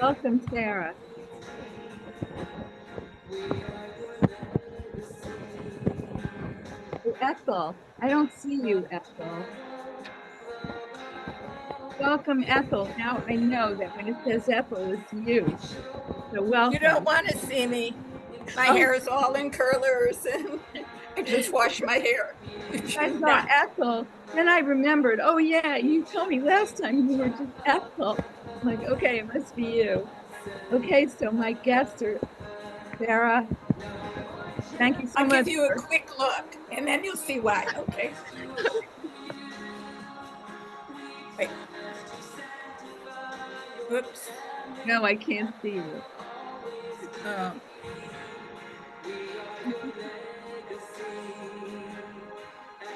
Welcome, Sarah. Oh, Ethel, I don't see you, Ethel. Welcome, Ethel. Now I know that when it says Ethel, it's you. So welcome. You don't want to see me. My hair is all in curlers and I just wash my hair. I saw Ethel, then I remembered, oh yeah, you told me last time you were just Ethel. I'm like, okay, it must be you. Okay, so my guests are Sarah. Thank you so I'll much. give you a quick look and then you'll see why, okay? Wait. Whoops. No, I can't see you.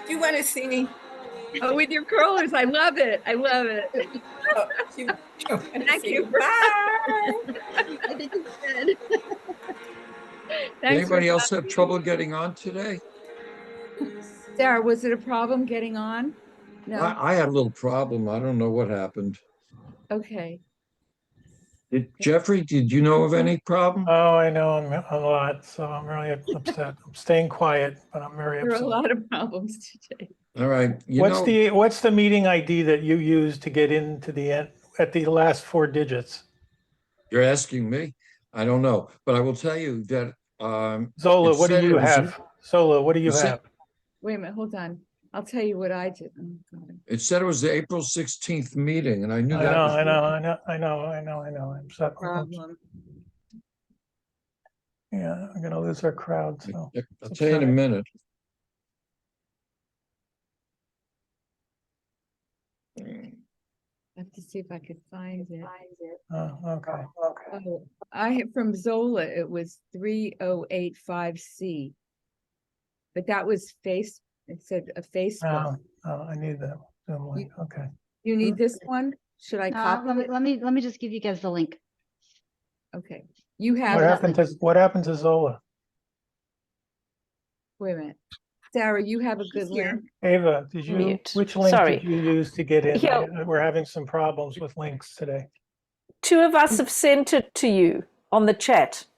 Do you want to see me? Oh, with your curlers, I love it. I love it. Oh, Thank you. Bye. I think it's good. Anybody else have trouble getting on today? Sarah, was it a problem getting on? No. I had a little problem. I don't know what happened. Okay. Jeffrey, did you know of any problem? Oh, I know a lot, so I'm really upset. I'm staying quiet, but I'm very There are upset. a lot of problems today. All right. What's the meeting ID that you use to get into the end at the last 4 digits? You're asking me? I don't know, but I will tell you that Zola, what do you have? Zola, what do you have? Wait a minute, hold on. I'll tell you what I did. Oh, God. It said it was the April 16th meeting, and I knew I that was know. I'm sorry. Problem. Yeah, I'm gonna lose our crowd. So I'll tell you in a minute. I have to see if I could find it. Oh, okay. Oh, I from Zola, it was 3085C. But that was it said a Facebook. Oh, I need that. Okay. You need this one? Should I copy it? Let me just give you guys the link. Okay. You have What happened to Zola? Wait a minute. Sarah, you have a good link. Ava, which link did you use to get in? Yeah. We're having some problems with links today. 2 of us have sent it to you on the chat.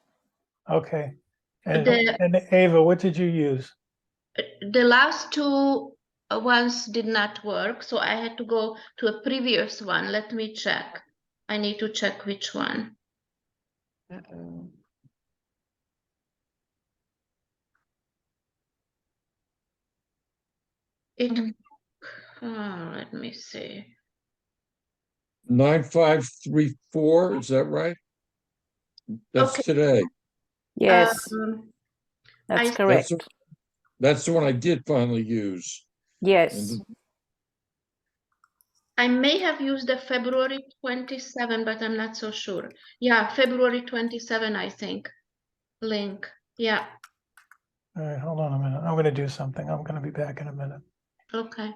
Okay. And Ava, what did you use? The last 2 ones did not work, so I had to go to a previous one. Let me check. I need to check which one. Uh-oh. Let me see. 9534, is that right? That's Okay. today. Yes, that's correct. That's the one I did finally use. Yes. I may have used the February 27, but I'm not so sure. Yeah, February 27, I think. Link. Yeah. All right, hold on a minute. I'm going to do something. I'm going to be back in a minute. Okay.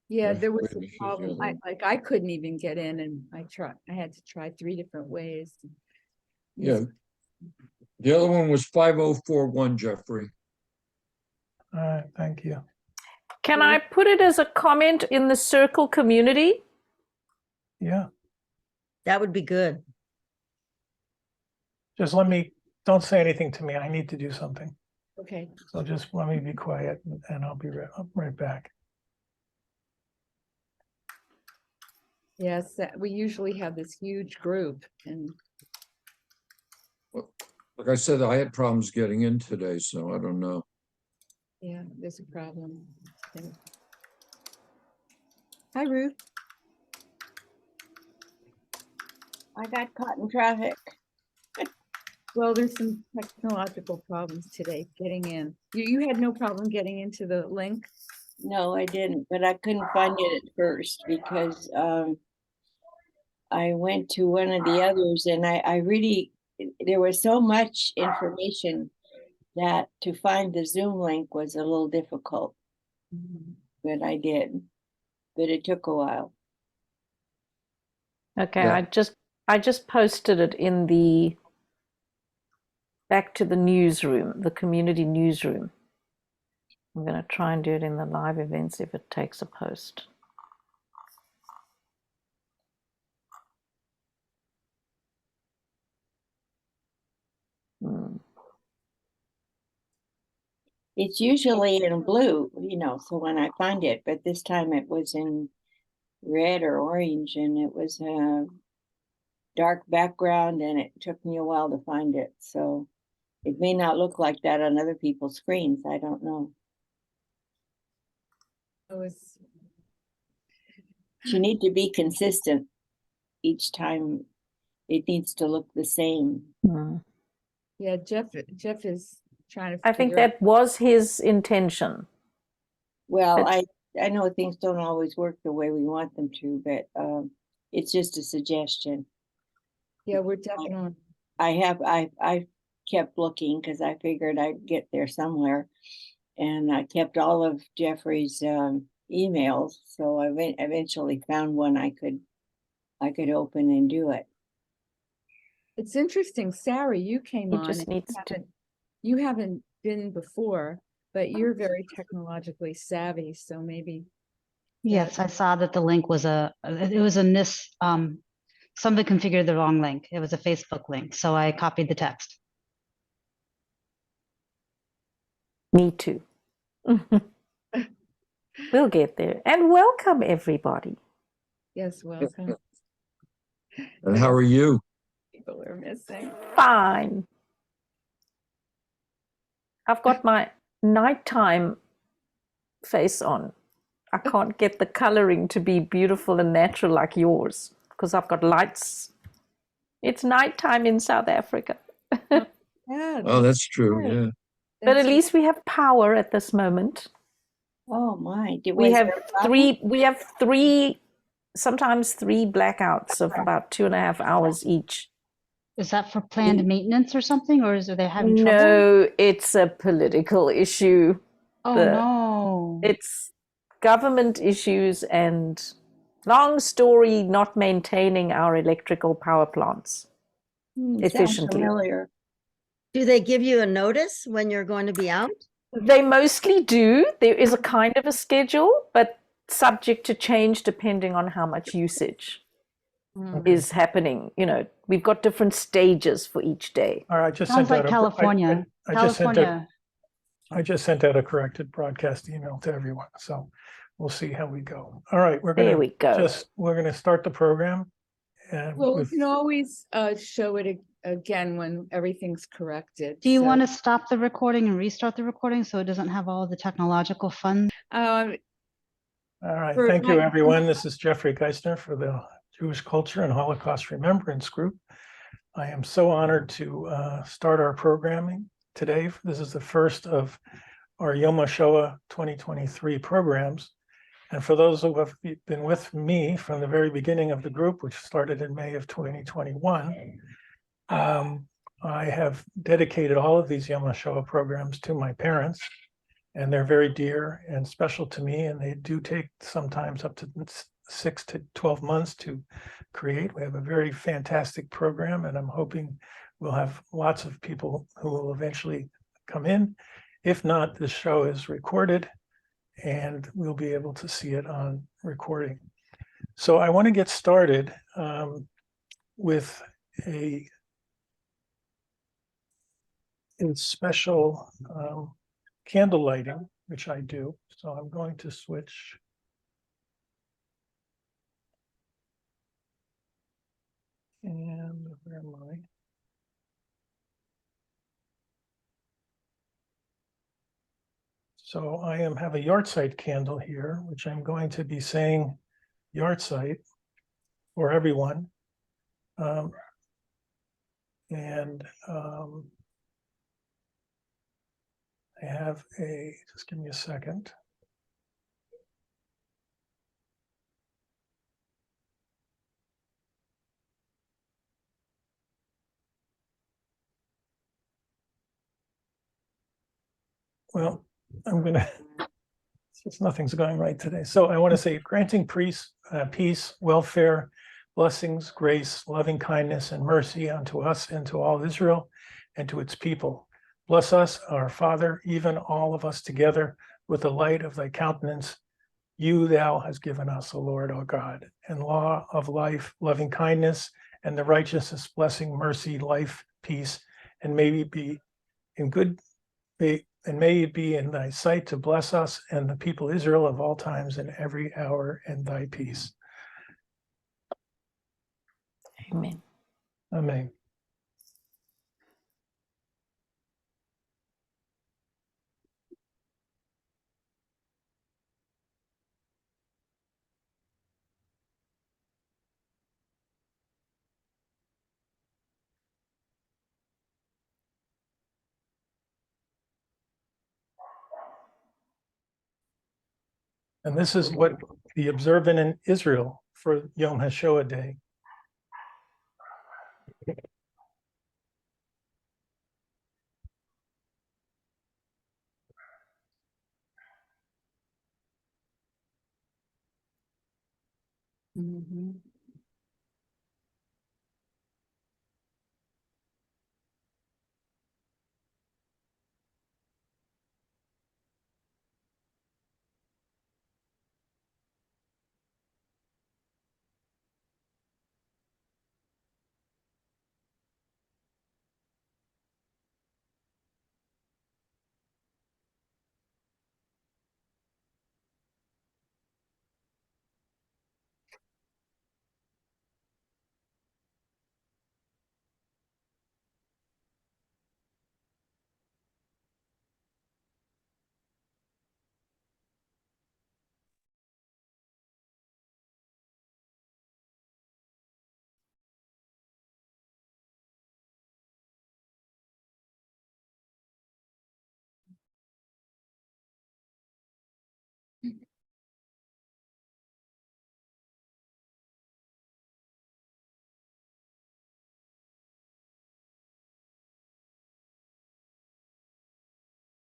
Yeah, there was a problem. I couldn't even get in, and I had to try 3 different ways. Yeah. The other one was 5041, Jeffrey. All right, thank you. Can I put it as a comment in the Circle community? Yeah. That would be good. Just don't say anything to me. I need to do something. Okay. So just let me be quiet and I'll be right back. Yes, we usually have this huge group, and Like I said, I had problems getting in today, so I don't know. yeah, there's a problem. Hi, Ruth. I got caught in traffic. Well, there's some technological problems today getting in. You had no problem getting into the link? No, I didn't, but I couldn't find it at first because I went to one of the others and I really, there was so much information that to find the Zoom link was a little difficult. But I did, but it took a while. Okay, Yeah. I just I just posted it in the back to the newsroom, the community newsroom. I'm going to try and do it in the live events if it takes a post. It's usually in blue, so when I find it, but this time it was in red or orange, and it was a dark background, and it took me a while to find it. So it may not look like that on other people's screens. I don't know. You need to be consistent each time. It needs to look the same. Yeah, Jeff is trying to. I think that was his intention. Well, I know things don't always work the way we want them to, but it's just a suggestion. Yeah, we're definitely. I kept looking because I figured I'd get there somewhere, and I kept all of Jeffrey's emails, so I eventually found one I could open and do it. It's interesting, Sarah, you came on. Just needs to. You haven't been before, but you're very technologically savvy, so maybe. Yes, I saw that the link was somebody configured the wrong link. It was a Facebook link, so I copied the text. Me too. We'll get there. And welcome, everybody. Yes, welcome. And how are you? People are missing. Fine. I've got my nighttime face on. I can't get the coloring to be beautiful and natural like yours because I've got lights. It's nighttime in South Africa. Yeah, Oh, that's true. Yeah. But at least we have power at this moment. Oh my! We have three, sometimes three blackouts of about 2.5 hours each. Is that for planned maintenance or something, or are they having trouble? No, it's a political issue. Oh no! It's government issues and, long story, not maintaining our electrical power plants efficiently. Familiar. Do they give you a notice when you're going to be out? They mostly do. There is a kind of a schedule, but subject to change depending on how much usage is happening. We've got different stages for each day. All right, just Sounds sent like out California. I just sent out a corrected broadcast email to everyone, so we'll see how we go. All right, we're gonna start the program. And we can always show it again when everything's corrected. Do you want to stop the recording and restart the recording so it doesn't have all the technological fun? All right, thank you, everyone. This is Jeffrey Geisner for the Jewish Culture and Holocaust Remembrance Group. I am so honored to start our programming today. This is the first of our Yom HaShoah 2023 programs. And for those who have been with me from the very beginning of the group, which started in May of 2021, I have dedicated all of these Yom HaShoah programs to my parents, and they're very dear and special to me, and they do take sometimes up to 6 to 12 months to create. We have a very fantastic program, and I'm hoping we'll have lots of people who will eventually come in. If not, the show is recorded and we'll be able to see it on recording. So I want to get started with a special candle lighting, which I do. So I'm going to switch. And where am I? So I have a yahrzeit candle here, which I'm going to be saying yahrzeit for everyone. I have just give me a second. Well, since nothing's going right today. So I want to say granting peace, welfare, blessings, grace, loving kindness, and mercy unto us and to all Israel and to its people. Bless us, our Father, even all of us together, with the light of thy countenance. You thou hast given us, O Lord, our God, and law of life, loving kindness, and the righteousness, blessing, mercy, life, peace, and may it be in good, and may it be in thy sight to bless us and the people Israel of all times and every hour in thy peace. Amen. Amen. And this is what the observant in Israel for Yom HaShoah Day. Mhm.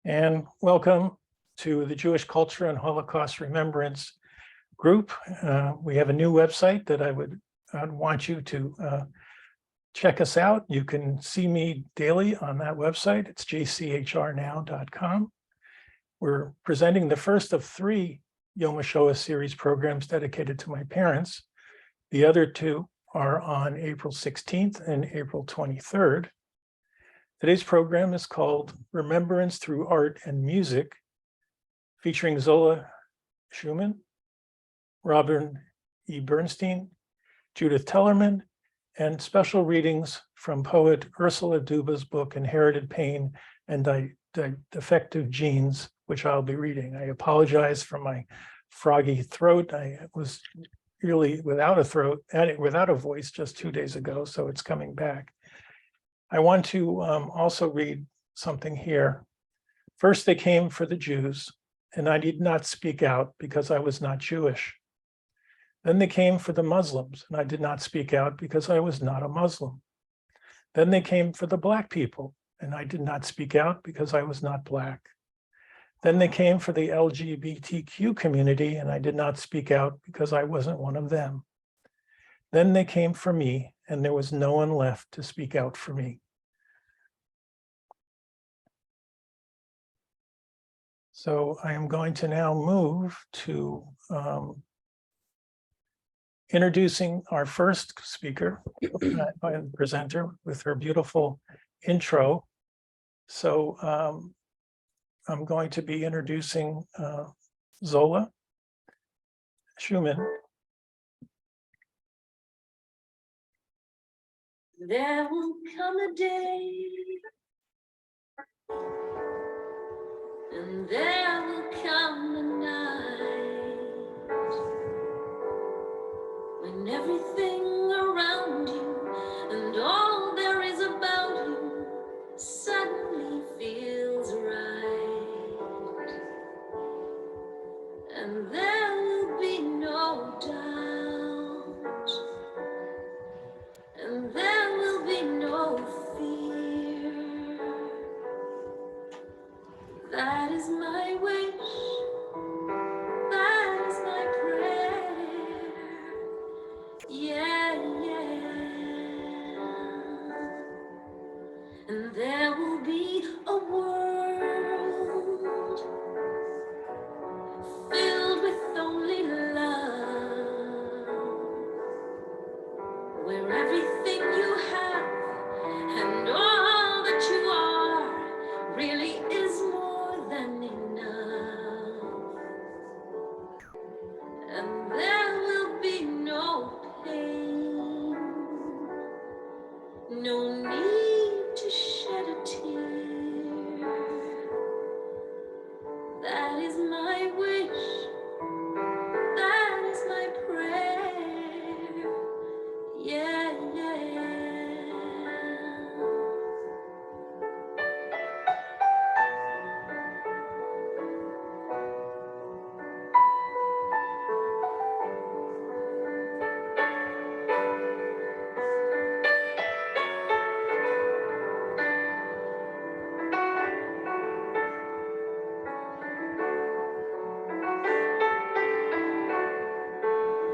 And welcome to the Jewish Culture and Holocaust Remembrance group. We have a new website that I'd want you to check us out. You can see me daily on that website. It's jchrnow.com. We're presenting the first of 3 Yom HaShoah series programs dedicated to my parents. The other 2 are on April 16th and April 23rd. Today's program is called Remembrance Through Art and Music, featuring Zola Shuman, Robin E. Bernstein, Judith Tellerman, and special readings from poet Ursula Duba's book, Inherited Pain and Defective Genes, which I'll be reading. I apologize for my froggy throat. I was really without a voice just 2 days ago, so it's coming back. I want to also read something here. First, they came for the Jews, and I did not speak out because I was not Jewish. Then they came for the Muslims, and I did not speak out because I was not a Muslim. Then they came for the Black people, and I did not speak out because I was not Black. Then they came for the LGBTQ community, and I did not speak out because I wasn't one of them. Then they came for me, and there was no one left to speak out for me. So I am going to now move to introducing our first speaker and presenter with her beautiful intro. So I'm going to be introducing Zola Shuman. There will come a day, and there will come a night, when everything around you and all there is about you suddenly feels right, and there will be no doubt, and there will be no fear. That is my wish, and there will be no pain, no need to shed a tear. That is my wish, that is my prayer. Yeah, yeah.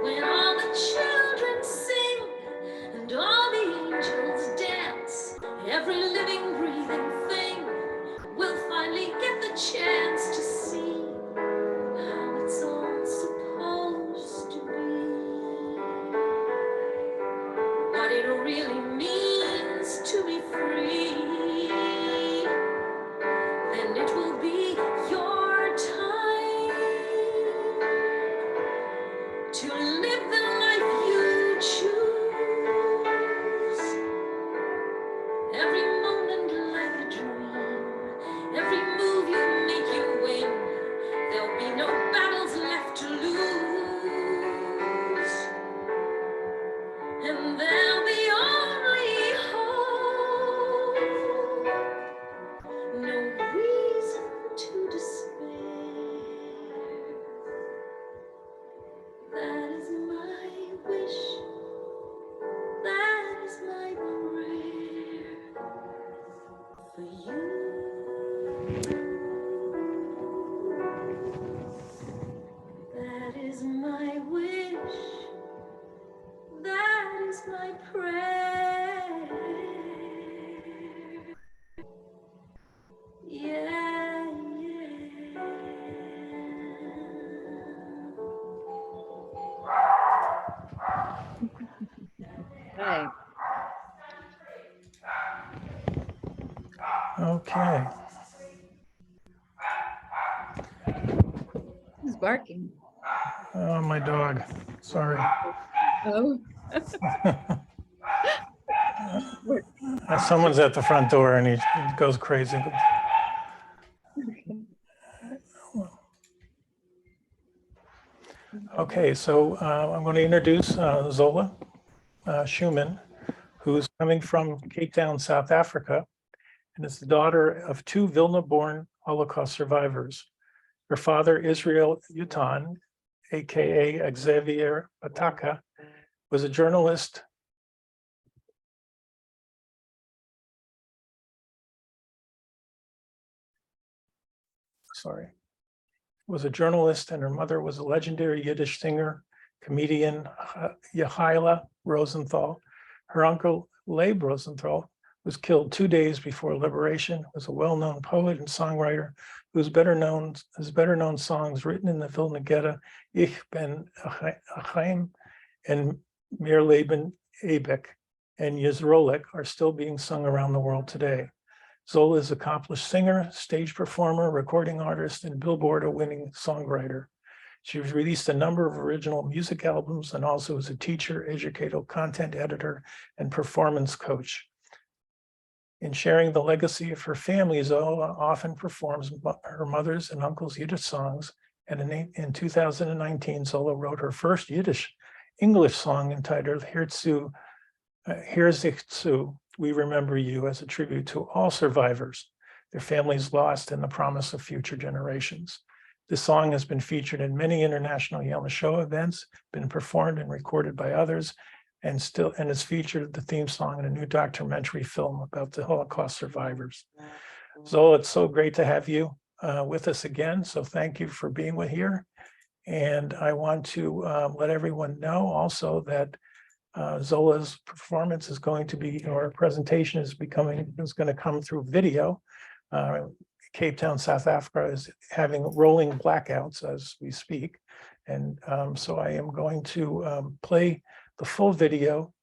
When all the children sing and all the angels dance, every living, breathing thing will finally get the chance to see how it's all supposed to be. What it really means to be free. Then it will be your time to live the life you choose. Every moment like a dream, every move you make you win. There'll be no battles left to lose, and there'll be only hope, no reason to despair. That is my wish, that is my prayer for you. That is my wish, that is my prayer. Yeah, yeah. Right. Okay. Who's barking? Oh, my dog. Sorry. Oh, Someone's at the front door and he goes crazy. Okay, so I'm going to introduce Zola Shuman, who's coming from Cape Town, South Africa, and is the daughter of two Vilna-born Holocaust survivors. Her father, Israel Yutan, aka Xavier Pataka, was a journalist. Was a journalist, and her mother was a legendary Yiddish singer, comedian, Zola Rosenthal. Her uncle Leyb Rosenthal was killed 2 days before liberation, was a well-known poet and songwriter whose better known songs written in the Vilna Ghetto, Ich ben Achaim and Mir Leben Ebek and Yisrolik, are still being sung around the world today. Zola is an accomplished singer, stage performer, recording artist, and Billboard-winning songwriter. She's released a number of original music albums and also is a teacher, educator, content editor, and performance coach. In sharing the legacy of her family, Zola often performs her mother's and uncle's Yiddish songs, and in 2019, Zola wrote her first Yiddish English song entitled Hier Zich zu, We Remember You, as a tribute to all survivors, their families lost, and the promise of future generations. This song has been featured in many international HaShoah events, been performed and recorded by others, and is featured the theme song in a new documentary film about the Holocaust survivors. Zola, it's so great to have you with us again. So thank you for being here. And I want to let everyone know also that Zola's performance is going to be, or presentation is going to come through video. Cape Town, South Africa is having rolling blackouts as we speak. And so I am going to play the full video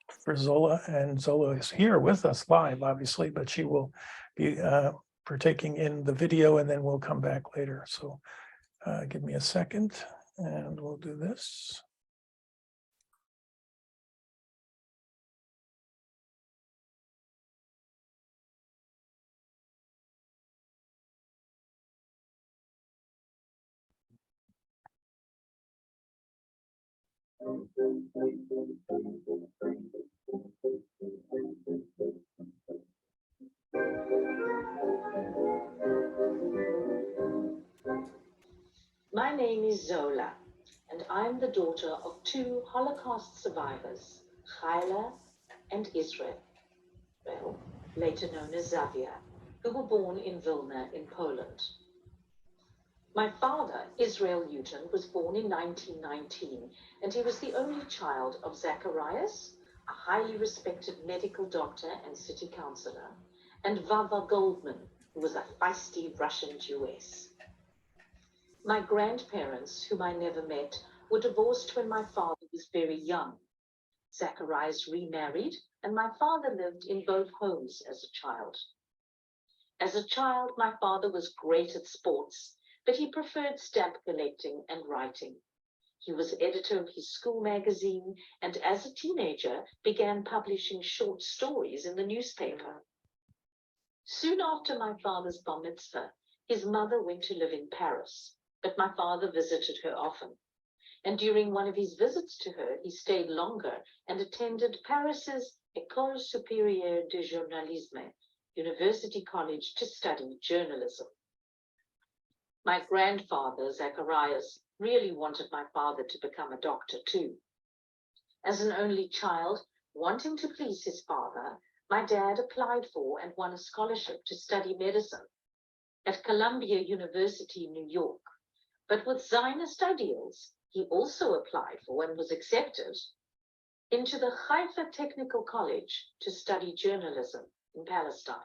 for Zola, and Zola is here with us live, obviously, but she will be partaking in the video, and then we'll come back later. So give me a second, And we'll do this. My name is Zola, and I'm the daughter of two Holocaust survivors, Chayla and Israel, later known as Xavier, who were born in Vilna in Poland. My father, Israel Newton, was born in 1919, and he was the only child of Zacharias, a highly respected medical doctor and city councillor, and Vava Goldman, who was a feisty Russian Jewess. My grandparents, whom I never met, were divorced when my father was very young. Zacharias remarried, and my father lived in both homes as a child. As a child, my father was great at sports, but he preferred stamp collecting and writing. He was editor of his school magazine, and as a teenager began publishing short stories in the newspaper. Soon after my father's bar mitzvah, his mother went to live in Paris, but my father visited her often. And during one of his visits to her, he stayed longer and attended Paris's École Supérieure de Journalisme, University College, to study journalism. My grandfather, Zacharias, really wanted my father to become a doctor too. As an only child, wanting to please his father, my dad applied for and won a scholarship to study medicine at Columbia University in New York. But with Zionist ideals, he also applied for and was accepted into the Haifa Technical College to study journalism in Palestine.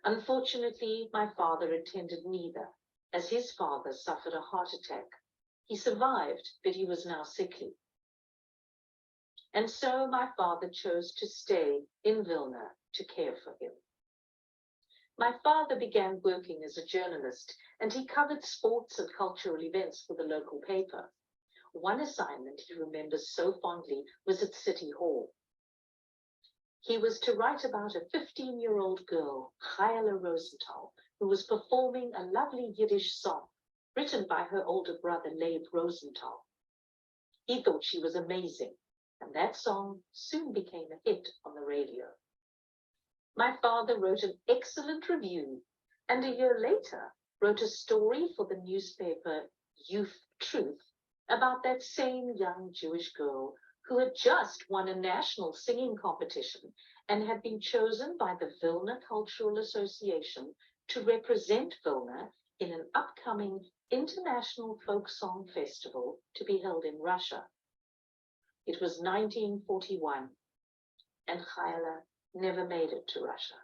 Unfortunately, my father attended neither, as his father suffered a heart attack. He survived, but he was now sickly. And so my father chose to stay in Vilna to care for him. My father began working as a journalist, and he covered sports and cultural events for the local paper. One assignment he remembers so fondly was at City Hall. He was to write about a 15-year-old girl, Zola Rosenthal, who was performing a lovely Yiddish song written by her older brother, Leyb Rosenthal. He thought she was amazing, and that song soon became a hit on the radio. My father wrote an excellent review, and a year later wrote a story for the newspaper Youth Truth about that same young Jewish girl who had just won a national singing competition and had been chosen by the Vilna Cultural Association to represent Vilna in an upcoming international folk song festival to be held in Russia. It was 1941, and Chayla never made it to Russia.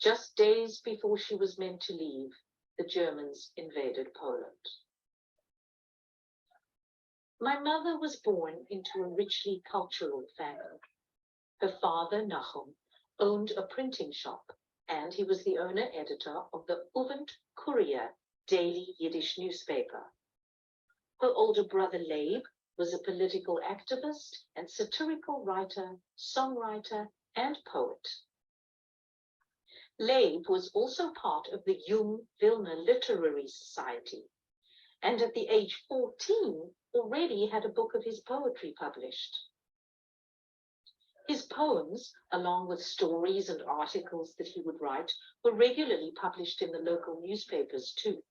Just days before she was meant to leave, the Germans invaded Poland. My mother was born into a richly cultural family. Her father, Nachum, owned a printing shop, and he was the owner-editor of the Uvent Courier daily Yiddish newspaper. Her older brother, Leyb, was a political activist and satirical writer, songwriter, and poet. Leyb was also part of the Jung Vilna Literary Society, and at the age 14 already had a book of his poetry published. His poems, along with stories and articles that he would write, were regularly published in the local newspapers too.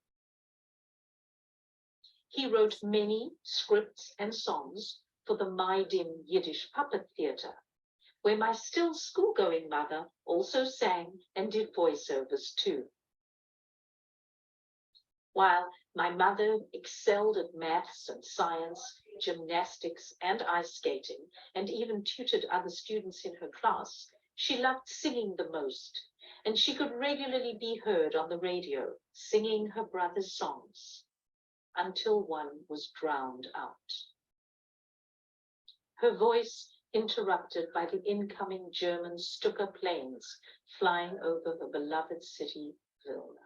He wrote many scripts and songs for the Maidim Yiddish Puppet Theatre, where my still school-going mother also sang and did voiceovers too. While my mother excelled at maths and science, gymnastics and ice skating, and even tutored other students in her class, she loved singing the most, and she could regularly be heard on the radio singing her brother's songs, until one was drowned out. Her voice interrupted by the incoming German Stuka planes flying over the beloved city, Vilna.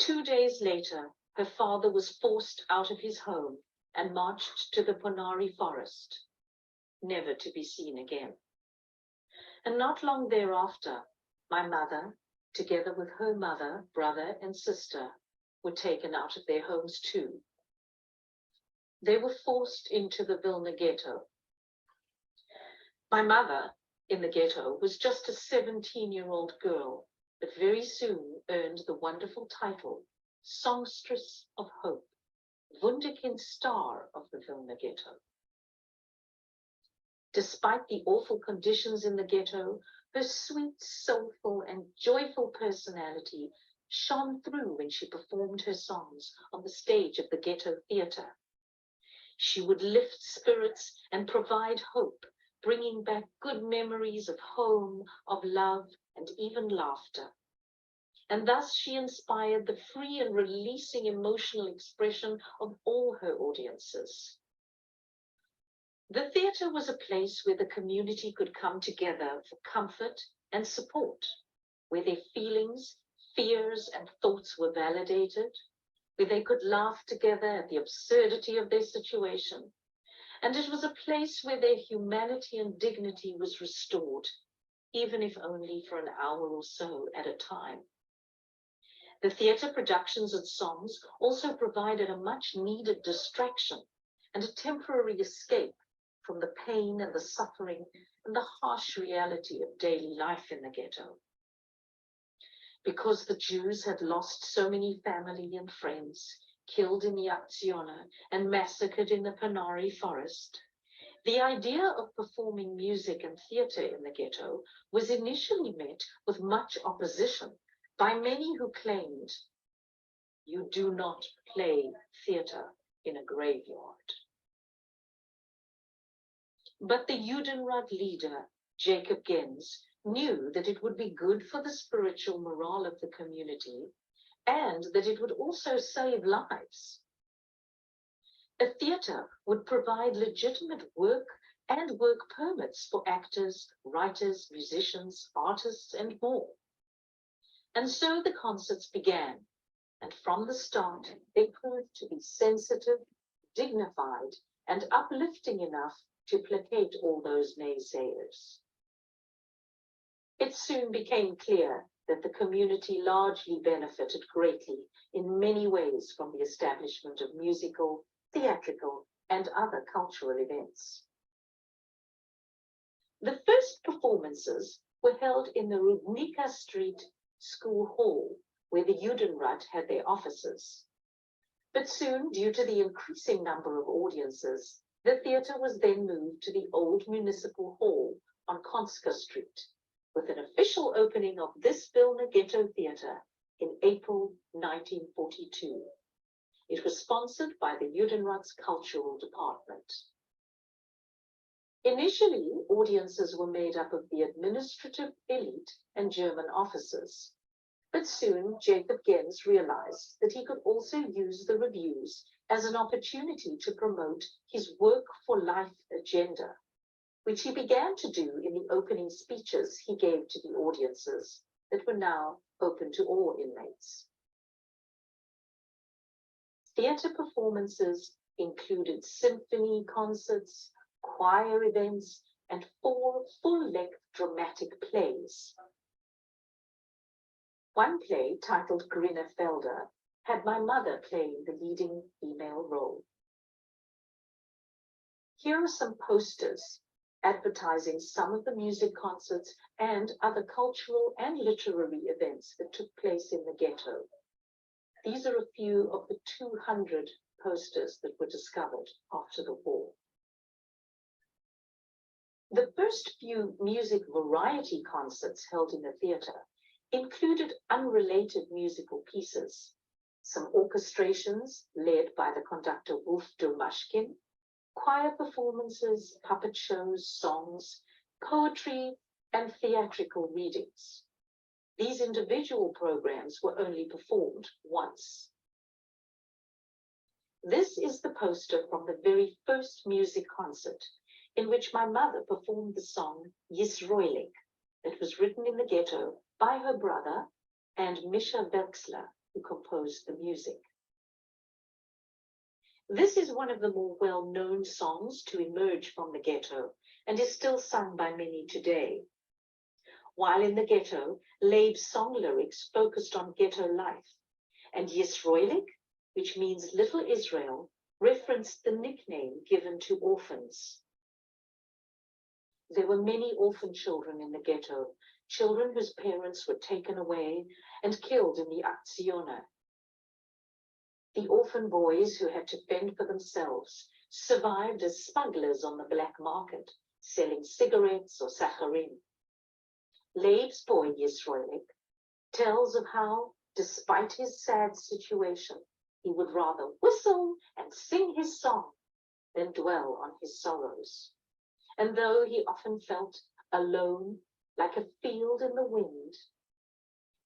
2 days later, her father was forced out of his home and marched to the Ponari forest, never to be seen again. And not long thereafter, my mother, together with her mother, brother, and sister, were taken out of their homes too. They were forced into the Vilna ghetto. My mother, in the ghetto, was just a 17-year-old girl, but very soon earned the wonderful title, Songstress of Hope, Wunderkind Star of the Vilna ghetto. Despite the awful conditions in the ghetto, her sweet, soulful, and joyful personality shone through when she performed her songs on the stage of the Ghetto Theatre. She would lift spirits and provide hope, bringing back good memories of home, of love, and even laughter. And thus she inspired the free and releasing emotional expression of all her audiences. The theatre was a place where the community could come together for comfort and support, where their feelings, fears, and thoughts were validated, where they could laugh together at the absurdity of their situation. And it was a place where their humanity and dignity was restored, even if only for an hour or so at a time. The theatre productions and songs also provided a much-needed distraction and a temporary escape from the pain and the suffering and the harsh reality of daily life in the ghetto. Because the Jews had lost so many family and friends, killed in the Akziona and massacred in the Ponari forest, the idea of performing music and theatre in the ghetto was initially met with much opposition by many who claimed, "You do not play theatre in a graveyard." But the Judenrat leader, Jacob Gens, knew that it would be good for the spiritual morale of the community and that it would also save lives. A theatre would provide legitimate work and work permits for actors, writers, musicians, artists, and more. And so the concerts began, and from the start, they proved to be sensitive, dignified, and uplifting enough to placate all those naysayers. It soon became clear that the community largely benefited greatly in many ways from the establishment of musical, theatrical, and other cultural events. The first performances were held in the Rudnika Street School Hall, where the Judenrat had their offices. But soon, due to the increasing number of audiences, the theatre was then moved to the old municipal hall on Konska Street, with an official opening of this Vilna Ghetto Theatre in April 1942. It was sponsored by the Judenrat's cultural department. Initially, audiences were made up of the administrative elite and German officers. But soon, Jacob Gens realized that he could also use the reviews as an opportunity to promote his work for life agenda, which he began to do in the opening speeches he gave to the audiences that were now open to all inmates. Theatre performances included symphony concerts, choir events, and 4 full-length dramatic plays. One play, titled Grüne Felder, had my mother playing the leading female role. Here are some posters advertising some of the music concerts and other cultural and literary events that took place in the ghetto. These are a few of the 200 posters that were discovered after the war. The first few music variety concerts held in the theatre included unrelated musical pieces, some orchestrations led by the conductor Wolf Domashkin, choir performances, puppet shows, songs, poetry, and theatrical readings. These individual programs were only performed once. This is the poster from the very first music concert, in which my mother performed the song Yisroelik, that was written in the ghetto by her brother and Misha Velksler, who who composed the music. This is one of the more well-known songs to emerge from the ghetto and is still sung by many today. While in the ghetto, Leyb's song lyrics focused on ghetto life, and Yisroelik, which means Little Israel, referenced the nickname given to orphans. There were many orphan children in the ghetto, children whose parents were taken away and killed in the Akzione. The orphan boys who had to fend for themselves survived as smugglers on the black market, selling cigarettes or sacharim. Leyb's boy Yisroelik tells of how, despite his sad situation, he would rather whistle and sing his song than dwell on his sorrows. And though he often felt alone, like a field in the wind,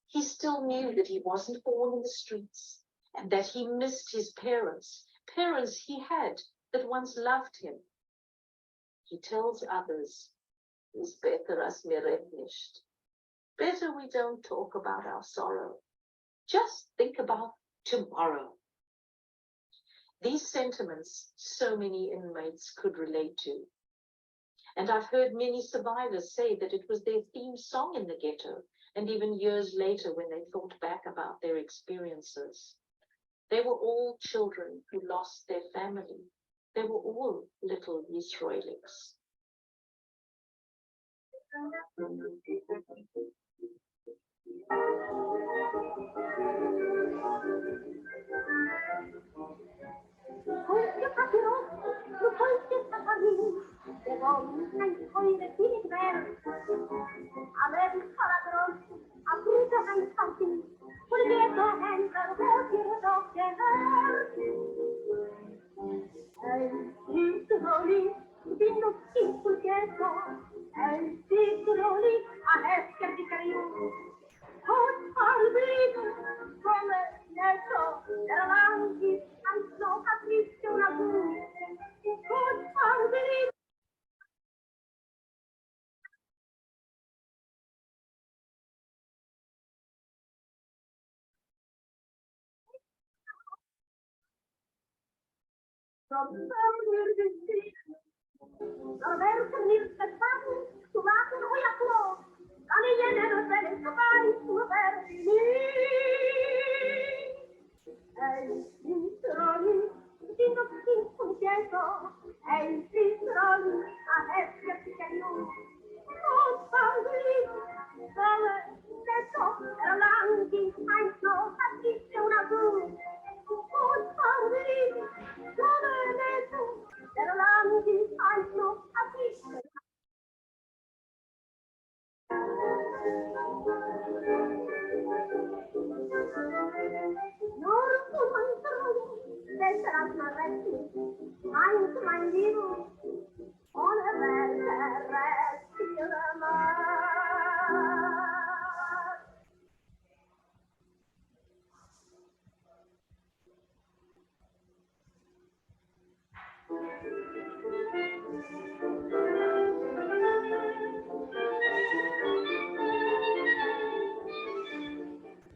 he still knew that he wasn't born in the streets and that he missed his parents, parents he had that once loved him. He tells others, "It's better as mir red nicht." Better we don't talk about our sorrow. Just think about tomorrow. These sentiments so many inmates could relate to. And I've heard many survivors say that it was their theme song in the ghetto, and even years later when they thought back about their experiences. They were all children who lost their family. They were all little Yisroeliks.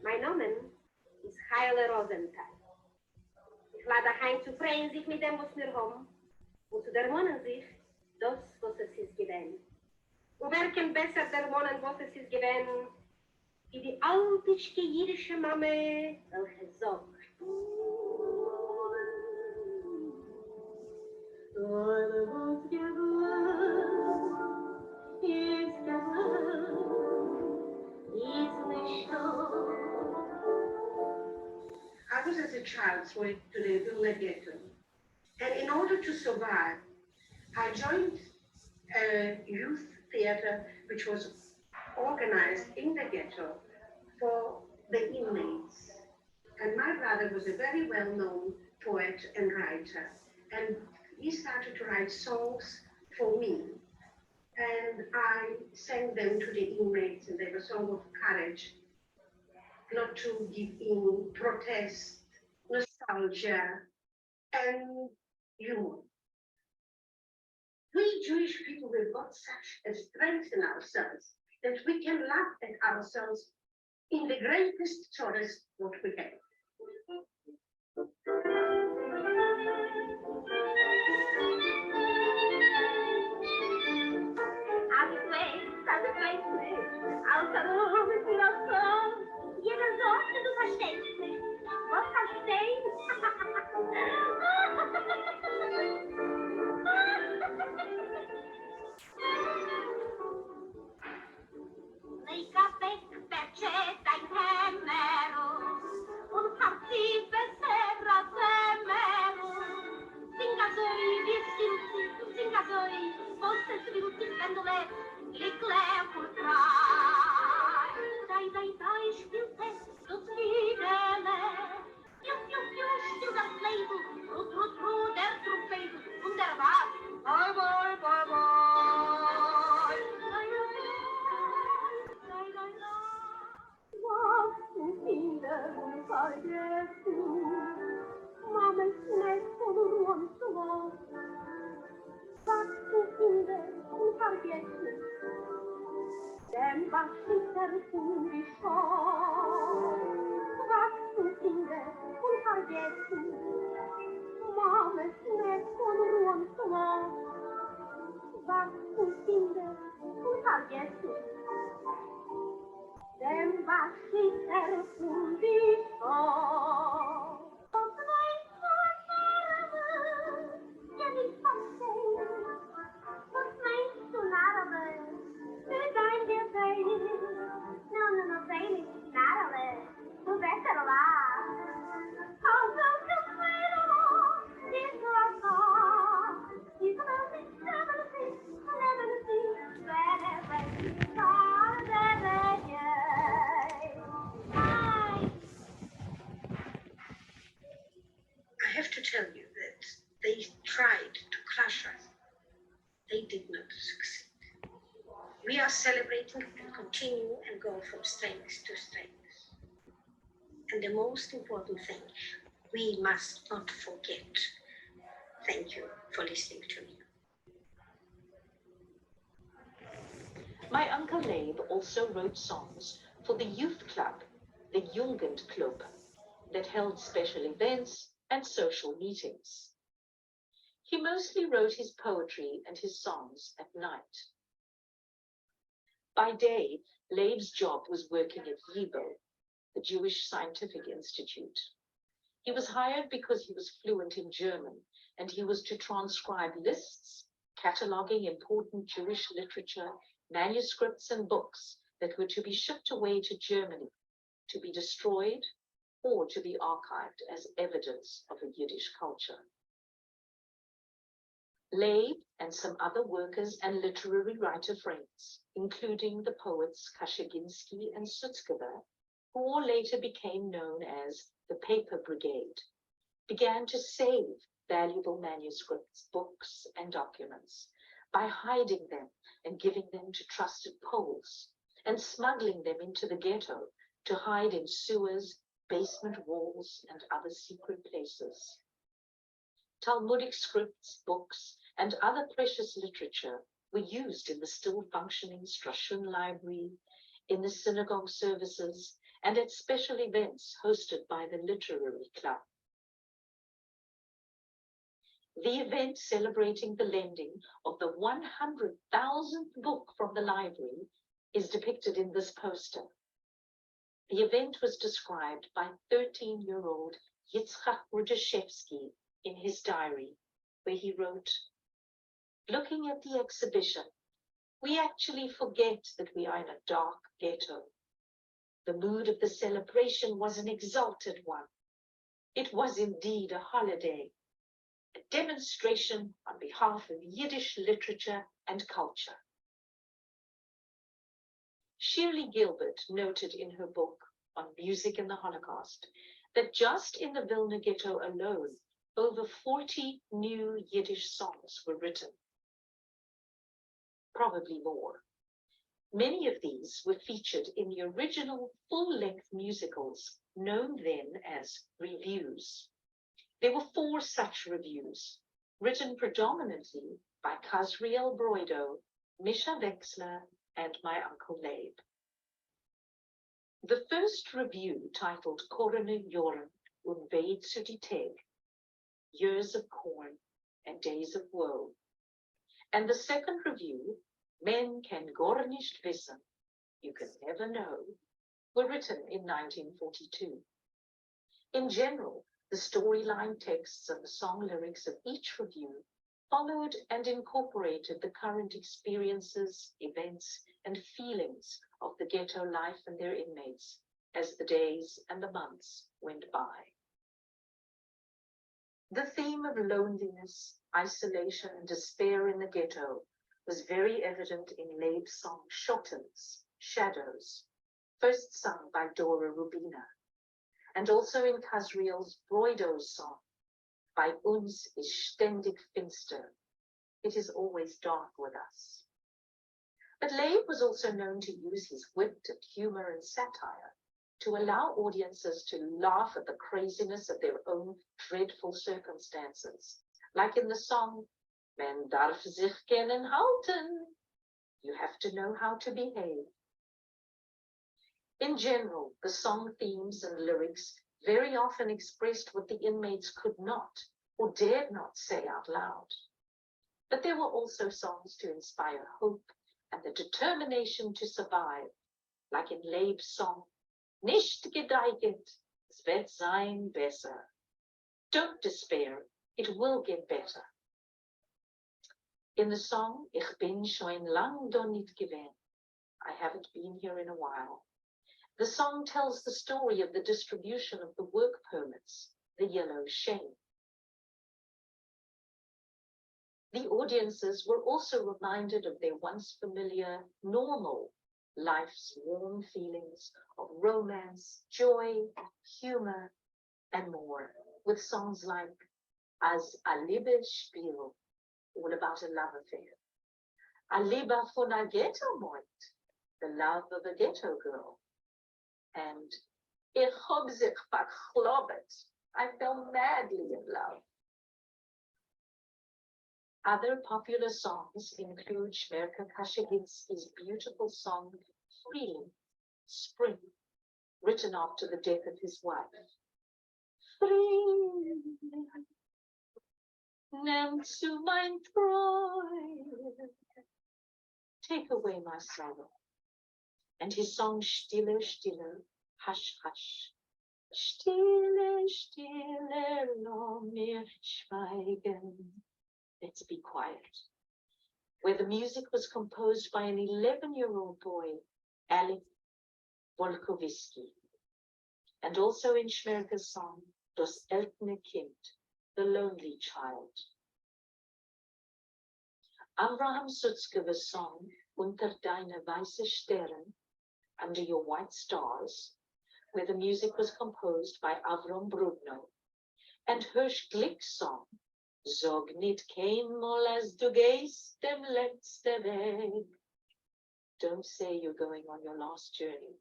Mein Name ist Rosenthal. Ich lade heim zu freuen sich mit dem, was wir haben, und zu dermonen sich das, was es ist gewesen. Und wer kann besser dermonen, was es ist gewesen, wie die altischke jüdische Mame, welche sagt, I was as a child thrown to the Zola Ghetto, and in order to survive, I joined a youth theater which was organized in the ghetto for the inmates. And my brother was a very well-known poet and writer, and he started to write songs for me. And I sang them to the inmates, and they were songs of courage, not to give in, protest, nostalgia, and humor. We Jewish people, we've got such a strength in ourselves that we can laugh at ourselves in the greatest sorrows what we have. vergessen. Mama schmeckt von Rundfleisch. Was du findest, vergessen. Denn was ich erfund ich auch. Und weißt du, Narbe, ja nicht verstehen. Was meinst du, Narbe, für dein Gefäß? No, sei nicht Narbe, du besser warst. Auf welchem Federer, dies was da, dies will sich leben sie, wenn ich I have to tell you that they tried to crush us. They did not succeed. We are celebrating and continue and go from strength to strength. And the most important thing, we must not forget. Thank you for listening to me. My Uncle Leyb also wrote songs for the youth club, the Jugendclub, that held special events and social meetings. He mostly wrote his poetry and his songs at night. By day, Leyb's job was working at YIVO, the Jewish Scientific Institute. He was hired because he was fluent in German, and he was to transcribe lists, cataloging important Jewish literature, manuscripts and books that were to be shipped away to Germany, to be destroyed, or to be archived as evidence of a Yiddish culture. Leyb and some other workers and literary writer friends, including the poets Kasheginsky and Sutzkever, who all later became known as the Paper Brigade, began to save valuable manuscripts, books, and documents by hiding them and giving them to trusted Poles and smuggling them into the ghetto to hide in sewers, basement walls, and other secret places. Talmudic scripts, books, and other precious literature were used in the still functioning Strashun Library, in the synagogue services, and at special events hosted by the Literary Club. The event celebrating the lending of the 100,000th book from the library is depicted in this poster. The event was described by 13-year-old Yitzchak Rudashevsky in his diary, where he wrote, "Looking at the exhibition, we actually forget that we are in a dark ghetto. The mood of the celebration was an exalted one. It was indeed a holiday, a demonstration on behalf of Yiddish literature and culture." Shirley Gilbert noted in her book on music and the Holocaust that just in the Vilna ghetto alone, over 40 new Yiddish songs were written. Probably more. Many of these were featured in the original full-length musicals known then as revues. There were 4 such revues, written predominantly by Kazriel Broido, Misha Wexler, and my Uncle Leyb. The first review, titled Korene Joren und Weh zu die Tag, Years of Corn and Days of Woe, and the second review, Men can gar nicht wissen, You can never know, were written in 1942. In general, the storyline texts and the song lyrics of each review followed and incorporated the current experiences, events, and feelings of the ghetto life and their inmates as the days and the months went by. The theme of loneliness, isolation, and despair in the ghetto was very evident in Leyb's song Schottens, Shadows, first sung by Dora Rubina, and also in Kazriel's Broido's song, Bei uns ist ständig finster, It is always dark with us. But Leyb was also known to use his wit and humor and satire to allow audiences to laugh at the craziness of their own dreadful circumstances, like in the song, Men darf sich kennen halten, You have to know how to behave. In general, the song themes and lyrics very often expressed what the inmates could not or dared not say out loud. But there were also songs to inspire hope and the determination to survive, like in Leyb's song, Nicht gedeiget, es wird sein besser. Don't despair, it will get better. In the song, Ich bin schon lang da nicht gewesen, I haven't been here in a while, the song tells the story of the distribution of the work permits, the yellow shame. The audiences were also reminded of their once familiar, normal life's warm feelings of romance, joy, humor, and more, with songs like As a Liebe Spiel, all about a love affair, A Liebe von a Ghetto Moit, the love of a ghetto girl, and Ich hab sich verklobbert, I fell madly in love. Other popular songs include Shmerka Kasheginsky's beautiful song, Freely, Spring, written after the death of his wife. Freely, nimm zu mein Freud, take away my sorrow. And his song, Stille, Stille, Hush, Hush. Stille, Stille, lass mir schweigen. Let's be quiet, where the music was composed by an 11-year-old boy, Alec Volkovitsky, and also in Shmerka's song, Das Eltne Kind, the lonely child. Abraham Sutzkever's song, Unter deine weiße Stern, Under Your White Stars, where the music was composed by Avram Brudno, and Hirsch Glick's song, Sag nicht keinmal as du gehst dem letzten Weg. Don't say you're going on your last journey,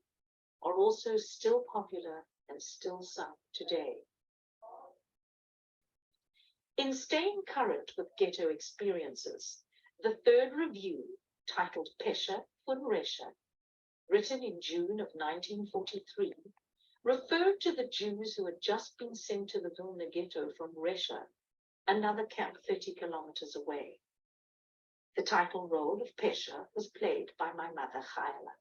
are also still popular and still sung today. In staying current with ghetto experiences, the third review, titled Pesha von Resha, written in June of 1943, referred to the Jews who had just been sent to the Vilna ghetto from Resha, another camp 30 kilometers away. The title role of Pesha was played by my mother, Chayla.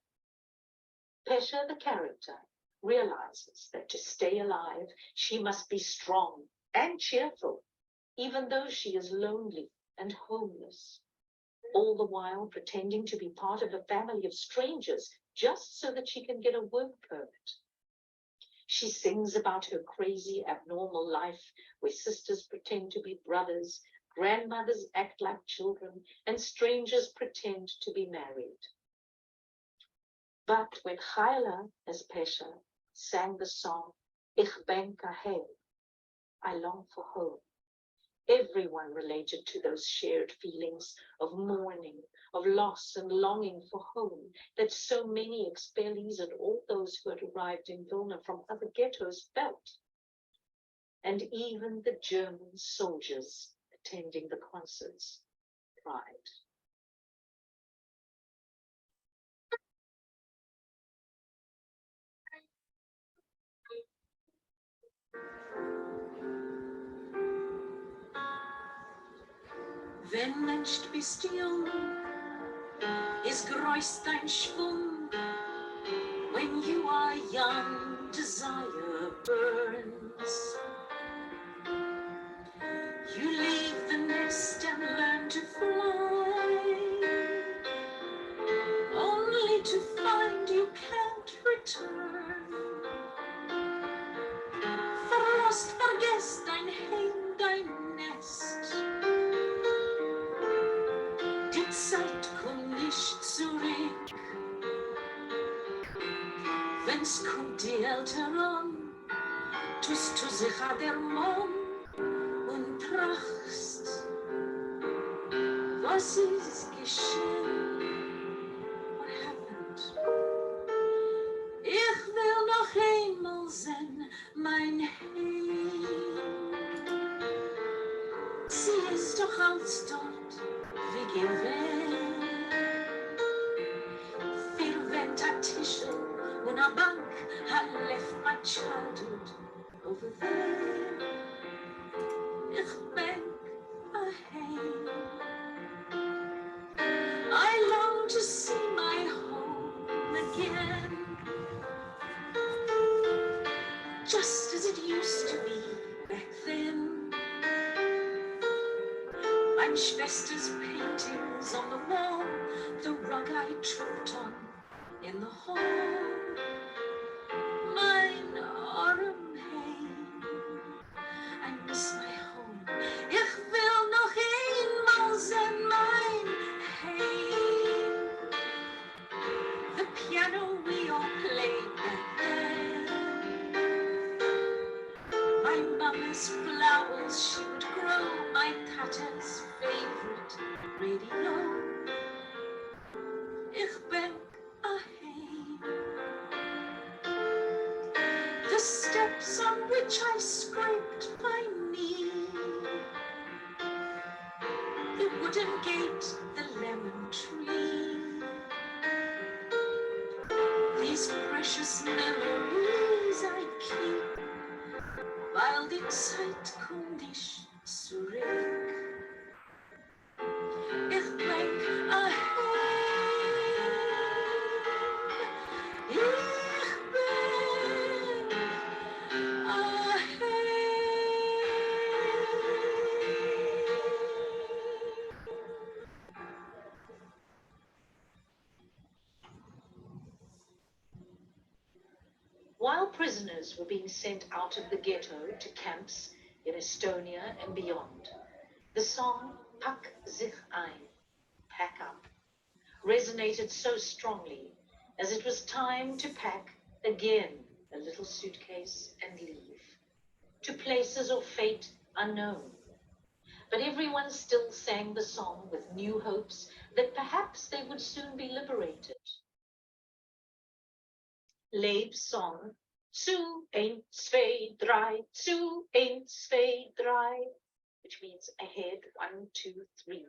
Pesha, the character, realizes that to stay alive, she must be strong and cheerful, even though she is lonely and homeless, all the while pretending to be part of a family of strangers just so that she can get a work permit. She sings about her crazy, abnormal life where sisters pretend to be brothers, grandmothers act like children, and strangers pretend to be married. But when Chayla, as Pesha, sang the song, Ich ben kahel, I long for home, everyone related to those shared feelings of mourning, of loss and longing for home that so many expellees and all those who had arrived in Vilna from other ghettos felt. And even the German soldiers attending the concerts cried. Wenn Mensch bist jung, ist groß dein Schwung. When you are young, desire burns. You leave the nest and learn to fly, only to find you can't return. Verlost, vergesst dein Heim, dein Nest. Die Zeit kommt nicht zurück. Wenn's kommt die Eltern an, tust du sich an der Mann und trachst, was ist geschehen? What happened? Ich will noch einmal sehen, mein Heim. Sie ist doch alles dort, wie gewählt. Viel Went a Tischel und a Bank had left my childhood over there. Ich denk ahead. I long to see my home again, just as it used to be back then. Mein Schwester's paintings on the wall, the rug I tripped on in the hall. Mein arm heen, I miss my home. Ich will noch einmal sehen mein Heim. The piano we all played back then. My mama's flowers she would grow, my tata's favorite radio. Ich bin ahead. The steps on which I scraped my knee, the wooden gate, the lemon tree, these precious memories I keep, while die Zeit kommt ich zurück. Ich denk ahead. Ich bin ahead. While prisoners were being sent out of the ghetto to camps in Estonia and beyond, the song Pak Zich ein, pack up, resonated so strongly as it was time to pack again a little suitcase and leave, to places of fate unknown. But everyone still sang the song with new hopes that perhaps they would soon be liberated. Leyb's song, Zu, 1, 2, 3, Zu, 1, 2, 3, which means ahead, 1, 2, 3,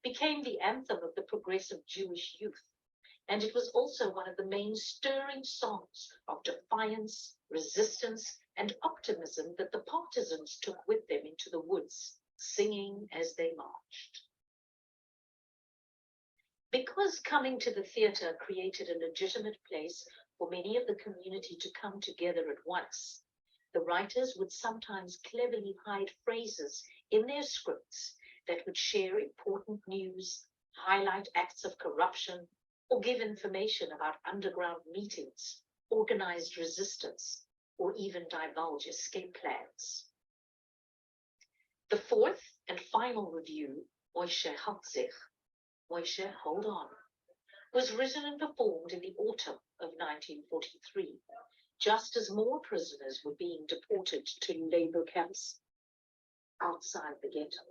became the anthem of the progressive Jewish youth, and it was also one of the main stirring songs of defiance, resistance, and optimism that the partisans took with them into the woods, singing as they marched. Because coming to the theatre created a legitimate place for many of the community to come together at once, the writers would sometimes cleverly hide phrases in their scripts that would share important news, highlight acts of corruption, or give information about underground meetings, organized resistance, or even divulge escape plans. The fourth and final review, Moishe halt sich, Moishe, hold on, was written and performed in the autumn of 1943, just as more prisoners were being deported to labor camps outside the ghetto.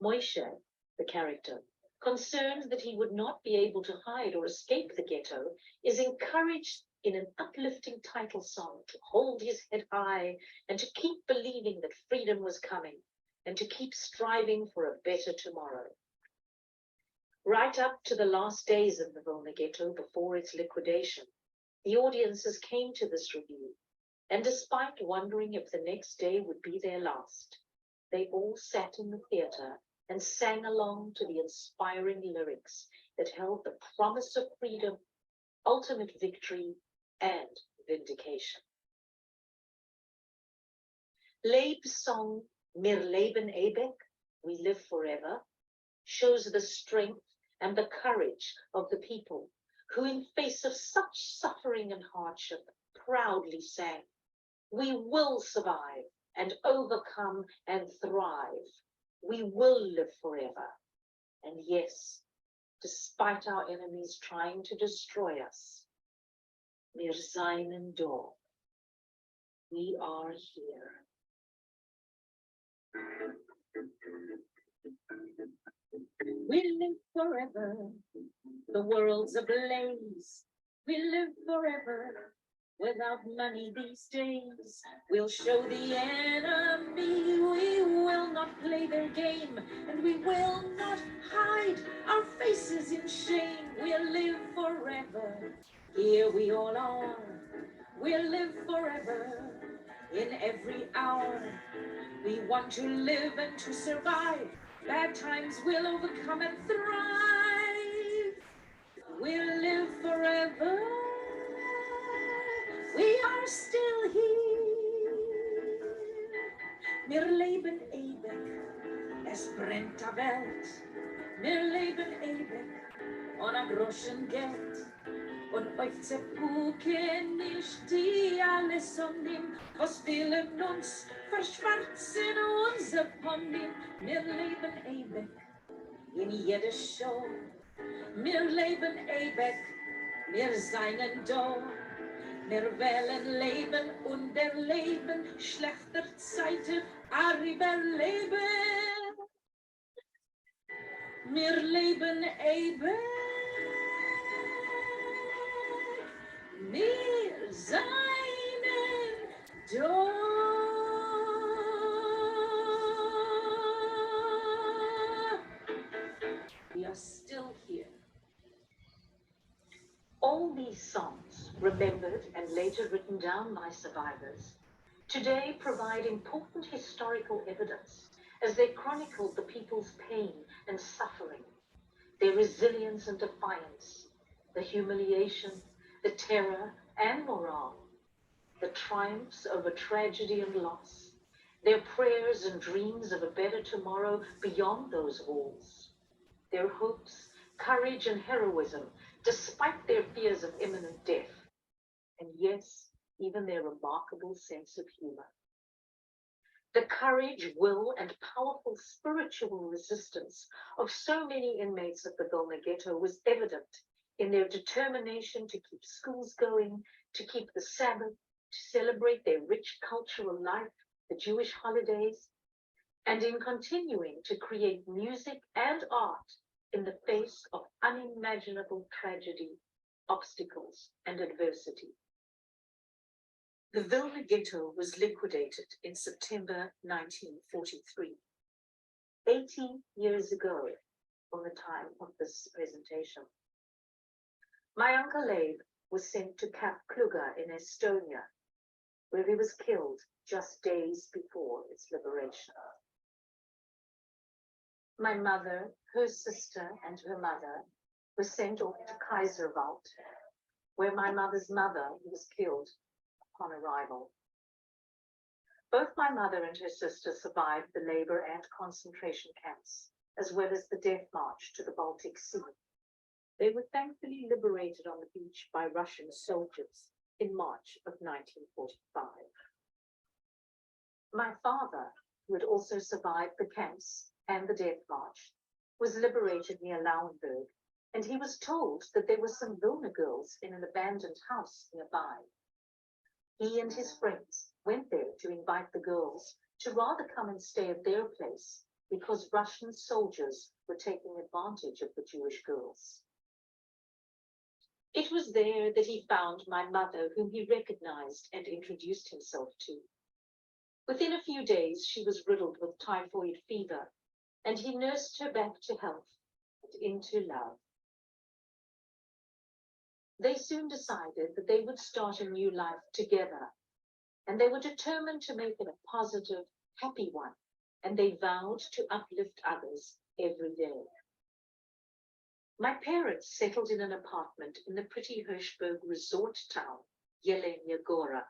Moishe, the character, concerned that he would not be able to hide or escape the ghetto, is encouraged in an uplifting title song to hold his head high and to keep believing that freedom was coming and to keep striving for a better tomorrow. Right up to the last days of the Vilna Ghetto before its liquidation, the audiences came to this review, and despite wondering if the next day would be their last, they all sat in the theatre and sang along to the inspiring lyrics that held the promise of freedom, ultimate victory, and vindication. Leyb's song, Mir leben ewig, we live forever, shows the strength and the courage of the people who, in face of such suffering and hardship, proudly sang, we will survive and overcome and thrive. We will live forever. And yes, despite our enemies trying to destroy us, wir seien da. We are here. We live forever. The world's ablaze. We live forever. Without money these days, we'll show the enemy we will not play their game, and we will not hide our faces in shame. We'll live forever. Here we all are. We'll live forever in every hour. We want to live and to survive. Bad times will overcome and thrive. We'll live forever. We are still here. Wir leben ewig. Es brennt der Welt. Wir leben ewig. Ohne Groschen Geld. Und euch zerpucken nicht die alles umnehmen, was willen uns verschwarzen unser Pony. Wir leben ewig in jeder Show. Wir leben ewig, wir seien da. Wir wählen Leben und erleben schlechter Zeiten, aber überleben. Wir leben ewig. Wir seien da. We are still here. All these songs, remembered and later written down by survivors, today provide important historical evidence as they chronicled the people's pain and suffering, their resilience and defiance, the humiliation, the terror and morale, the triumphs over tragedy and loss, their prayers and dreams of a better tomorrow beyond those walls, their hopes, courage and heroism despite their fears of imminent death, and yes, even their remarkable sense of humor. The courage, will, and powerful spiritual resistance of so many inmates of the Vilna Ghetto was evident in their determination to keep schools going, to keep the Sabbath, to celebrate their rich cultural life, the Jewish holidays, and in continuing to create music and art in the face of unimaginable tragedy, obstacles, and adversity. The Vilna Ghetto was liquidated in September 1943, 80 years ago from the time of this presentation. My Uncle Leyb was sent to Camp Kluga in Estonia, where he was killed just days before its liberation. My mother, her sister, and her mother were sent off to Kaiserwald, where my mother's mother was killed upon arrival. Both my mother and her sister survived the labor and concentration camps, as well as the death march to the Baltic Sea. They were thankfully liberated on the beach by Russian soldiers in March of 1945. My father, who had also survived the camps and the death march, was liberated near Lauenburg, and he was told that there were some Vilna girls in an abandoned house nearby. He and his friends went there to invite the girls to rather come and stay at their place because Russian soldiers were taking advantage of the Jewish girls. It was there that he found my mother, whom he recognized and introduced himself to. Within a few days, she was riddled with typhoid fever, and he nursed her back to health and into love. They soon decided that they would start a new life together, and they were determined to make it a positive, happy one, and they vowed to uplift others every day. My parents settled in an apartment in the pretty Hirschberg resort town, Jelenia Gora.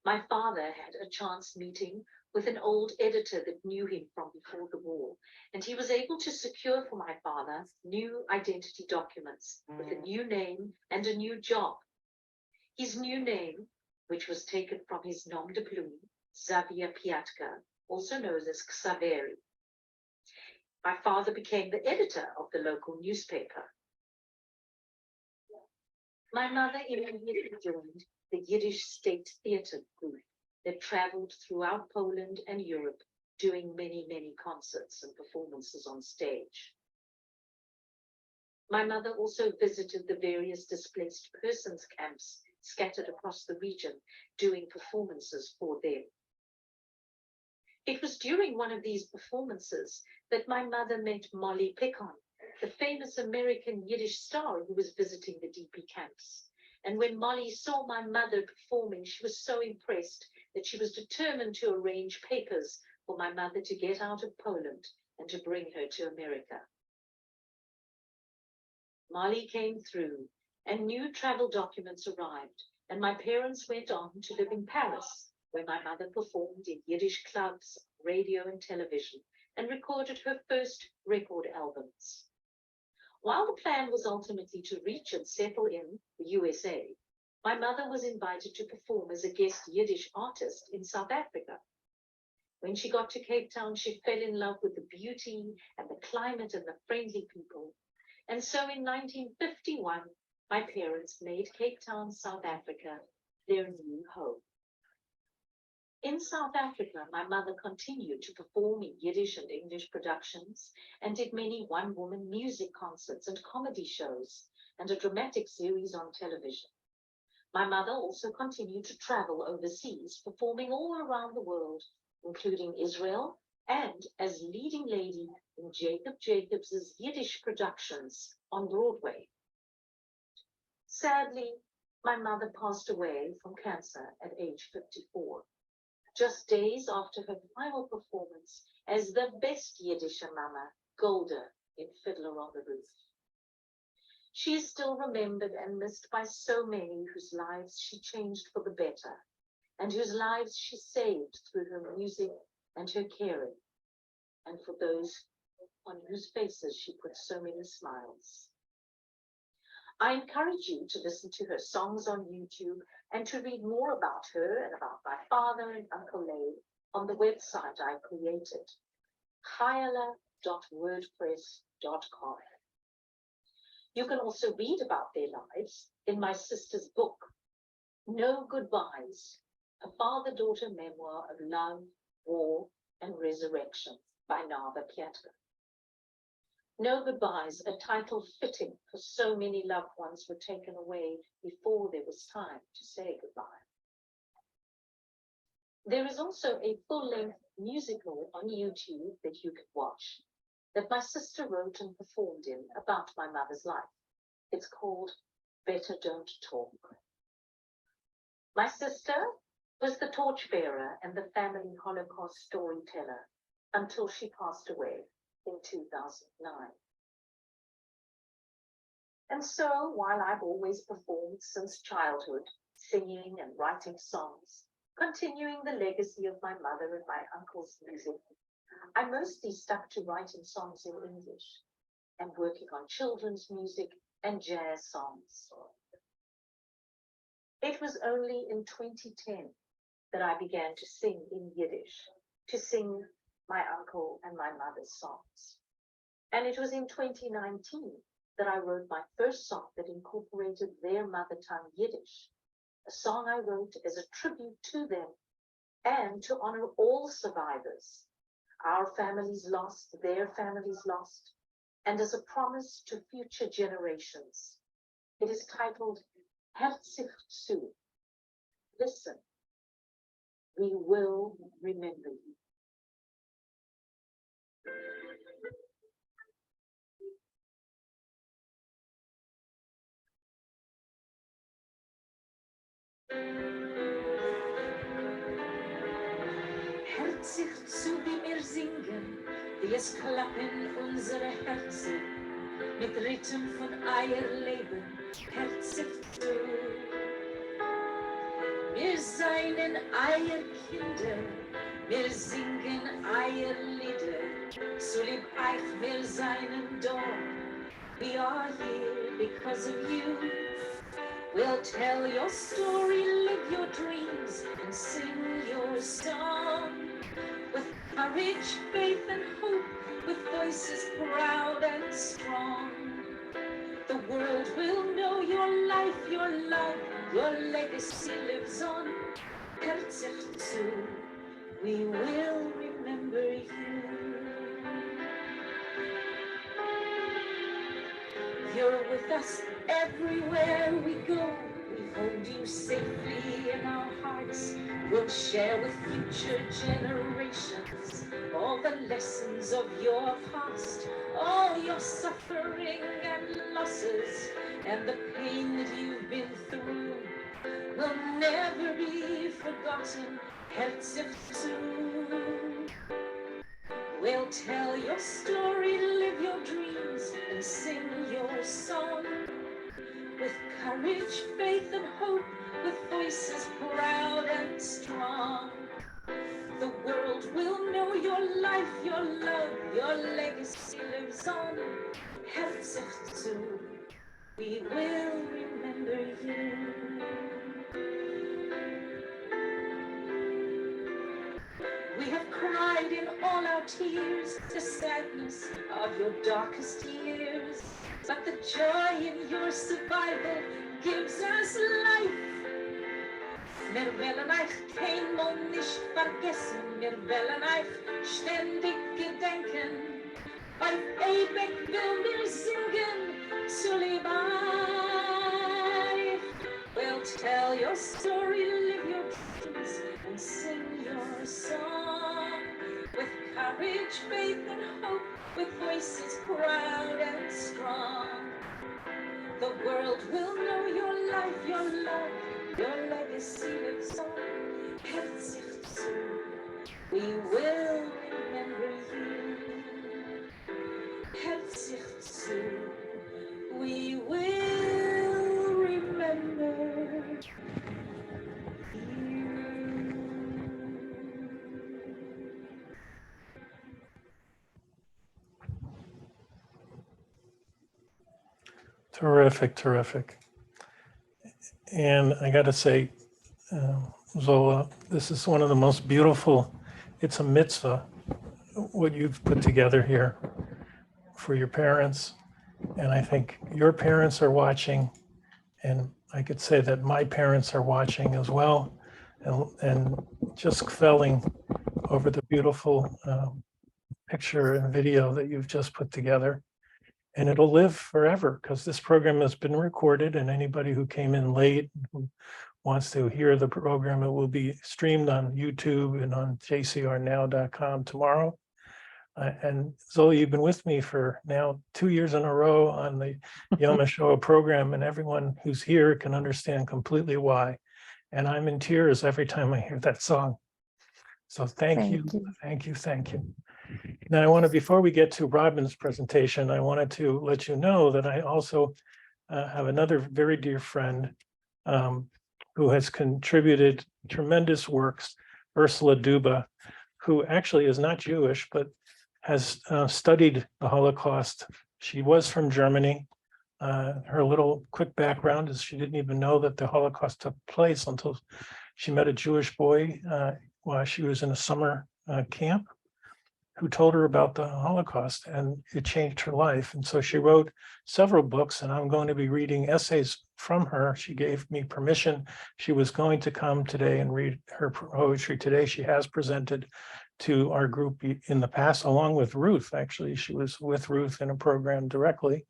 My father had a chance meeting with an old editor that knew him from before the war, and he was able to secure for my father new identity documents with a new name and a new job. His new name, which was taken from his nom de plume, Xavier Piatka, also known as Xaveri. My father became the editor of the local newspaper. My mother immediately joined the Yiddish State Theatre group that traveled throughout Poland and Europe, doing many, many concerts and performances on stage. My mother also visited the various displaced persons camps scattered across the region, doing performances for them. It was during one of these performances that my mother met Molly Picon, the famous American Yiddish star who was visiting the DP camps. And when Molly saw my mother performing, she was so impressed that she was determined to arrange papers for my mother to get out of Poland and to bring her to America. Molly came through, and new travel documents arrived, and my parents went on to live in Paris, where my mother performed in Yiddish clubs, radio and television, and recorded her first record albums. While the plan was ultimately to reach and settle in the USA, my mother was invited to perform as a guest Yiddish artist in South Africa. When she got to Cape Town, she fell in love with the beauty and the climate and the friendly people. And so in 1951, my parents made Cape Town, South Africa, their new home. In South Africa, my mother continued to perform in Yiddish and English productions and did many one-woman music concerts and comedy shows and a dramatic series on television. My mother also continued to travel overseas, performing all around the world, including Israel, and as leading lady in Jacob Jacobs' Yiddish productions on Broadway. Sadly, my mother passed away from cancer at age 54, just days after her final performance as the best Yiddish mama, Golda, in Fiddler on the Roof. She is still remembered and missed by so many whose lives she changed for the better, and whose lives she saved through her music and her caring, and for those on whose faces she put so many smiles. I encourage you to listen to her songs on YouTube and to read more about her and about my father and Uncle Leyb on the website I created, HaShoah.wordpress.com. You can also read about their lives in my sister's book, No Goodbyes, a father-daughter memoir of love, war, and resurrection by Nava Pietka. No Goodbyes, a title fitting for so many loved ones were taken away before there was time to say goodbye. There is also a full-length musical on YouTube that you can watch that my sister wrote and performed in about my mother's life. It's called Better Don't Talk. My sister was the torchbearer and the family Holocaust storyteller until she passed away in 2009. And so, while I've always performed since childhood, singing and writing songs, continuing the legacy of my mother and my uncle's music, I mostly stuck to writing songs in English and working on children's music and jazz songs. It was only in 2010 that I began to sing in Yiddish, to sing my uncle and my mother's songs. And it was in 2019 that I wrote my first song that incorporated their mother tongue Yiddish, a song I wrote as a tribute to them and to honor all survivors, our families lost, their families lost, and as a promise to future generations. It is titled Hert, Zich. Listen, we will remember you. Hert sich zu, wie wir singen, wie es klappen unsere Herzen, mit Rhythm von Eierleben, Hert sich zu. Wir seien Eierkinder, wir singen Eierlieder, so lieb euch wir seinen Dorn. We are here because of you. We'll tell your story, live your dreams, and sing your song. With courage, faith, and hope, with voices proud and strong. The world will know your life, your love, your legacy lives on. Hert sich zu, we will remember you. You're with us everywhere we go. We hold you safely in our hearts. We'll share with future generations all all the lessons of your past, all your suffering and losses, and the pain that you've been through will never be forgotten. Herzifzu. We'll tell your story, live your dreams, and sing your song with courage, faith, and hope, with voices proud and strong. The world will know your life, your love, your legacy lives on. Herzifzu, we will remember you. We have cried in all our tears the sadness of your darkest years, but the joy in your survival gives us life. Wir wollen euch keinmal nicht vergessen, wir wollen euch ständig gedenken. Auf ewig will wir singen zu lieb euch. We'll tell your story, live your dreams, and sing your song with courage, faith, and hope, with voices proud and strong. The world will know your life, your love, your legacy lives on. Herzifzu, we will remember you. Herzifzu, we will remember you. Terrific, terrific. And I got to say, Zola, this is one of the most beautiful, it's a mitzvah, what you've put together here for your parents. And I think your parents are watching, and I could say that my parents are watching as well, and just felling over the beautiful picture and video that you've just put together. And it'll live forever because this program has been recorded, and anybody who came in late who wants to hear the program, it will be streamed on YouTube and on jcrnow.com tomorrow. And Zola, you've been with me for now 2 years in a row on the HaShoah program, and everyone who's here can understand completely why. And I'm in tears every time I hear that song. So thank you, thank you, thank you. Now I want to, before we get to Robin's presentation, I wanted to let you know that I also have another very dear friend who has contributed tremendous works, Ursula Duba, who actually is not Jewish, but has studied the Holocaust. She was from Germany. Her little quick background is she didn't even know that the Holocaust took place until she met a Jewish boy while she was in a summer camp, who told her about the Holocaust, and it changed her life. And so she wrote several books, and I'm going to be reading essays from her. She gave me permission. She was going to come today and read her poetry today. She has presented to our group in the past, along with Ruth. Actually, she was with Ruth in a program directly.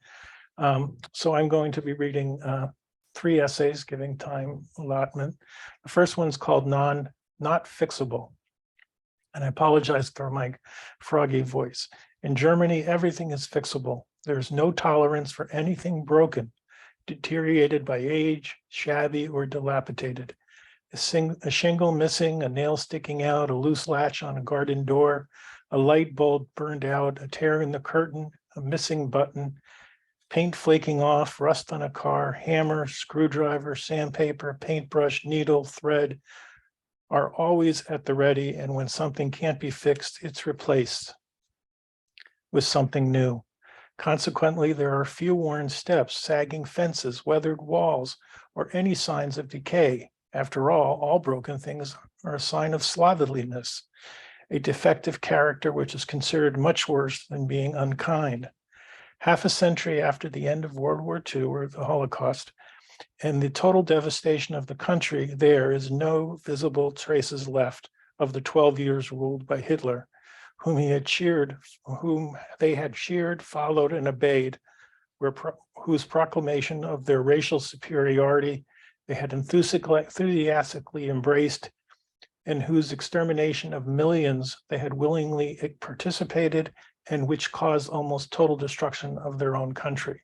So I'm going to be reading 3 essays, giving time allotment. The first one's called Not Fixable. And I apologize for my froggy voice. In Germany, everything is fixable. There's no tolerance for anything broken, deteriorated by age, shabby, or dilapidated. A shingle missing, a nail sticking out, a loose latch on a garden door, a light bulb burned out, a tear in the curtain, a missing button, paint flaking off, rust on a car, hammer, screwdriver, sandpaper, paintbrush, needle, thread, are always at the ready, and when something can't be fixed, it's replaced with something new. Consequently, there are few worn steps, sagging fences, weathered walls, or any signs of decay. After all broken things are a sign of slovenliness, a defective character which is considered much worse than being unkind. Half a century after the end of World War II, or the Holocaust, and the total devastation of the country, there is no visible traces left of the 12 years ruled by Hitler, whom they had cheered, followed, and obeyed, whose proclamation of their racial superiority they had enthusiastically embraced, in whose extermination of millions they had willingly participated and which caused almost total destruction of their own country.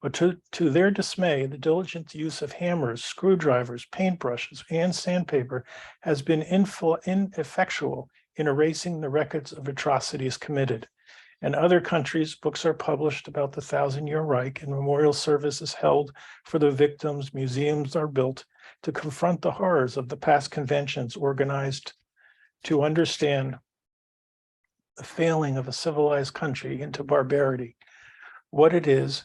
But to their dismay, the diligent use of hammers, screwdrivers, paintbrushes, and sandpaper has been ineffectual in erasing the records of atrocities committed. In other countries, books are published about the 1,000-Year Reich and memorial services held for the victims. Museums are built to confront the horrors of the past conventions organized to understand the failing of a civilized country into barbarity. What it is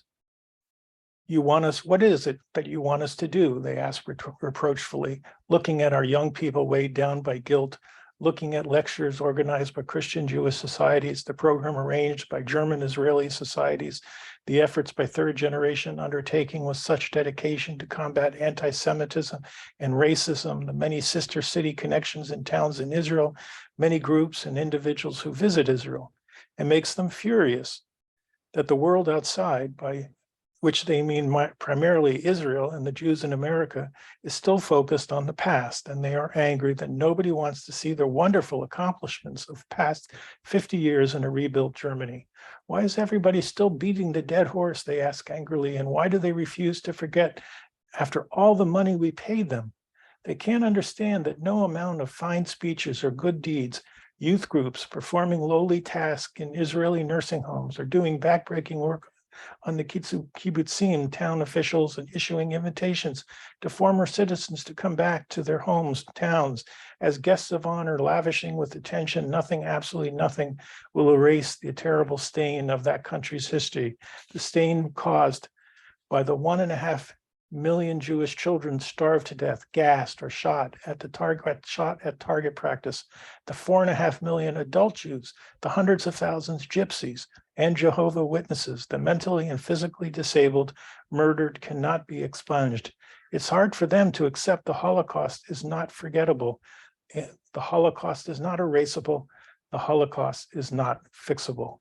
you want us, what is it that you want us to do? They ask reproachfully, looking at our young people weighed down by guilt, looking at lectures organized by Christian Jewish societies, the program arranged by German Israeli societies, the efforts by third generation undertaking with such dedication to combat anti-Semitism and racism, the many sister city connections in towns in Israel, many groups and individuals who visit Israel, and makes them furious that the world outside, by which they mean primarily Israel and the Jews in America, is still focused on the past, and they are angry that nobody wants to see the wonderful accomplishments of past 50 years in a rebuilt Germany. Why is everybody still beating the dead horse, they ask angrily, and why do they refuse to forget after all the money we paid them? They can't understand that no amount of fine speeches or good deeds, youth groups performing lowly tasks in Israeli nursing homes or doing backbreaking work on the kibbutzim, town officials, and issuing invitations to former citizens to come back to their homes, towns, as guests of honor, lavishing with attention, nothing, absolutely nothing, will erase the terrible stain of that country's history, the stain caused by the 1.5 million Jewish children starved to death, gassed, or shot at target practice, the 4.5 million adult Jews, the hundreds of thousands gypsies and Jehovah Witnesses, the mentally and physically disabled, murdered, cannot be expunged. It's hard for them to accept the Holocaust is not forgettable. The Holocaust is not erasable. The Holocaust is not fixable.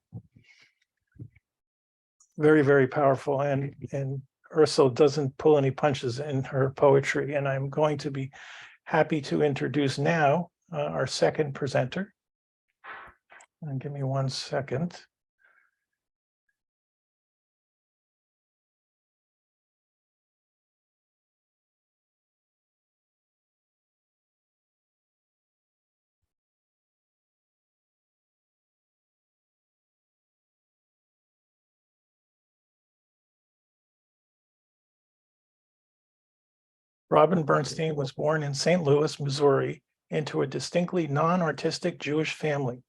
Very, very powerful. And Ursula doesn't pull any punches in her poetry, and I'm going to be happy to introduce now our second presenter. And give me 1 second. Robin Bernstein was born in St. Louis, Missouri, into a distinctly non-artistic Jewish family.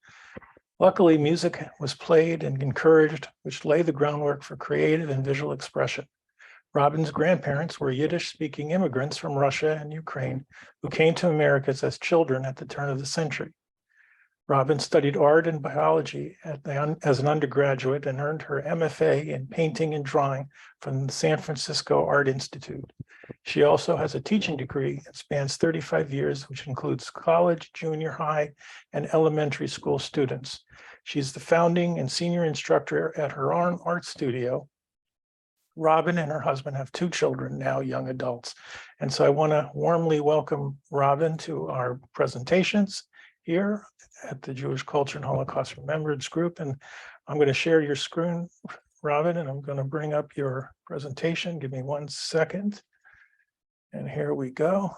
Luckily, music was played and encouraged, which laid the groundwork for creative and visual expression. Robin's grandparents were Yiddish-speaking immigrants from Russia and Ukraine who came to Americas as children at the turn of the century. Robin studied art and biology as an undergraduate and earned her MFA in painting and drawing from the San Francisco Art Institute. She also has a teaching degree that spans 35 years, which includes college, junior high, and elementary school students. She's the founding and senior instructor at her own art studio. Robin and her husband have 2 children, now young adults. And so I want to warmly welcome Robin to our presentations here at the Jewish Culture and Holocaust Remembrance Group. And I'm going to share your screen, Robin, and I'm going to bring up your presentation. Give me 1 second. And here we go.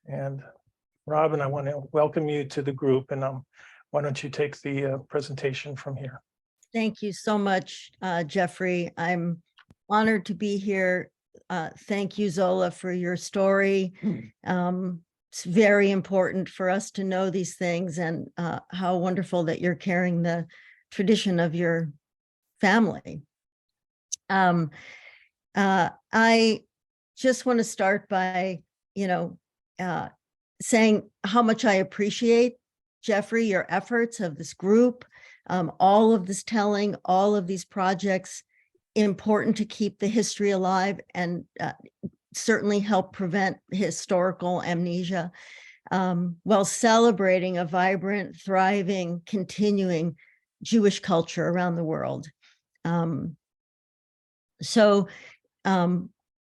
And Robin, I want to welcome you to the group, and why don't you take the presentation from here? Thank you so much, Jeffrey. I'm honored to be here. Thank you, Zola, for your story. It's very important for us to know these things, and how wonderful that you're carrying the tradition of your family. I just want to start by, saying how much I appreciate, Jeffrey, your efforts of this group, all of this telling, all of these projects, important to keep the history alive and certainly help prevent historical amnesia, while celebrating a vibrant, thriving, continuing Jewish culture around the world.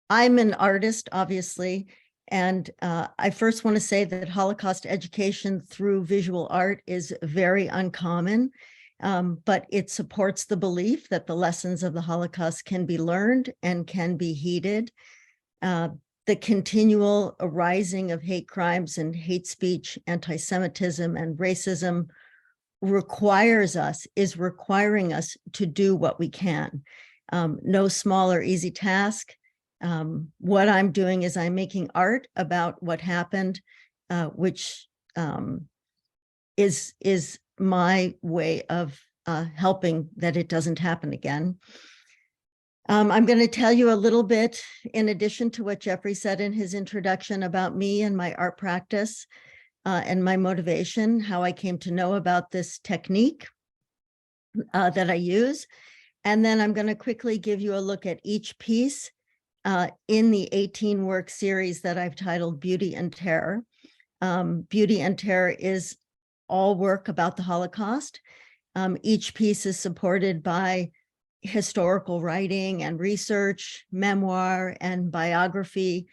I'm an artist, obviously, And I first want to say that Holocaust education through visual art is very uncommon, but it supports the belief that the lessons of the Holocaust can be learned and can be heeded. The continual arising of hate crimes and hate speech, anti-Semitism and racism is requiring us to do what we can. No small or easy task. What I'm doing is I'm making art about what happened, which is my way of helping that it doesn't happen again. I'm going to tell you a little bit, in addition to what Jeffrey said in his introduction, about me and my art practice and my motivation, how I came to know about this technique that I use. And then I'm going to quickly give you a look at each piece in the 18-work series that I've titled Beauty and Terror. Beauty and Terror is all work about the Holocaust. Each piece is supported by historical writing and research, memoir and biography,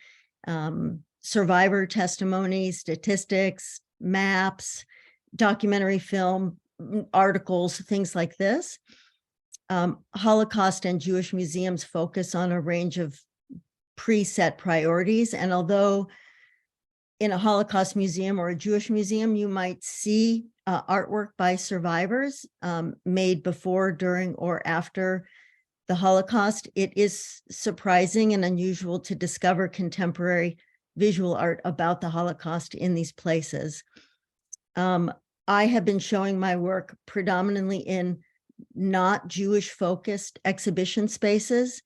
survivor testimony, statistics, maps, documentary film, articles, things like this. Holocaust and Jewish museums focus on a range of preset priorities. And although in a Holocaust museum or a Jewish museum, you might see artwork by survivors made before, during, or after the Holocaust, it is surprising and unusual to discover contemporary visual art about the Holocaust in these places. I have been showing my work predominantly in not Jewish-focused exhibition spaces.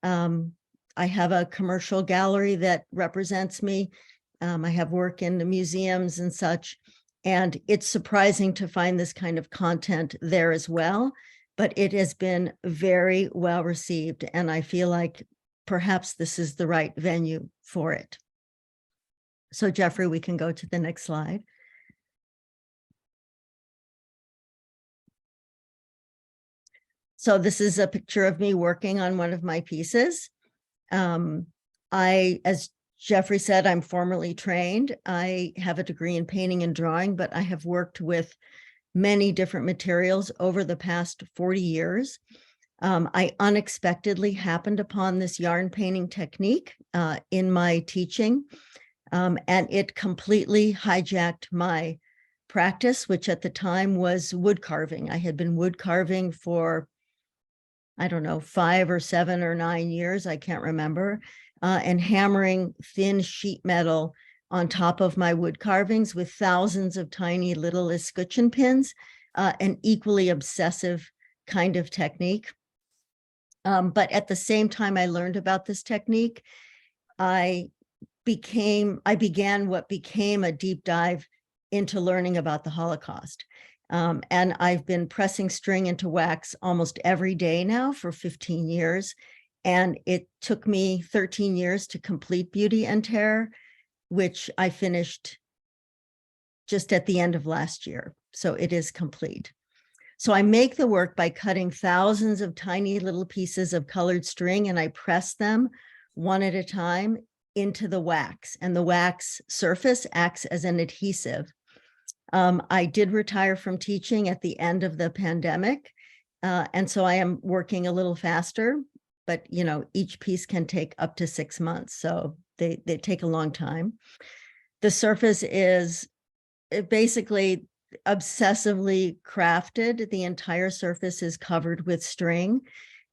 I have a commercial gallery that represents me. I have work in the museums and such, and it's surprising to find this kind of content there as well, but it has been very well received, and I feel like perhaps this is the right venue for it. So Jeffrey, we can go to the next slide. So this is a picture of me working on one of my pieces. As Jeffrey said, I'm formally trained. I have a degree in painting and drawing, but I have worked with many different materials over the past 40 years. I unexpectedly happened upon this yarn painting technique in my teaching, and it completely hijacked my practice, which at the time was wood carving. I had been wood carving for, I don't know, 5 or 7 or 9 years, I can't remember, and hammering thin sheet metal on top of my wood carvings with thousands of tiny little escutcheon pins, an equally obsessive kind of technique. But at the same time I learned about this technique, I began what became a deep dive into learning about the Holocaust. And I've been pressing string into wax almost every day now for 15 years. And it took me 13 years to complete Beauty and Terror, which I finished just at the end of last year. So it is complete. So I make the work by cutting thousands of tiny little pieces of colored string, and I press them one at a time into the wax, and the wax surface acts as an adhesive. I did retire from teaching at the end of the pandemic, and so I am working a little faster, but you know, each piece can take up to 6 months, so they take a long time. The surface is basically obsessively crafted. The entire surface is covered with string,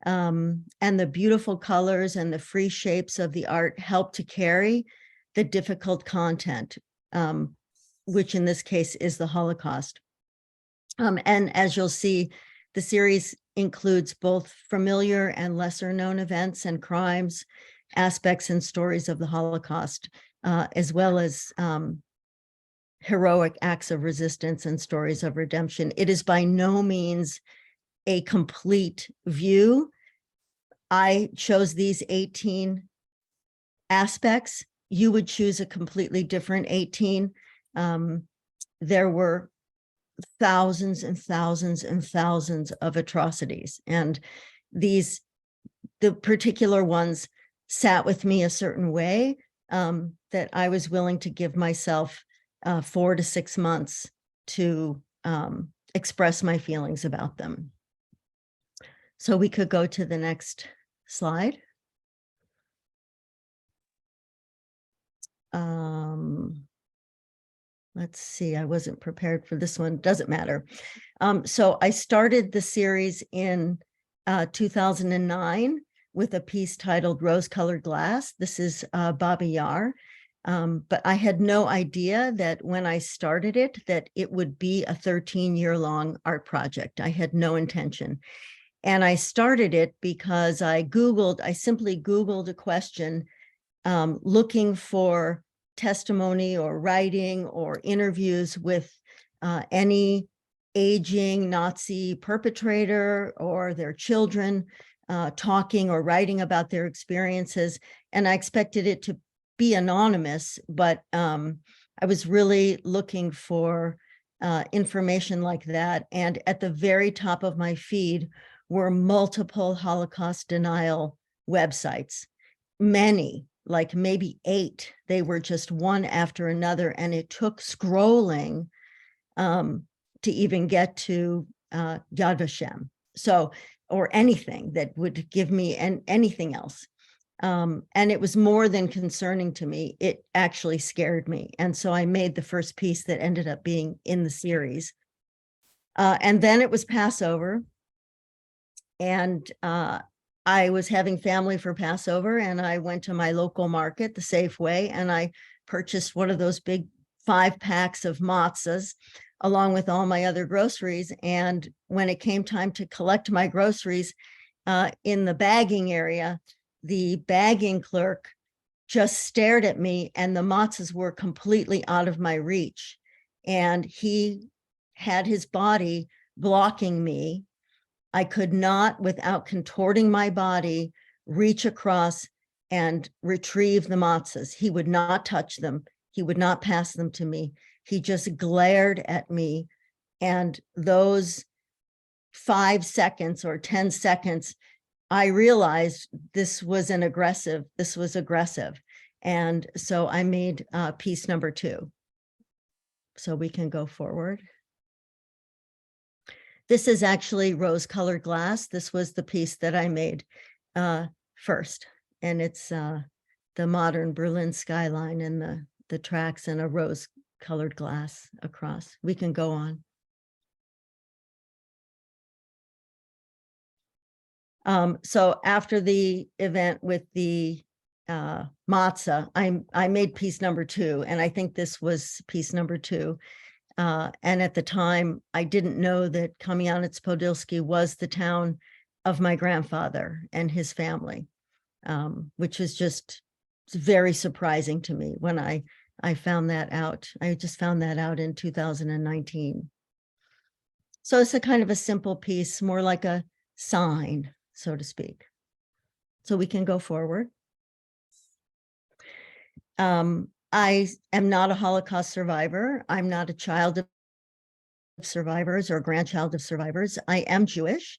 and the beautiful colors and the free shapes of the art help to carry the difficult content, which in this case is the Holocaust. And as you'll see, the series includes both familiar and lesser known events and crimes, aspects and stories of the Holocaust, as well as heroic acts of resistance and stories of redemption. It is by no means a complete view. I chose these 18 aspects. You would choose a completely different 18. There were thousands and thousands and thousands of atrocities, and the particular ones sat with me a certain way that I was willing to give myself 4 to 6 months to express my feelings about them. So we could go to the next slide. Let's see, I wasn't prepared for this one, doesn't matter. So I started the series in 2009 with a piece titled Rose-Colored Glass. This is Baba Yar. But I had no idea that when I started it, that it would be a 13-year-long art project. I had no intention. And I started it because I simply Googled a question looking for testimony or writing or interviews with any aging Nazi perpetrator or their children talking or writing about their experiences. And I expected it to be anonymous, but I was really looking for information like that. And at the very top of my feed were multiple Holocaust denial websites, many, like maybe 8. They were just one after another, and it took scrolling to even get to Yad Vashem. So, or anything that would give me anything else. And it was more than concerning to me. It actually scared me. And so I made the first piece that ended up being in the series. And then it was Passover. And I was having family for Passover, and I went to my local market, the Safeway, and I purchased one of those big 5-packs of matzahs along with all my other groceries. And when it came time to collect my groceries in the bagging area, the bagging clerk just stared at me, and the matzahs were completely out of my reach. And he had his body blocking me. I could not, without contorting my body, reach across and retrieve the matzahs. He would not touch them. He would not pass them to me. He just glared at me. And those 5 seconds or 10 seconds, I realized this was aggressive. And so I made piece number 2. So we can go forward. This is actually Rose-Colored Glass. This was the piece that I made first. And it's the modern Berlin skyline and the tracks and a rose-colored glass across. We can go on. So after the event with the matzah, I made piece number 2, and I think this was piece number 2. And at the time, I didn't know that Kamianets-Podilsky was the town of my grandfather and his family, which is just very surprising to me when I found that out. I just found that out in 2019. So it's a kind of a simple piece, more like a sign, so to speak. So we can go forward. I am not a Holocaust survivor. I'm not a child of survivors or grandchild of survivors. I am Jewish.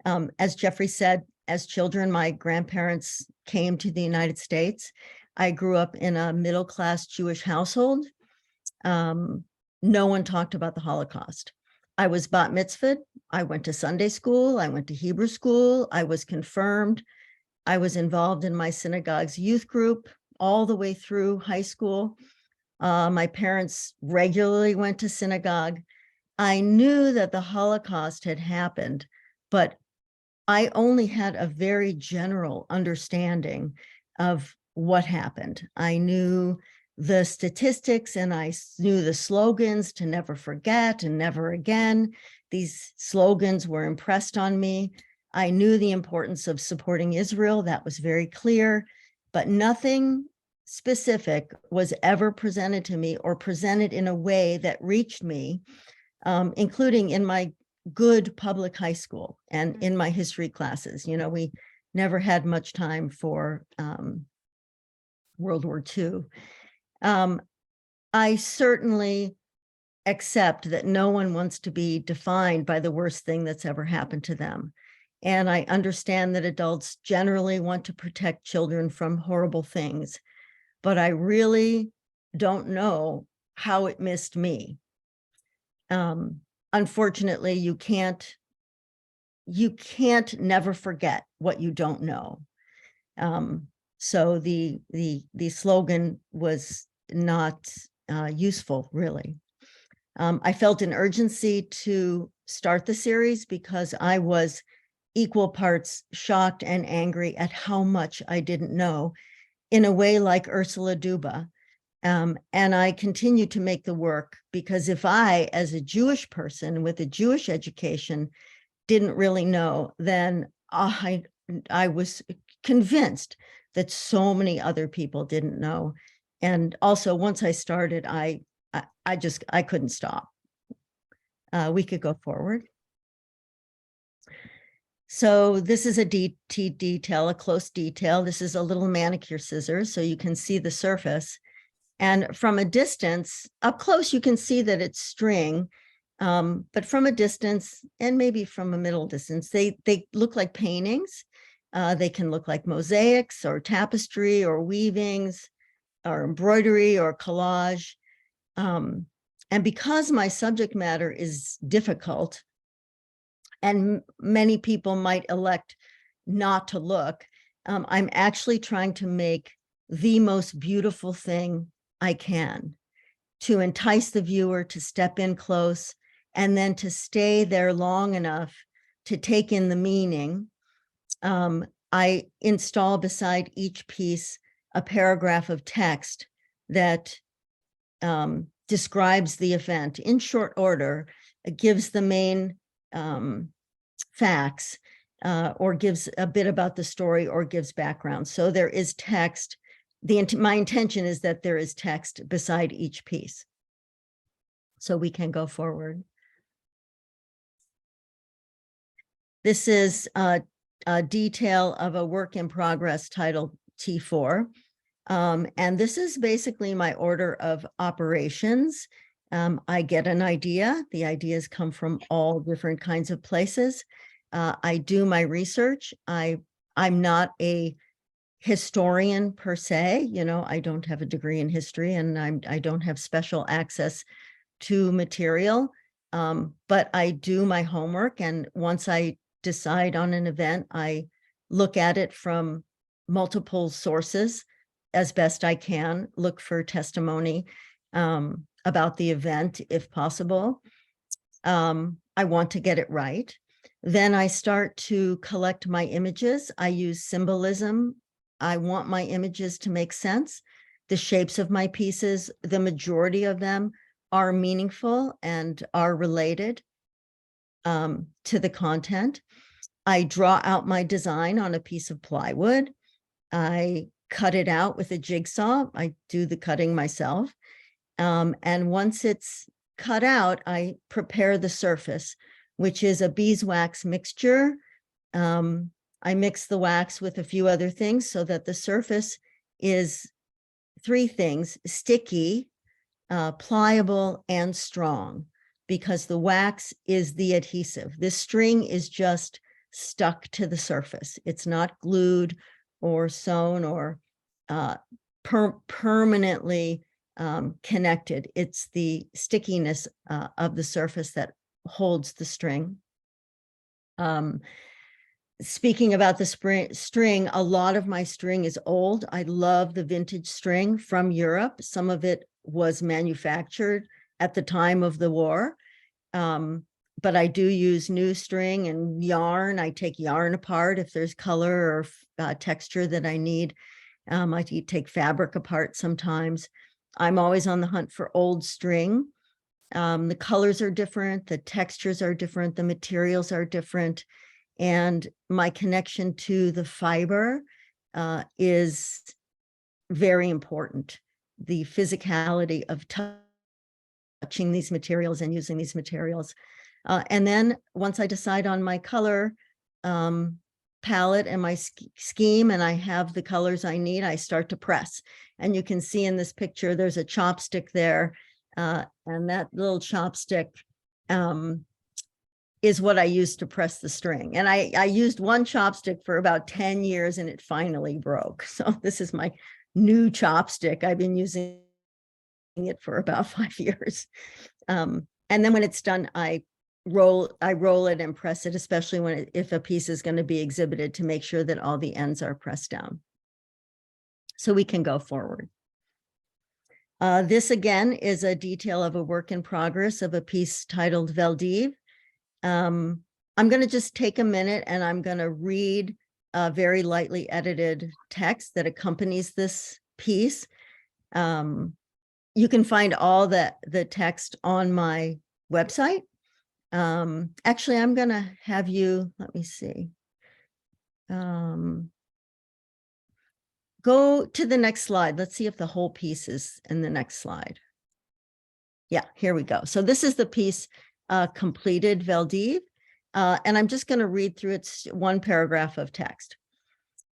As Jeffrey said, as children, my grandparents came to the United States. I grew up in a middle-class Jewish household. No one talked about the Holocaust. I was bat mitzvahed. I went to Sunday school. I went to Hebrew school. I was confirmed. I was involved in my synagogue's youth group all the way through high school. My parents regularly went to synagogue. I knew that the Holocaust had happened, but I only had a very general understanding of what happened. I knew the statistics and I knew the slogans to never forget and never again. These slogans were impressed on me. I knew the importance of supporting Israel. That was very clear. But nothing specific was ever presented to me or presented in a way that reached me, including in my good public high school and in my history classes. You know, we never had much time for World War II. I certainly accept that no one wants to be defined by the worst thing that's ever happened to them. And I understand that adults generally want to protect children from horrible things. but I really don't know how it missed me. Unfortunately, you can't never forget what you don't know. So the slogan was not useful, really. I felt an urgency to start the series because I was equal parts shocked and angry at how much I didn't know, in a way like Ursula Duba. And I continue to make the work because if I, as a Jewish person with a Jewish education, didn't really know, then I was convinced that so many other people didn't know. And also, once I started, I couldn't stop. We could go forward. So this is a detail, a close detail. This is a little manicure scissors, so you can see the surface. And from a distance, up close, you can see that it's string. But from a distance, and maybe from a middle distance, they look like paintings. They can look like mosaics or tapestry or weavings or embroidery or collage. And because my subject matter is difficult, and many people might elect not to look, I'm actually trying to make the most beautiful thing I can to entice the viewer to step in close and then to stay there long enough to take in the meaning. I install beside each piece a paragraph of text that describes the event in short order, gives the main facts, or gives a bit about the story or gives background. So there is text. My intention is that there is text beside each piece. So we can go forward. This is a detail of a work in progress titled T4. And this is basically my order of operations. I get an idea. The ideas come from all different kinds of places. I do my research. I'm not a historian per se, I don't have a degree in history, and I don't have special access to material, but I do my homework. And once I decide on an event, I look at it from multiple sources as best I can, look for testimony about the event if possible. I want to get it right. Then I start to collect my images. I use symbolism. I want my images to make sense. The shapes of my pieces, the majority of them are meaningful and are related to the content. I draw out my design on a piece of plywood. I cut it out with a jigsaw. I do the cutting myself. And once it's cut out, I prepare the surface, which is a beeswax mixture. I mix the wax with a few other things so that the surface is three things: sticky, pliable, and strong, because the wax is the adhesive. This string is just stuck to the surface. It's not glued or sewn or permanently connected. It's the stickiness of the surface that holds the string. Speaking about the string, a lot of my string is old. I love the vintage string from Europe. Some of it was manufactured at the time of the war. But I do use new string and yarn. I take yarn apart if there's color or texture that I need. I take fabric apart sometimes. I'm always on the hunt for old string. The colors are different, the textures are different, the materials are different. And my connection to the fiber is very important. The physicality of touching these materials and using these materials. And then once I decide on my color palette and my scheme, and I have the colors I need, I start to press. And you can see in this picture, there's a chopstick there. And that little chopstick is what I used to press the string. And I used one chopstick for about 10 years and it finally broke. So this is my new chopstick. I've been using it for about 5 years. And then when it's done, I roll it and press it, especially if a piece is going to be exhibited, to make sure that all the ends are pressed down. So we can go forward. This again is a detail of a work in progress of a piece titled Veldiv. I'm going to just take a minute and I'm going to read a very lightly edited text that accompanies this piece. You can find all the text on my website. Actually, I'm going to have you, let me see. Go to the next slide. Let's see if the whole piece is in the next slide. Yeah, here we go. So this is the piece completed, Veldiv. And I'm just going to read through its one paragraph of text.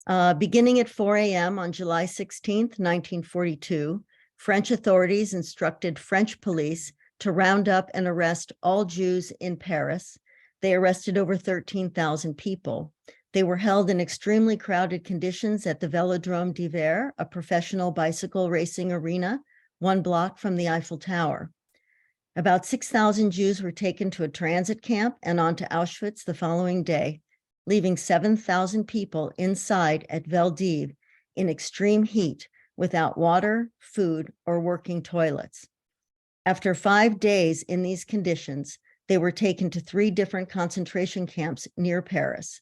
Beginning at 4 a.m. on July 16th, 1942, French authorities instructed French police to round up and arrest all Jews in Paris. They arrested over 13,000 people. They were held in extremely crowded conditions at the Velodrome d'Hiver, a professional bicycle racing arena, 1 block from the Eiffel Tower. About 6,000 Jews were taken to a transit camp and on to Auschwitz the following day, leaving 7,000 people inside at Veldiv in extreme heat without water, food, or working toilets. After 5 days in these conditions, they were taken to 3 different concentration camps near Paris.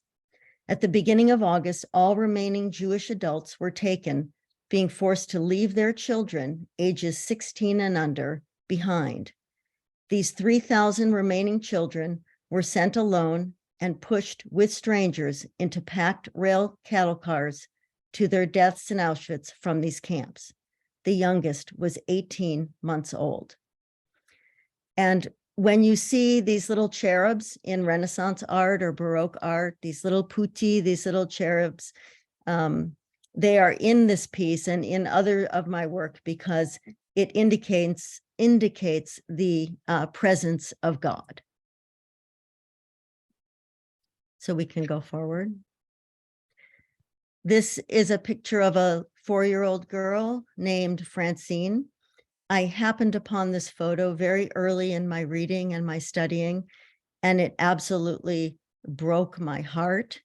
At the beginning of August, all remaining Jewish adults were taken, being forced to leave their children, ages 16 and under, behind. These 3,000 remaining children were sent alone and pushed with strangers into packed rail cattle cars to their deaths in Auschwitz from these camps. The youngest was 18 months old. And when you see these little cherubs in Renaissance art or Baroque art, these little putti, these little cherubs, they are in this piece and in other of my work because it indicates the presence of God. So we can go forward. This is a picture of a 4-year-old girl named Francine. I happened upon this photo very early in my reading and my studying, and it absolutely broke my heart.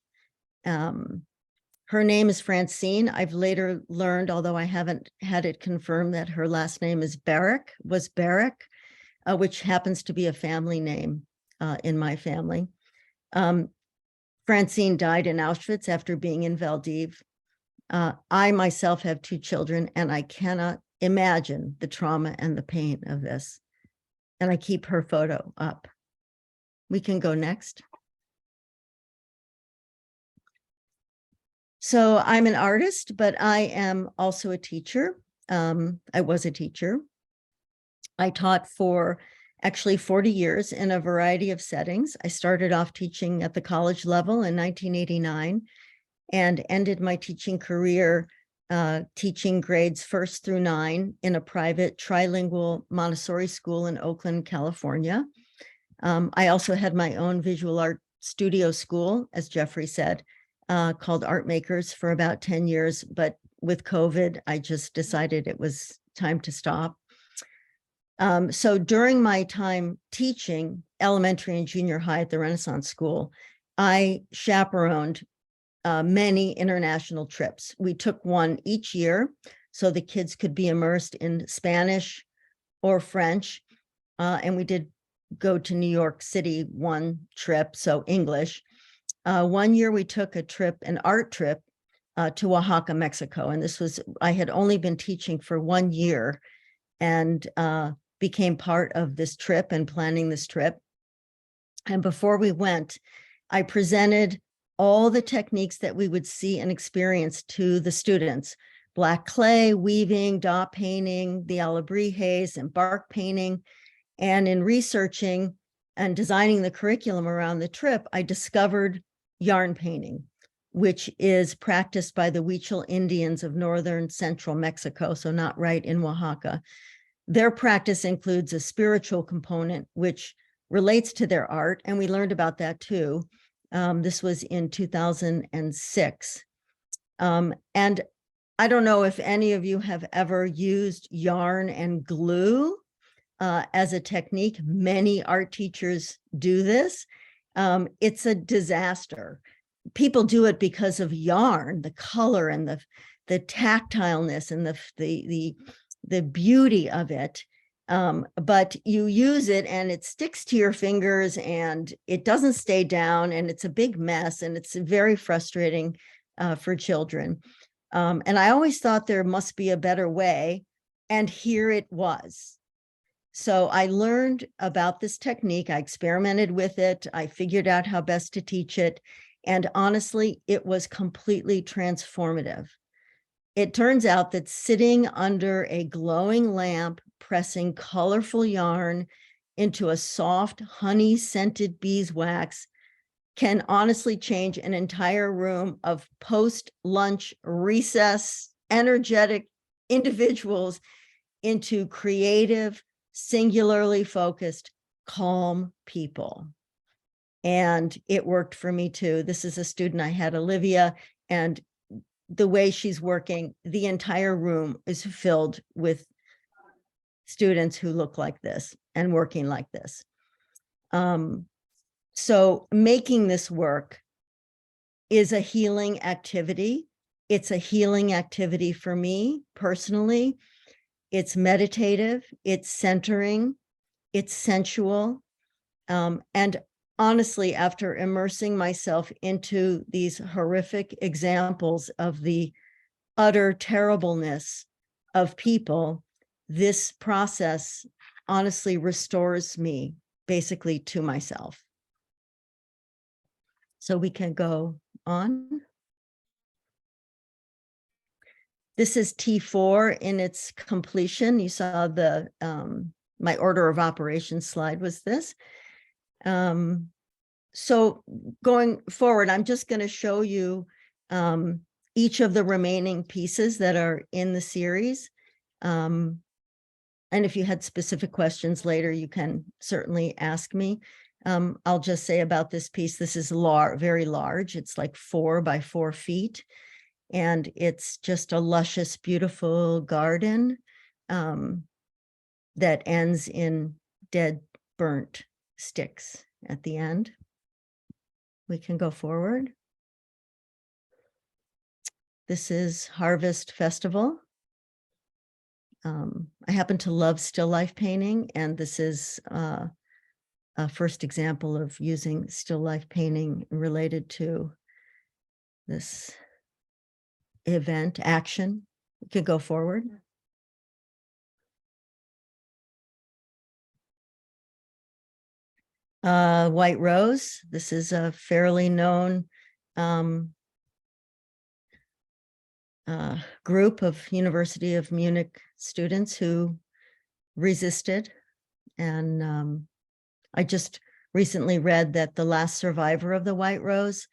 Her name is Francine. I've later learned, although I haven't had it confirmed, that her last name is Barrick, which happens to be a family name in my family. Francine died in Auschwitz after being in Veldiv. I myself have 2 children, and I cannot imagine the trauma and the pain of this. And I keep her photo up. We can go next. So I'm an artist, but I am also a teacher. I was a teacher. I taught for actually 40 years in a variety of settings. I started off teaching at the college level in 1989 and ended my teaching career teaching grades 1st through 9 in a private trilingual Montessori school in Oakland, California. I also had my own visual art studio school, as Jeffrey said, called Art Makers for about 10 years. But with COVID, I just decided it was time to stop. So during my time teaching elementary and junior high at the Renaissance School, I chaperoned many international trips. We took one each year so the kids could be immersed in Spanish or French. And we did go to New York City one trip, so English. One year we took an art trip to Oaxaca, Mexico. And I had only been teaching for 1 year and became part of this trip and planning this trip. And before we went, I presented all the techniques that we would see and experience to the students: black clay, weaving, dot painting, the alebrijes, and bark painting. And in researching and designing the curriculum around the trip, I discovered yarn painting, which is practiced by the Huichol Indians of northern central Mexico, so not right in Oaxaca. Their practice includes a spiritual component, which relates to their art, and we learned about that too. This was in 2006. And I don't know if any of you have ever used yarn and glue as a technique. Many art teachers do this. It's a disaster. People do it because of yarn, the color and the tactileness and the beauty of it. But you use it and it sticks to your fingers and it doesn't stay down and it's a big mess and it's very frustrating for children. And I always thought there must be a better way, and here it was. So I learned about this technique. I experimented with it. I figured out how best to teach it. And honestly, it was completely transformative. It turns out that sitting under a glowing lamp, pressing colorful yarn into a soft honey-scented beeswax can honestly change an entire room of post-lunch recess, energetic individuals into creative, singularly focused, calm people. And it worked for me too. This is a student I had, Olivia, and the way she's working, the entire room is filled with students who look like this and working like this. So making this work is a healing activity. It's a healing activity for me personally. It's meditative, it's centering, it's sensual. And honestly, after immersing myself into these horrific examples of the utter terribleness of people, this process honestly restores me basically to myself. So we can go on. This is T4 in its completion. You saw the my order of operations slide was this. So going forward, I'm just going to show you each of the remaining pieces that are in the series. And if you had specific questions later, you can certainly ask me. I'll just say about this piece, this is very large. It's like 4 by 4 feet. And it's just a luscious, beautiful garden that ends in dead, burnt sticks at the end. We can go forward. This is Harvest Festival. I happen to love still life painting, and this is a first example of using still life painting related to this event, action. We could go forward. White Rose. This is a fairly known group of University of Munich students who resisted. And I just recently read that the last survivor of the White Rose,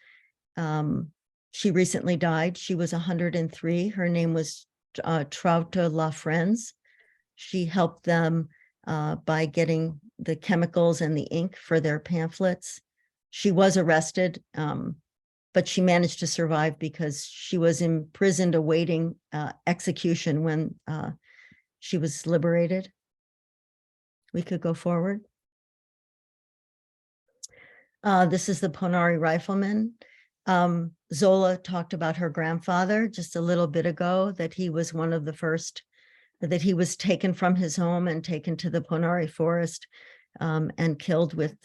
she recently died. She was 103. Her name was Traute Lafrenz. She helped them by getting the chemicals and the ink for their pamphlets. She was arrested, but she managed to survive because she was imprisoned awaiting execution when she was liberated. We could go forward. This is the Ponari Rifleman. Zola talked about her grandfather just a little bit ago, that he was one of the first, that he was taken from his home and taken to the Ponari forest and killed with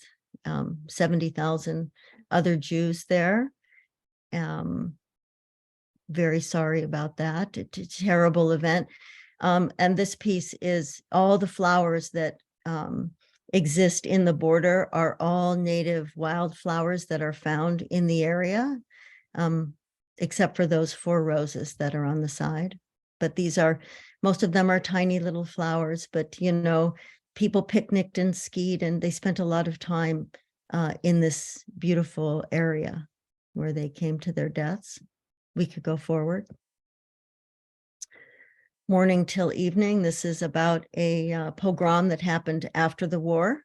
70,000 other Jews there. Very sorry about that. It's a terrible event. And this piece is all the flowers that exist in the border are all native wildflowers that are found in the area, except for those 4 roses that are on the side. But these are, most of them are tiny little flowers, but you know, people picnicked and skied and they spent a lot of time in this beautiful area where they came to their deaths. We could go forward. Morning till evening. This is about a pogrom that happened after the war.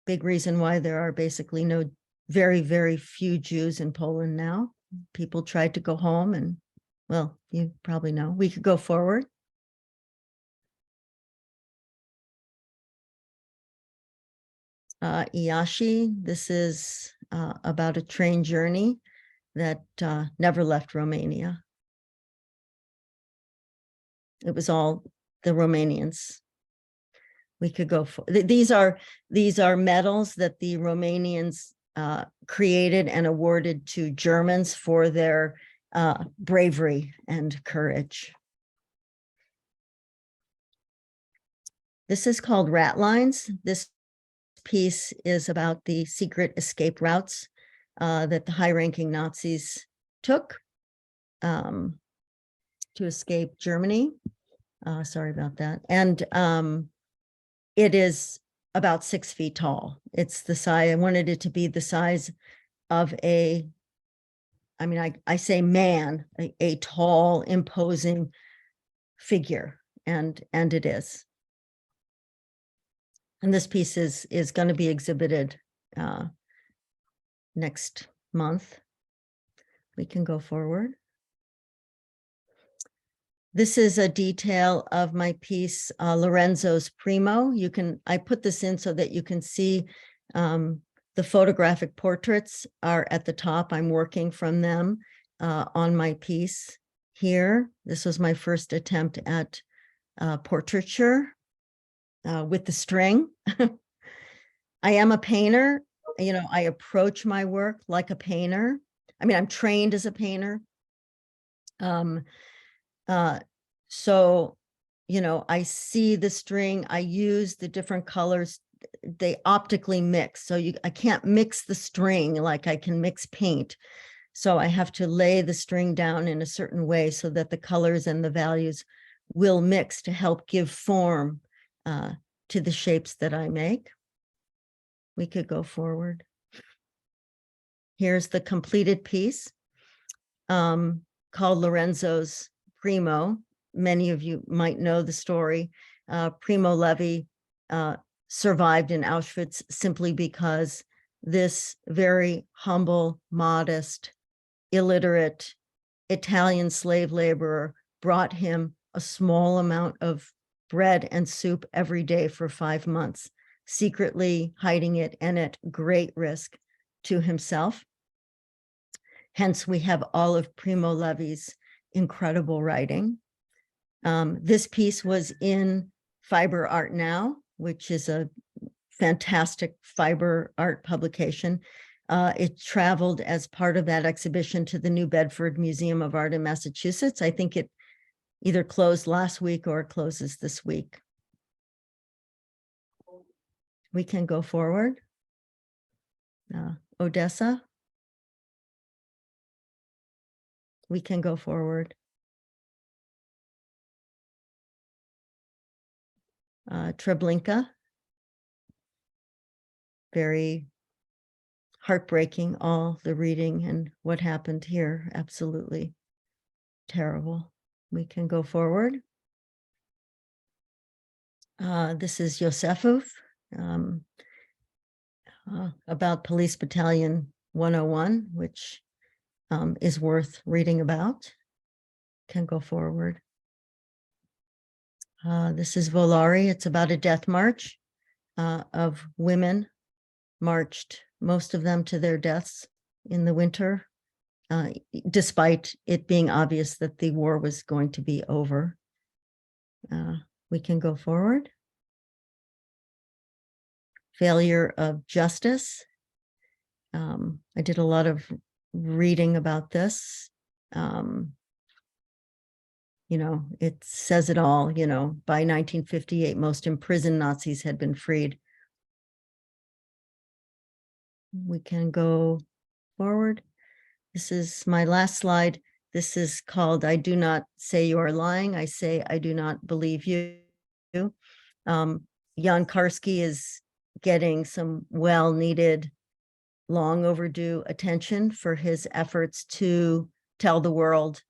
Big reason why there are basically no, very, very few Jews in Poland now. People tried to go home and Well, you probably know. We could go forward. Iashi, this is about a train journey that never left Romania. It was all the Romanians. We could go for these are medals that the Romanians created and awarded to Germans for their bravery and courage. This is called Rat Lines. This piece is about the secret escape routes that the high-ranking Nazis took to escape Germany. Sorry about that. And it is about 6 feet tall. It's the size, I wanted it to be the size of I say man, a tall, imposing figure, and it is. And this piece is going to be exhibited next month. We can go forward. This is a detail of my piece, Lorenzo's Primo. I put this in so that you can see the photographic portraits are at the top. I'm working from them on my piece here. This was my first attempt at portraiture with the string. I am a painter. I approach my work like a painter. I mean, I'm trained as a painter. So, I see the string, I use the different colors, they optically mix. So I can't mix the string like I can mix paint. So I have to lay the string down in a certain way so that the colors and the values will mix to help give form to the shapes that I make. We could go forward. Here's the completed piece called Lorenzo's Primo. Many of you might know the story. Primo Levi survived in Auschwitz simply because this very humble, modest, illiterate Italian slave laborer brought him a small amount of bread and soup every day for 5 months, secretly hiding it and at great risk to himself. Hence, we have all of Primo Levi's incredible writing. This piece was in Fiber Art Now, which is a fantastic fiber art publication. It traveled as part of that exhibition to the New Bedford Museum of Art in Massachusetts. I think it either closed last week or closes this week. We can go forward. Odessa. We can go forward. Treblinka. Very heartbreaking, all the reading and what happened here. Absolutely terrible. We can go forward. This is Yosefov, about Police Battalion 101, which is worth reading about. Can go forward. This is Volari. It's about a death march of women marched, most of them to their deaths in the winter, despite it being obvious that the war was going to be over. We can go forward. Failure of justice. I did a lot of reading about this. It says it all, by 1958, most imprisoned Nazis had been freed. We can go forward. This is my last slide. This is called I Do Not Say You Are Lying. I say I do not believe you. Jan Karski is getting some well-needed, long overdue attention for his efforts to tell the world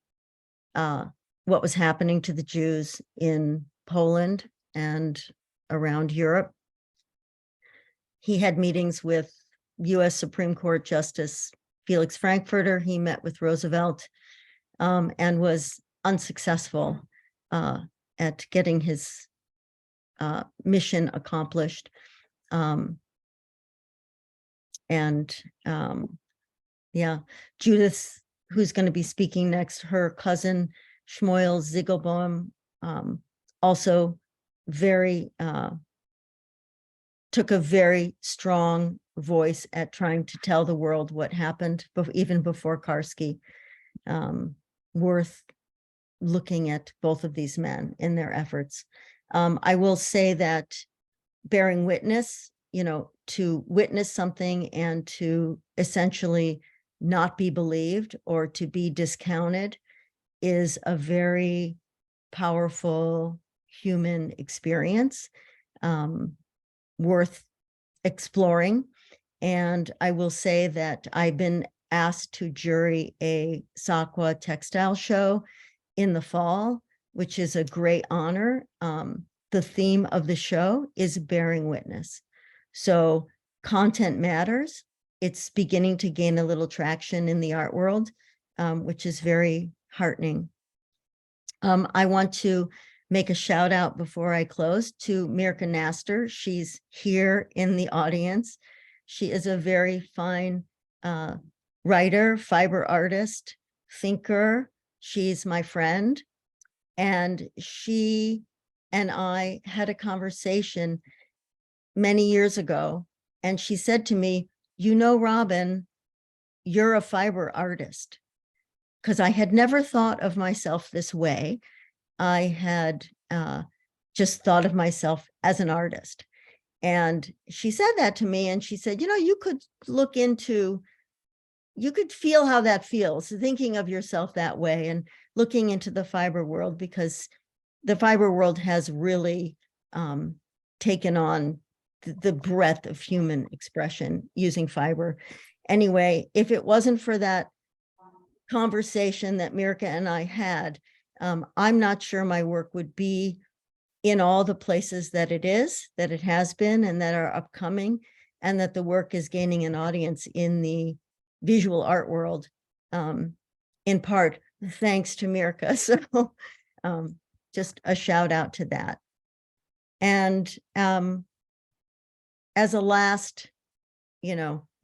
what was happening to the Jews in Poland and around Europe. He had meetings with US Supreme Court Justice Felix Frankfurter. He met with Roosevelt. and was unsuccessful at getting his mission accomplished. Yeah, Judith, who's going to be speaking next, her cousin Shmuel Ziegelbaum, also very took a very strong voice at trying to tell the world what happened, even before Karski. Worth looking at both of these men in their efforts. I will say that bearing witness, to witness something and to essentially not be believed or to be discounted is a very powerful human experience, worth exploring. And I will say that I've been asked to jury a Sakwa textile show in the fall, which is a great honor. The theme of the show is bearing witness. So content matters. It's beginning to gain a little traction in the art world, which is very heartening. I want to make a shout out before I close to Mirka Naster. She's here in the audience. She is a very fine writer, fiber artist, thinker. She's my friend. And she and I had a conversation many years ago. And she said to me, Robin, you're a fiber artist. Because I had never thought of myself this way. I had just thought of myself as an artist. And she said that to me, and she said, you could look into, you could feel how that feels, thinking of yourself that way and looking into the fiber world, because the fiber world has really taken on the breadth of human expression using fiber. Anyway, if it wasn't for that conversation that Mirka and I had, I'm not sure my work would be in all the places that it has been, and that are upcoming, and that the work is gaining an audience in the visual art world, in part thanks to Mirka. So just a shout out to that. And as a last,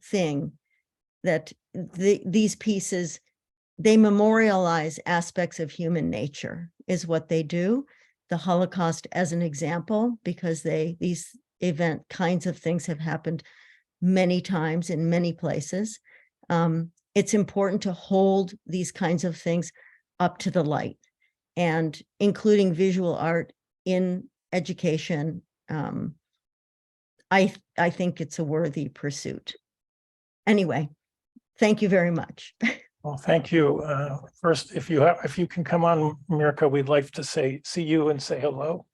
thing, that these pieces, they memorialize aspects of human nature, is what they do. The Holocaust as an example, because these kinds of things have happened many times in many places. It's important to hold these kinds of things up to the light, and including visual art in education. I think it's a worthy pursuit. Anyway, thank you very much. Well, thank you. First, if you can come on, Mirka, we'd like to see you and say hello.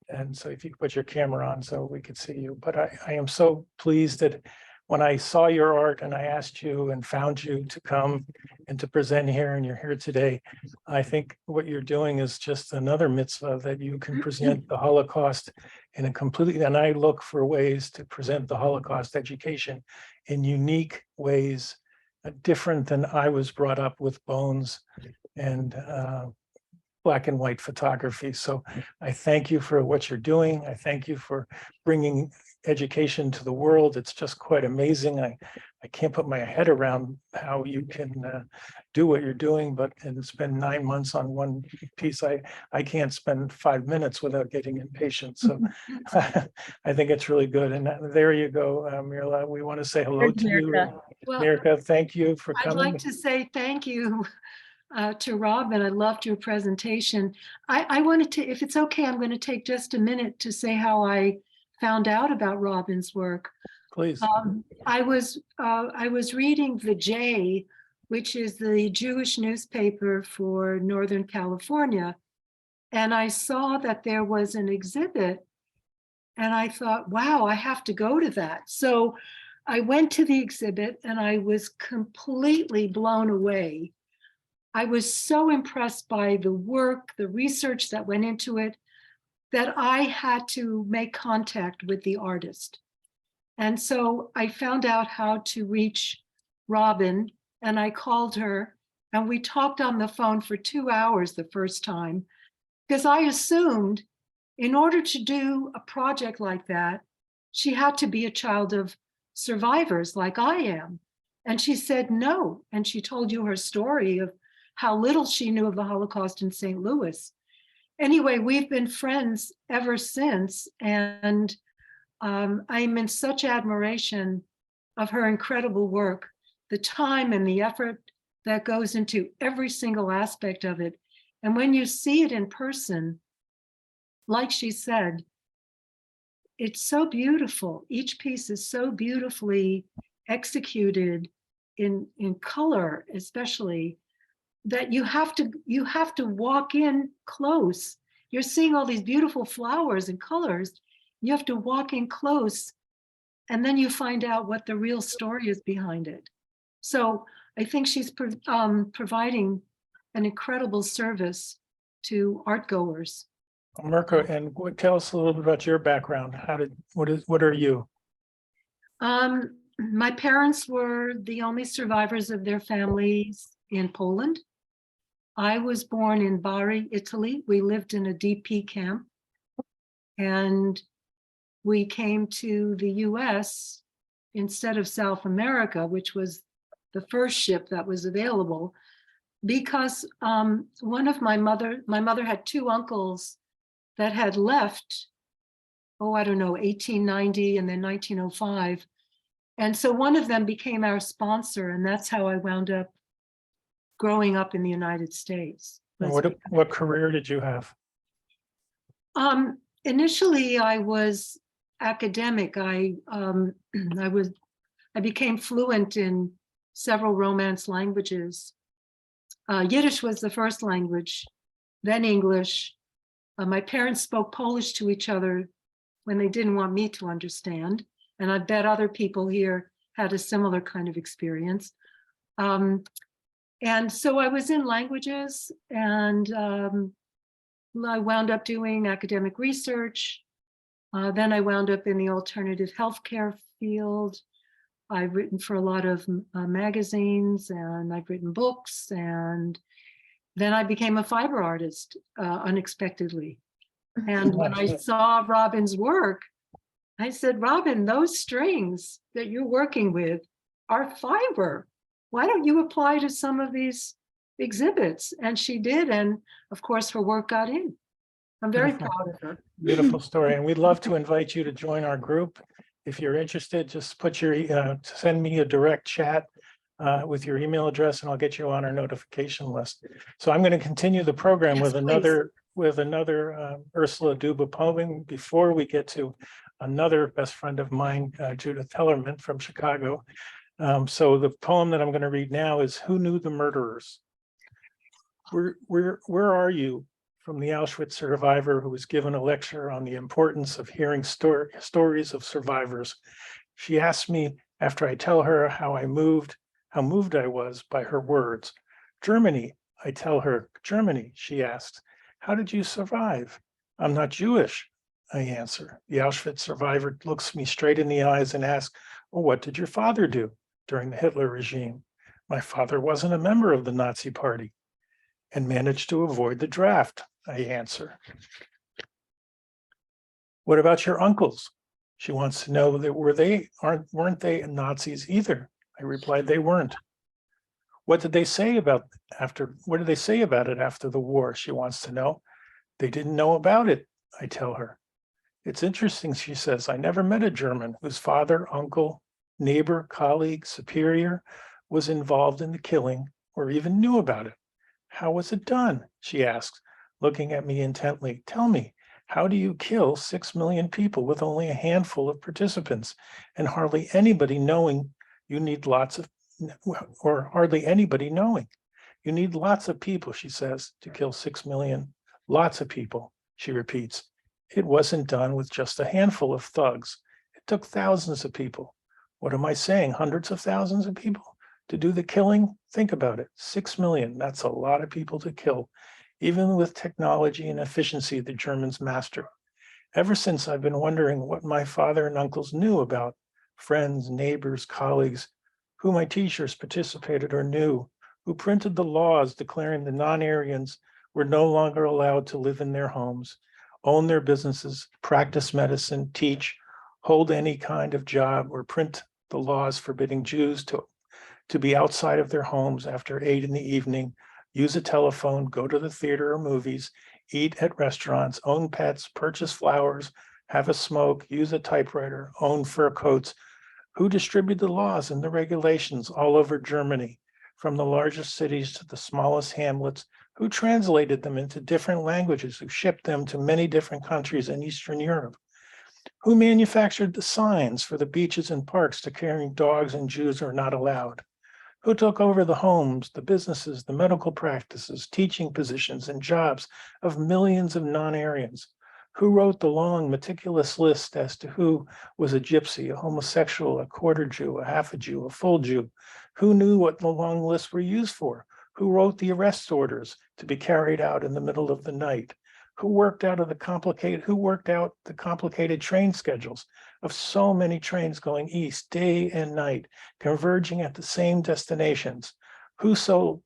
And so if you put your camera on so we could see you. But I am so pleased that when I saw your art and I asked you and found you to come and to present here, and you're here today, I think what you're doing is just another mitzvah, that you can present the Holocaust in a completely, and I look for ways to present the Holocaust education in unique ways, different than I was brought up with bones and black and white photography. So I thank you for what you're doing. I thank you for bringing education to the world. It's just quite amazing. I can't put my head around how you can do what you're doing, but and spend 9 months on one piece. I can't spend 5 minutes without getting impatient. So I think it's really good. And there you go, Mirla. We want to say hello to you. Well, Mirka, thank you for coming. I'd like to say thank you to Robin. I loved your presentation. I wanted to, if it's okay, I'm going to take just a minute to say how I found out about Robin's work. Please. I was reading The J, which is the Jewish newspaper for Northern California, and I saw that there was an exhibit, and I thought, wow, I have to go to that. So I went to the exhibit and I was completely blown away. I was so impressed by the work, the research that went into it, that I had to make contact with the artist. And so I found out how to reach Robin, and I called her, And we talked on the phone for 2 hours the first time, because I assumed in order to do a project like that, she had to be a child of survivors like I am. And she said no. And she told you her story of how little she knew of the Holocaust in St. Louis. Anyway, we've been friends ever since. And I'm in such admiration of her incredible work, the time and the effort that goes into every single aspect of it. And when you see it in person, like she said, it's so beautiful. Each piece is so beautifully executed in color, especially, that you have to walk in close. You're seeing all these beautiful flowers and colors. You have to walk in close, and then you find out what the real story is behind it. So I think she's providing an incredible service to art goers. Mirko, and tell us a little bit about your background. What are you? My parents were the only survivors of their families in Poland. I was born in Bari, Italy. We lived in a DP camp, and we came to the US instead of South America, which was the first ship that was available, because my mother had two uncles that had left, 1890 and then 1905. And so one of them became our sponsor, and that's how I wound up growing up in the United States. What career did you have? Initially, I was academic. I became fluent in several Romance languages. Yiddish was the first language, then English. My parents spoke Polish to each other when they didn't want me to understand. And I bet other people here had a similar kind of experience. And so I was in languages, and I wound up doing academic research. Then I wound up in the alternative healthcare field. I've written for a lot of magazines, and I've written books, and then I became a fiber artist unexpectedly. And when I saw Robin's work, I said, Robin, those strings that you're working with are fiber. Why don't you apply to some of these exhibits? And she did. And of course, her work got in. I'm very proud of her. Beautiful story. And we'd love to invite you to join our group. If you're interested, just send me a direct chat with your email address, and I'll get you on our notification list. So I'm going to continue the program with another Ursula Duba poem before we get to another best friend of mine, Judith Hellerman from Chicago. So the poem that I'm going to read now is "Who Knew the Murderers?" Where are you? From the Auschwitz survivor who was given a lecture on the importance of hearing stories of survivors. She asks me after I tell her how moved I was by her words. Germany, I tell her. Germany, she asks. How did you survive? I'm not Jewish, I answer. The Auschwitz survivor looks me straight in the eyes and asks, well, what did your father do during the Hitler regime? My father wasn't a member of the Nazi Party and managed to avoid the draft, I answer. What about your uncles? She wants to know that weren't they Nazis either? I replied, they weren't. What did they say about it after the war? She wants to know. They didn't know about it, I tell her. It's interesting, she says, I never met a German whose father, uncle, neighbor, colleague, superior was involved in the killing or even knew about it. How was it done? She asks, looking at me intently. Tell me, how do you kill 6 million people with only a handful of participants and hardly anybody knowing you need hardly anybody knowing? You need lots of people, she says, to kill 6 million. Lots of people, she repeats. It wasn't done with just a handful of thugs. It took thousands of people. What am I saying? Hundreds of thousands of people to do the killing? Think about it. 6 million, that's a lot of people to kill, even with technology and efficiency the Germans mastered. Ever since, I've been wondering what my father and uncles knew about friends, neighbors, colleagues, who my teachers participated or knew, who printed the laws declaring the non-Aryans were no longer allowed to live in their homes, own their businesses, practice medicine, teach, hold any kind of job, or print the laws forbidding Jews to be outside of their homes after 8 in the evening, use a telephone, go to the theater or movies, eat at restaurants, own pets, purchase flowers, have a smoke, use a typewriter, own fur coats. Who distributed the laws and the regulations all over Germany, from the largest cities to the smallest hamlets? Who translated them into different languages? Who shipped them to many different countries in Eastern Europe? Who manufactured the signs for the beaches and parks declaring dogs and Jews are not allowed? Who took over the homes, the businesses, the medical practices, teaching positions, and jobs of millions of non-Aryans? Who wrote the long, meticulous list as to who was a gypsy, a homosexual, a quarter Jew, a half a Jew, a full Jew? Who knew what the long lists were used for? Who wrote the arrest orders to be carried out in the middle of the night? Who worked out the complicated train schedules of so many trains going east day and night, converging at the same destinations? Who sewed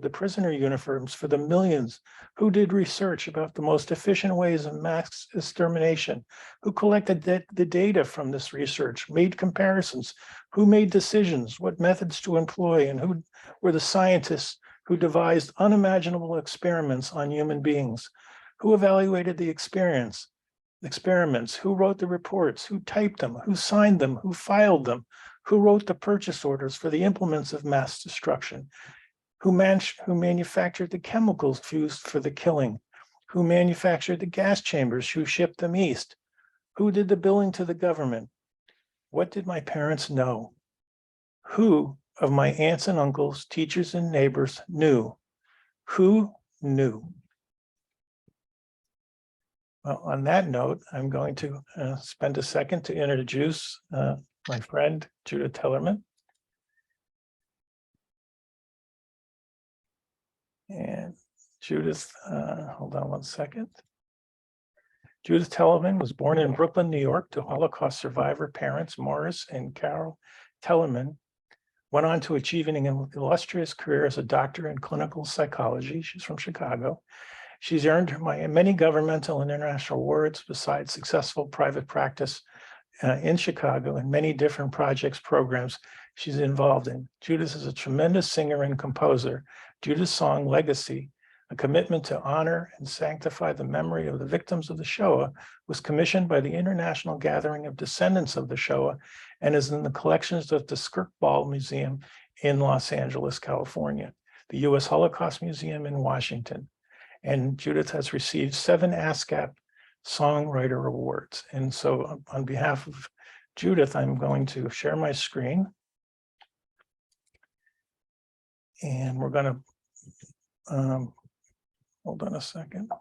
the prisoner uniforms for the millions? Who did research about the most efficient ways of mass extermination? Who collected the data from this research, made comparisons? Who made decisions, what methods to employ, and who were the scientists who devised unimaginable experiments on human beings? Who evaluated the experiments? Who wrote the reports? Who typed them? Who signed them? Who filed them? Who wrote the purchase orders for the implements of mass destruction? Who manufactured the chemicals used for the killing? Who manufactured the gas chambers? Who shipped them east? Who did the billing to the government? What did my parents know? Who of my aunts and uncles, teachers and neighbors knew? Who knew? Well, on that note, I'm going to spend a second to introduce my friend, Judith Tellerman. And Judith, hold on one second. Judith Tellerman was born in Brooklyn, New York, to Holocaust survivor parents Morris and Carol Tellerman. Went on to achieving an illustrious career as a doctor in clinical psychology. She's from Chicago. She's earned many governmental and international awards besides successful private practice in Chicago and many different projects, programs she's involved in. Judith is a tremendous singer and composer. Judith's song, Legacy, a commitment to honor and sanctify the memory of the victims of the Shoah, was commissioned by the International Gathering of Descendants of the Shoah and is in the collections of the Skirball Museum in Los Angeles, California, the U.S. Holocaust Museum in Washington. And Judith has received 7 ASCAP Songwriter Awards. And so on behalf of Judith, I'm going to share my screen. And we're going to, hold on a second.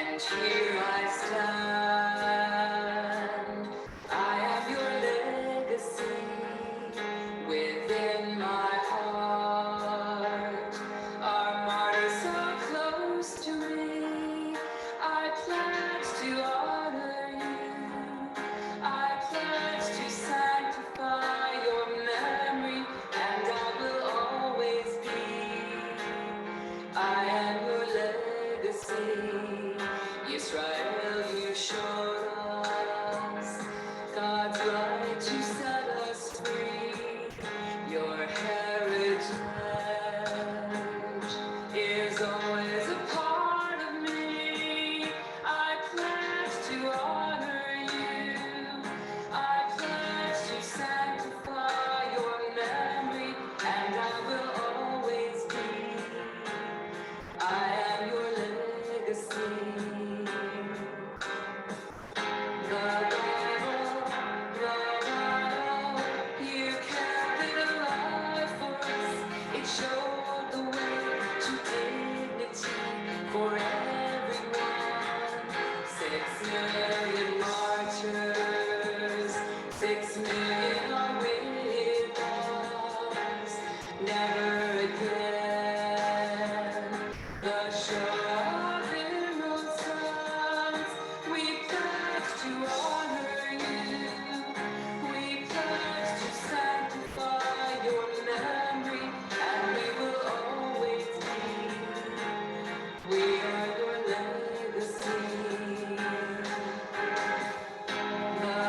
And here I stand, I am your legacy within my heart. Our martyrs so close to me, I pledge to honor you, I pledge never again. The Shoah Remembrance, we pledge to honor you. We pledge to sanctify your memory, and we will always be. We are your legacy. The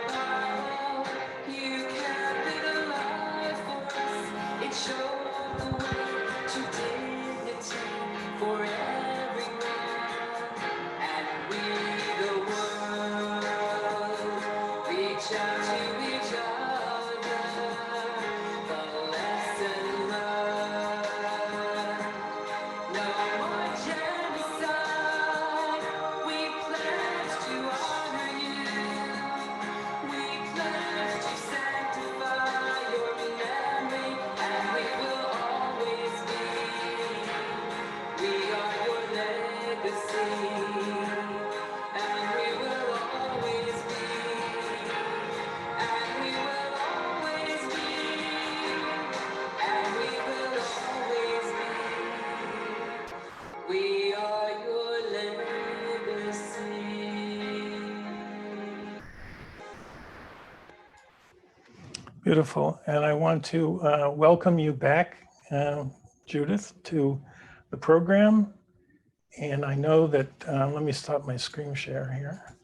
Bible, you kept it alive for us. It showed the way to dignity for everyone. And we, the world, reach out to each other. The lesson learned. No more genocide. We pledge to honor you. We pledge to sanctify your memory, and we will always be. We are your legacy, and we will always be. And we will always be. And we will always be. We are your legacy. Beautiful. And I want to welcome you back, Judith, to the program. And I know that, let me stop my screen share here.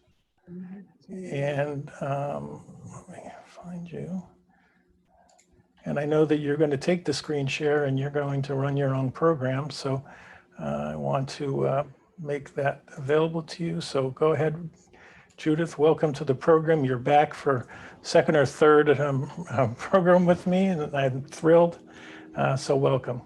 And let me find you. And I know that you're going to take the screen share and you're going to run your own program. So I want to make that available to you. So go ahead, Judith. Welcome to the program. You're back for second or third program with me, and I'm thrilled. So welcome.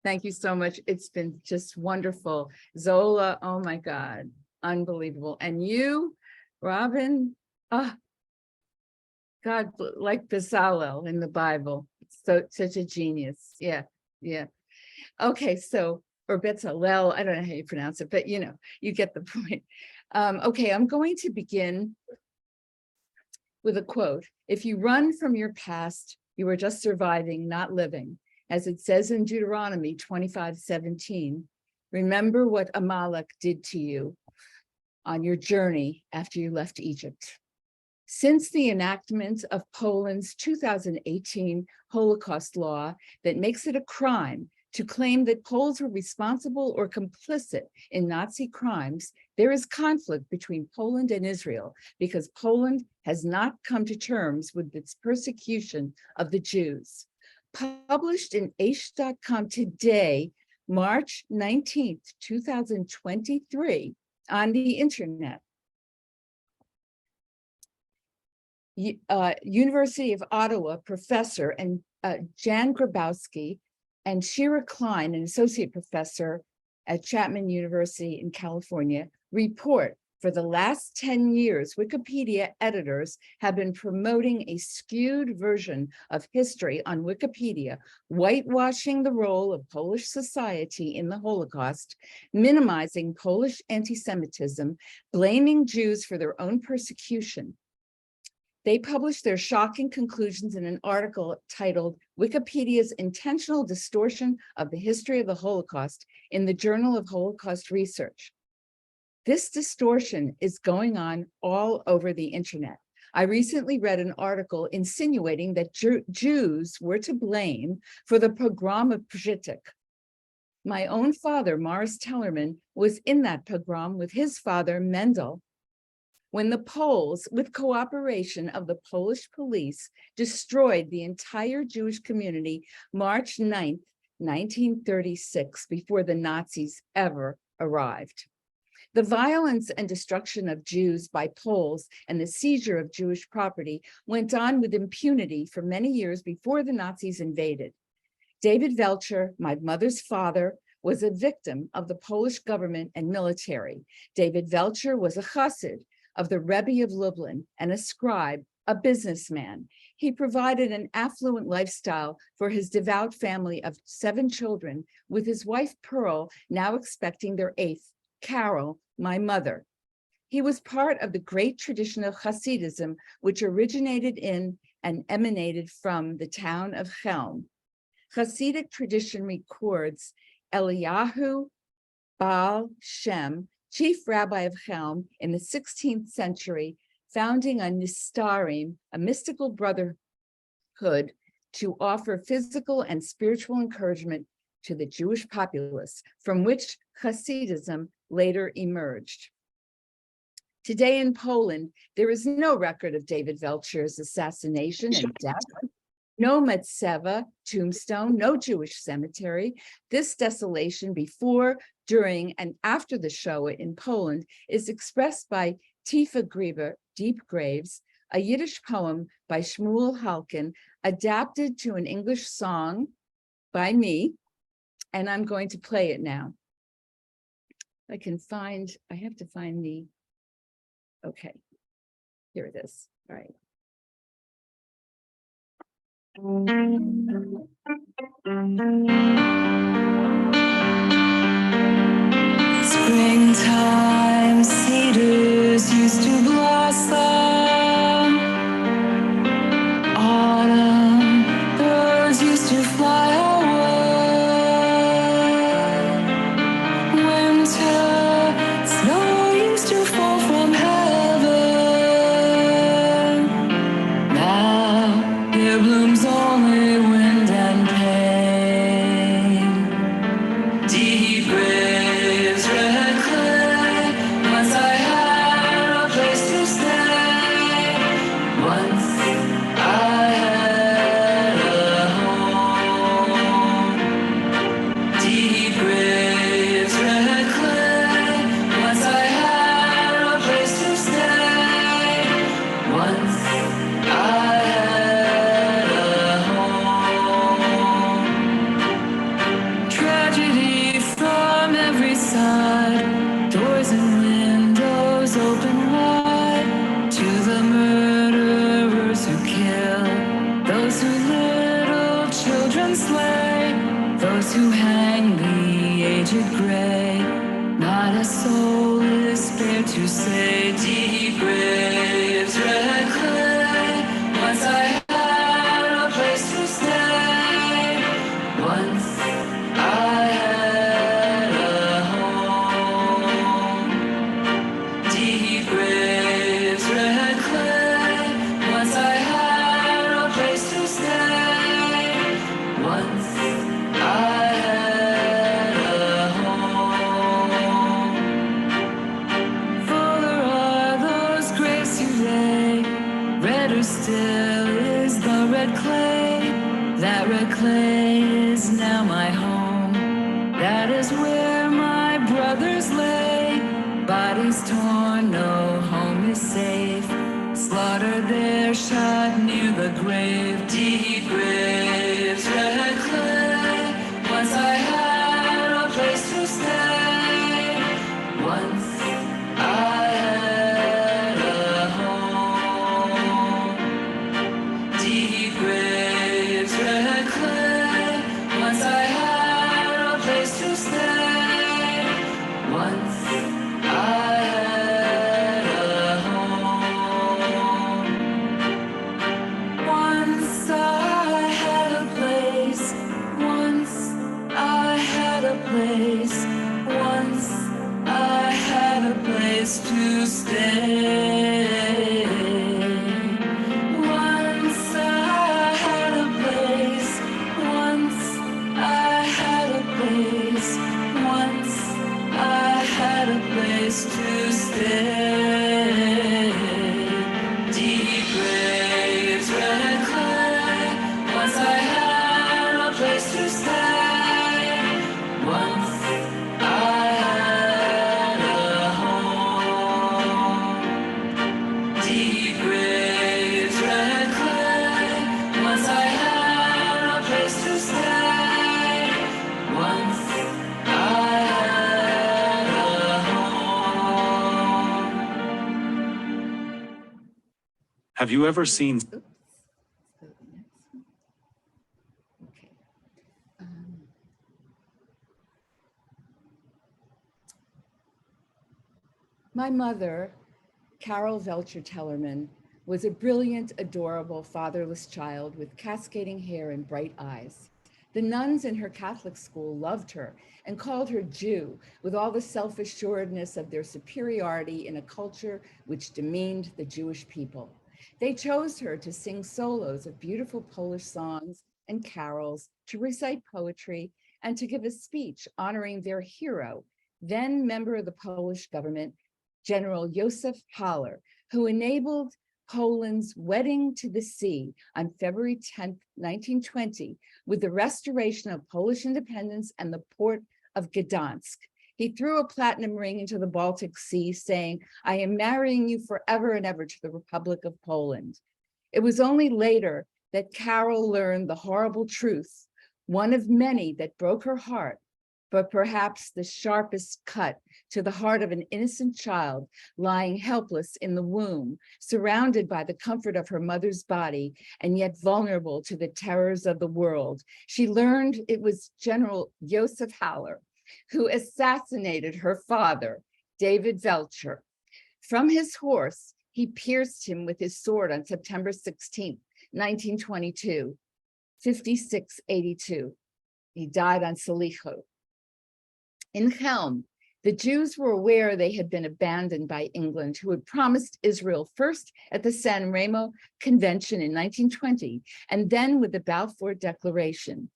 Thank you so much. It's been just wonderful. Zola, oh my God, unbelievable. And you, Robin, God, like Bezalel in the Bible. So such a genius. Yeah, yeah. Okay, so, or Bezalel, I don't know how you pronounce it, but you know, you get the point. Okay, I'm going to begin with a quote. If you run from your past, you are just surviving, not living. As it says in Deuteronomy 25:17, remember what Amalek did to you on your journey after you left Egypt. Since the enactment of Poland's 2018 Holocaust law that makes it a crime to claim that Poles were responsible or complicit in Nazi crimes, there is conflict between Poland and Israel because Poland has not come to terms with its persecution of the Jews. Published in Aish.com today, March 19th, 2023, on the internet. University of Ottawa professor and Jan Grabowski and Shira Klein, an associate professor at Chapman University in California, report for the last 10 years, Wikipedia editors have been promoting a skewed version of history on Wikipedia, whitewashing the role of Polish society in the Holocaust, minimizing Polish anti-Semitism, blaming Jews for their own persecution. They published their shocking conclusions in an article titled Wikipedia's Intentional Distortion of the History of the Holocaust in the Journal of Holocaust Research. This distortion is going on all over the internet. I recently read an article insinuating that Jews were to blame for the pogrom of Zich. My own father, Morris Tellerman, was in that pogrom with his father, Mendel, when the Poles, with cooperation of the Polish police, destroyed the entire Jewish community March 9th, 1936, before the Nazis ever arrived. The violence and destruction of Jews by Poles and the seizure of Jewish property went on with impunity for many years before the Nazis invaded. David Velcher, my mother's father, was a victim of the Polish government and military. David Velcher was a chassid of the Rebbe of Lublin and a scribe, a businessman. He provided an affluent lifestyle for his devout family of 7 children, with his wife Pearl now expecting their 8th, Carol, my mother. He was part of the great tradition of Hasidism, which originated in and emanated from the town of Chelm. Hasidic tradition records Eliyahu Baal Shem, chief rabbi of Chelm in the 16th century, founding a Nistarim, a mystical brotherhood, to offer physical and spiritual encouragement to the Jewish populace, from which Hasidism later emerged. Today in Poland, there is no record of David Velcher's assassination and death, no Matseva tombstone, no Jewish cemetery. This desolation before, during, and after the Shoah in Poland is expressed by Tifa Grieber, Deep Graves, a Yiddish poem by Shmuel Halkin, adapted to an English song by me, and I'm going to play it now. I have to find the, okay, here it is, all right. Springtime cedars used to blossom. Autumn birds used to fly away. Winter snow used to fall from heaven. Now there blooms only wind and pain. Deep graves, red clay. Once I had a place to stay. Once I had a home. Deep graves, red clay. Once I had a place to stay. Once I had a home. Tragedy from every side, doors and windows open wide to the murderers who kill, those who little children slay, those who hang the aged gray. Not a soul is spared to say, deep graves, red clay. Once I had a place to stay. Once I had a home. Deep graves, red clay. Once I had a place to stay. Once I had a home. Fuller are those graves today. Redder still is the red clay. That red clay is now my home. That is where my brothers lay. Bodies torn, no home is safe. Slaughtered there, shot near the grave. Deep graves, red clay. Once I had a place to stay. Once I had a home. Deep graves, red clay. Once I had a place to stay. Once I had a home. Once I had a place. Once I had a place. Once I had a place to stay. Once I had a place. Once I had a place. Once I had a place to stay. Deep graves, red clay. Once I had a place to stay. Once I had a home. Deep graves, red clay. Once I had a place to stay. Once I had a home. Have you ever seen Oops. Let's go to the next one. Okay. My mother, Carol Velcher Tellerman, was a brilliant, adorable, fatherless child with cascading hair and bright eyes. The nuns in her Catholic school loved her and called her Jew with all the self-assuredness of their superiority in a culture which demeaned the Jewish people. They chose her to sing solos of beautiful Polish songs and carols, to recite poetry, and to give a speech honoring their hero, then member of the Polish government, General Józef Haller, who enabled Poland's wedding to the sea on February 10, 1920, with the restoration of Polish independence and the port of Gdansk. He threw a platinum ring into the Baltic Sea, saying, "I am marrying you forever and ever to the Republic of Poland." It was only later that Carol learned the horrible truth, one of many that broke her heart, but perhaps the sharpest cut to the heart of an innocent child lying helpless in the womb, surrounded by the comfort of her mother's body, and yet vulnerable to the terrors of the world. She learned it was General Józef Haller who assassinated her father, David Welcher. From his horse, he pierced him with his sword on September 16, 1922, 5682. He died on Salicho. In Chelm, the Jews were aware they had been abandoned by England, who had promised Israel first at the San Remo Convention in 1920, and then with the Balfour Declaration.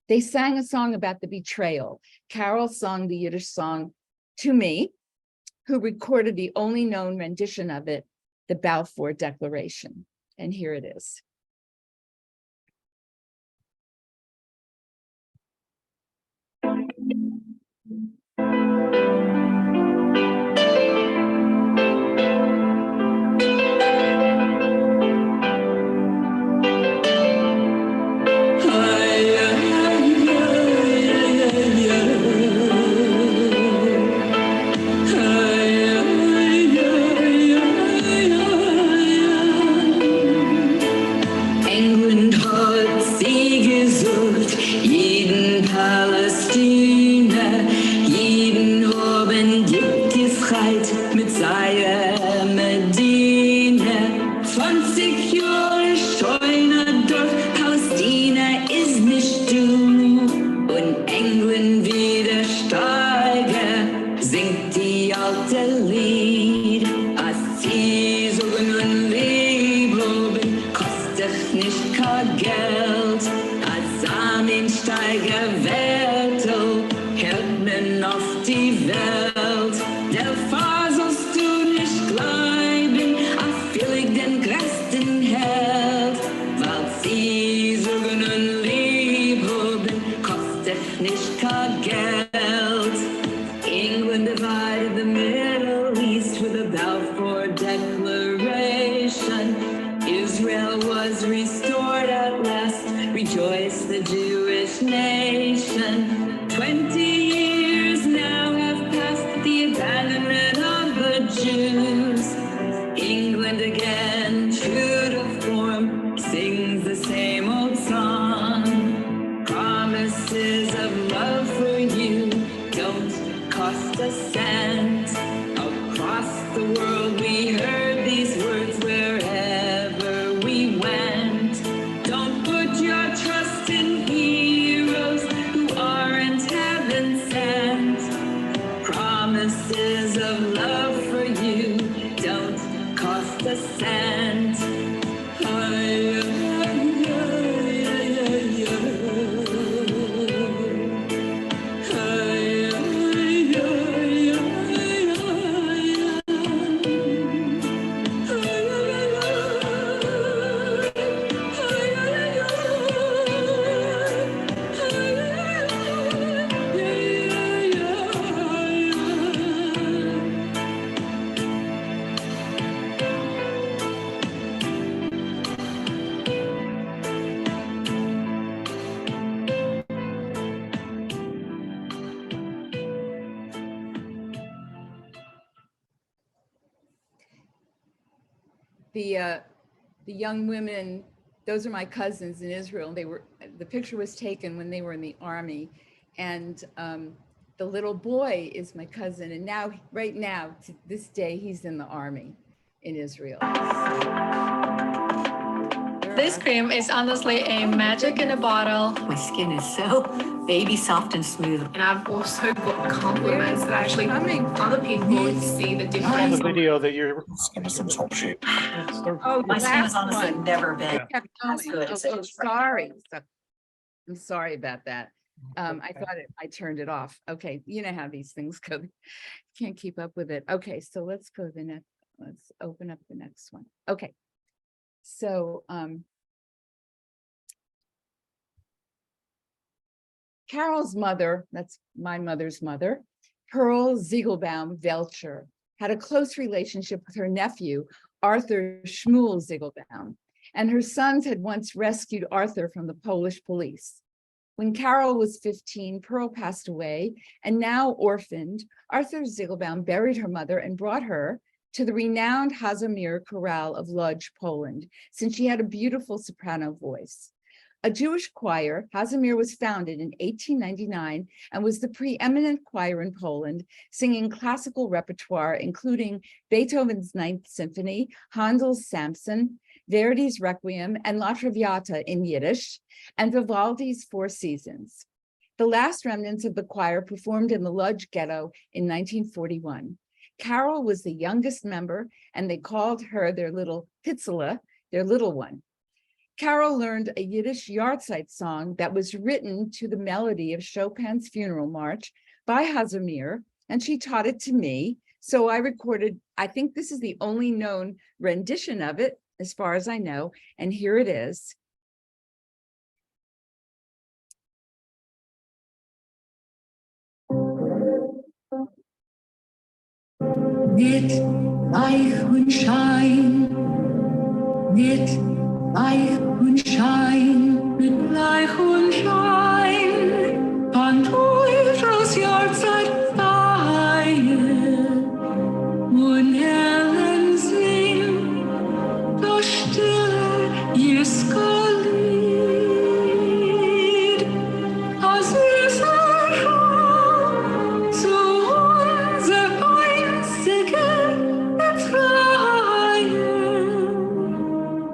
They sang a song about the betrayal. Carol sung the Yiddish song "To Me," who recorded the only known rendition of it, the Balfour Declaration. And here it is. The young women, those are my cousins in Israel. The picture was taken when they were in the army, and the little boy is my cousin, and now, right now, to this day, he's in the army. in Israel. This cream is honestly a magic in a bottle. My skin is so baby soft and smooth. And I've also got compliments that actually other people see the On difference. the video that you're. Let's give me some top shape. Oh, My the skin has last honestly one. never been Kept as going. good as it Oh, is right sorry. I'm sorry about that. I thought I turned it off. Okay, you know how these things go. Can't keep up with it. Okay, so let's go to the next. Let's open up the next one. Okay, so Carol's mother, that's my mother's mother, Pearl Ziegelbaum Welcher, had a close relationship with her nephew, Arthur Shmuel Ziegelbaum, and her sons had once rescued Arthur from the Polish police. When Carol was 15, Pearl passed away, and now orphaned, Arthur Ziegelbaum buried her mother and brought her to the renowned HaShoah Chorale of Lodz, Poland, since she had a beautiful soprano voice. A Jewish choir, HaShoah was founded in 1899 and was the preeminent choir in Poland, singing classical repertoire, including Beethoven's Ninth Symphony, Handel's Samson, Verdi's Requiem, and La Traviata in Yiddish, and Vivaldi's Four Seasons. The last remnants of the choir performed in the Lodz ghetto in 1941. Carol was the youngest member, and they called her their little Pitzela, their little one. Carol learned a Yiddish yahrzeit song that was written to the melody of Chopin's Funeral March by HaShoah, and she taught it to me. So I recorded, I think this is the only known rendition of it, as far as I know, and here it is. Mit Reich und Schein, mit Reich und Schein, mit Reich und Schein, von Teufels Jahrzeit feiern und hellen singen, das stille Jesko-Lied, aus süßer Schau zu unser einziger Befreiung.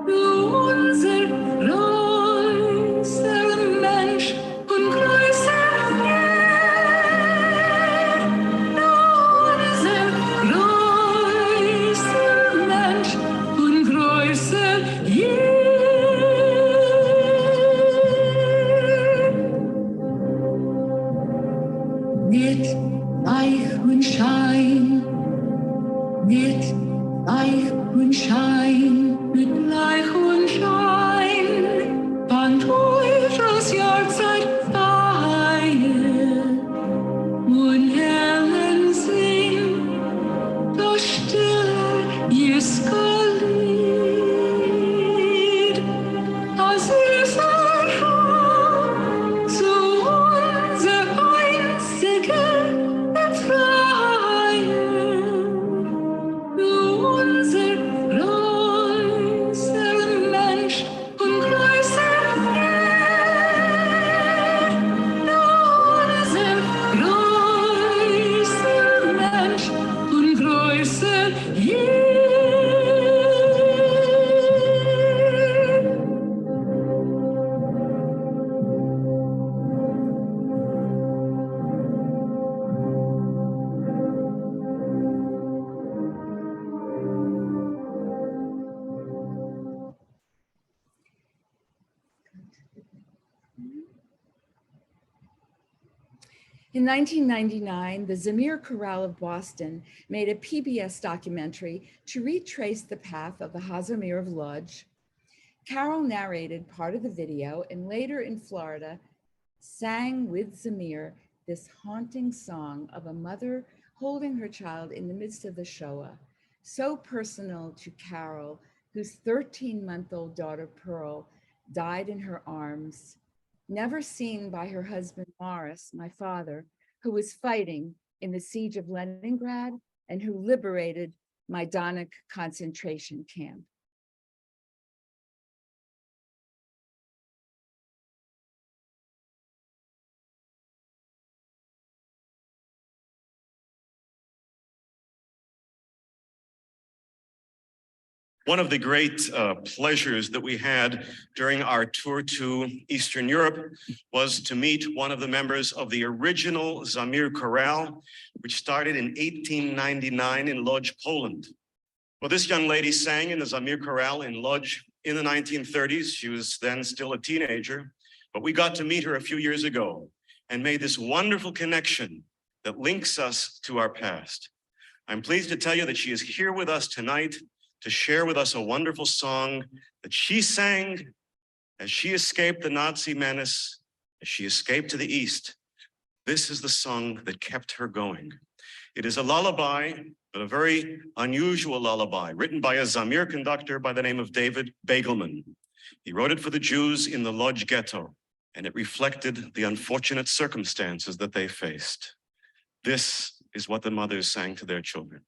Unser größter Mensch und größer Herr, unser größter Mensch und größer Mit Reich und Schein, mit Reich und Schein, mit Reich und Schein, von Teufels Jahrzeit feiern und hellen singen, das stille Jesko-Lied, aus süßer Schau zu unser einziger Befreiung. Unser größter Mensch und größer Herr, unser größter Mensch und größer Herr. In 1999, the Zamir Chorale of Boston made a PBS documentary to retrace the path of the HaShoah of Lodz. Carol narrated part of the video and later in Florida sang with Zamir this haunting song of a mother holding her child in the midst of the Shoah, so personal to Carol, whose 13-month-old daughter Pearl died in her arms, never seen by her husband Morris, my father, who was fighting in the siege of Leningrad and who liberated Majdanek concentration camp. One of the great pleasures that we had during our tour to Eastern Europe was to meet one of the members of the original Zamir Chorale, which started in 1899 in Lodz, Poland. Well, this young lady sang in the Zamir Chorale in Lodz in the 1930s. She was then still a teenager, but we got to meet her a few years ago and made this wonderful connection that links us to our past. I'm pleased to tell you that she is here with us tonight to share with us a wonderful song that she sang as she escaped the Nazi menace, as she escaped to the East. This is the song that kept her going. It is a lullaby, but a very unusual lullaby, written by a Zamir conductor by the name of David Begelman. He wrote it for the Jews in the Lodz ghetto, and it reflected the unfortunate circumstances that they faced. This is what the mothers sang to their children.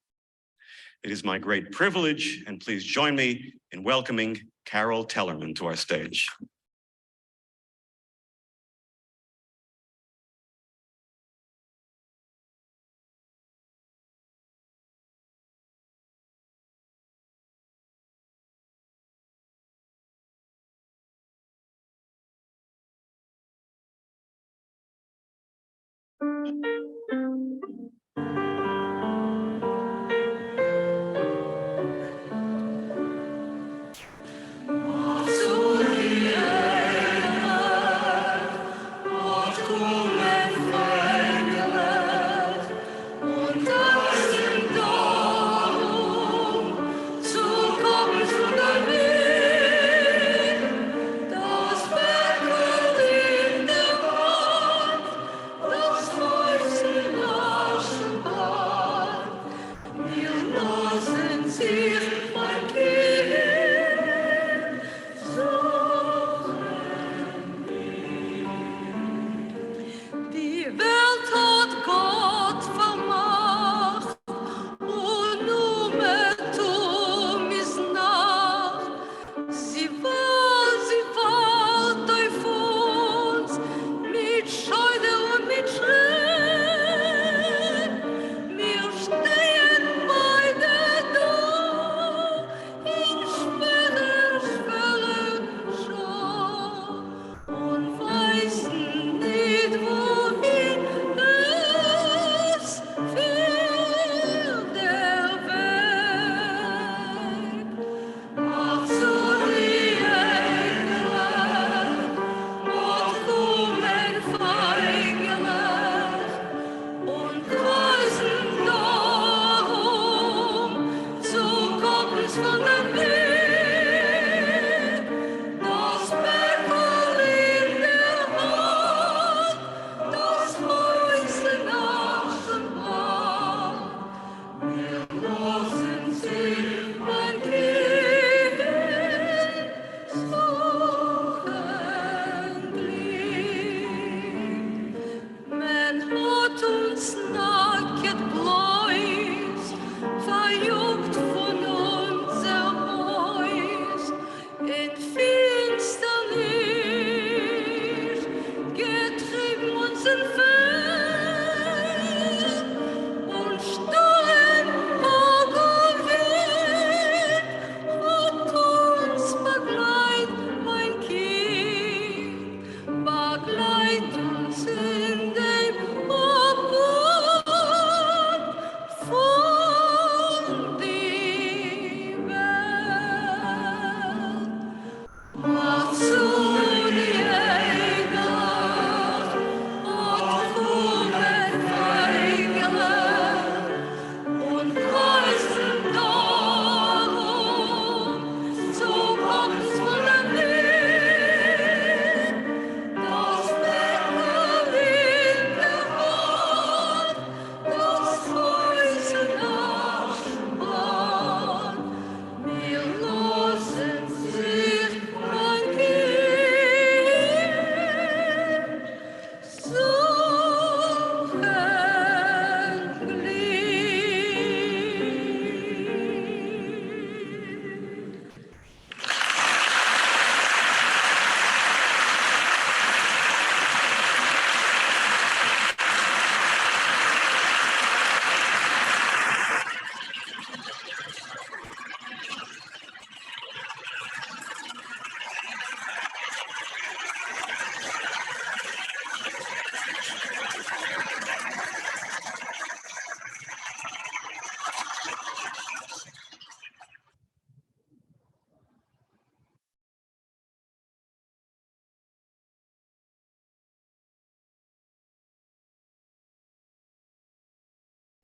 It is my great privilege, and please join me in welcoming Carol Tellerman to our stage.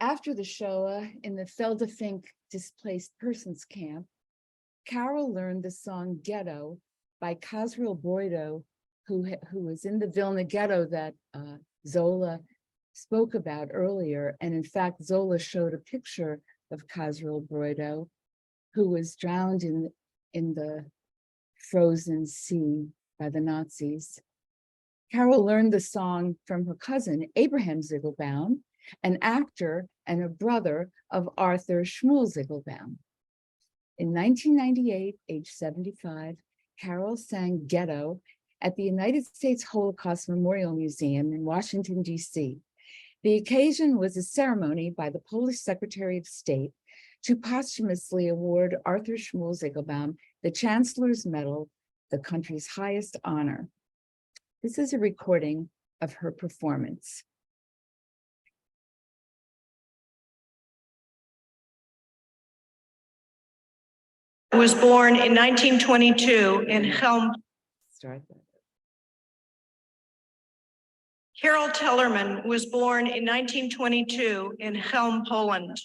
After the Shoah, in the Feldafink displaced persons camp, Carol learned the song Ghetto by Casriel Broido, who was in the Vilna Ghetto that Zola spoke about earlier. And in fact, Zola showed a picture of Casriel Broido, who was drowned in the frozen sea by the Nazis. Carol learned the song from her cousin, Abraham Ziegelbaum, an actor and a brother of Arthur Shmuel Ziegelbaum. In 1998, age 75, Carol sang Ghetto at the United States Holocaust Memorial Museum in Washington, D.C. The occasion was a ceremony by the Polish Secretary of State to posthumously award Arthur Shmuel Ziegelbaum the Chancellor's Medal, the country's highest honor. This is a recording of her performance. Was born in 1922 in Helm. Carol Tellerman was born in 1922 in Helm, Poland.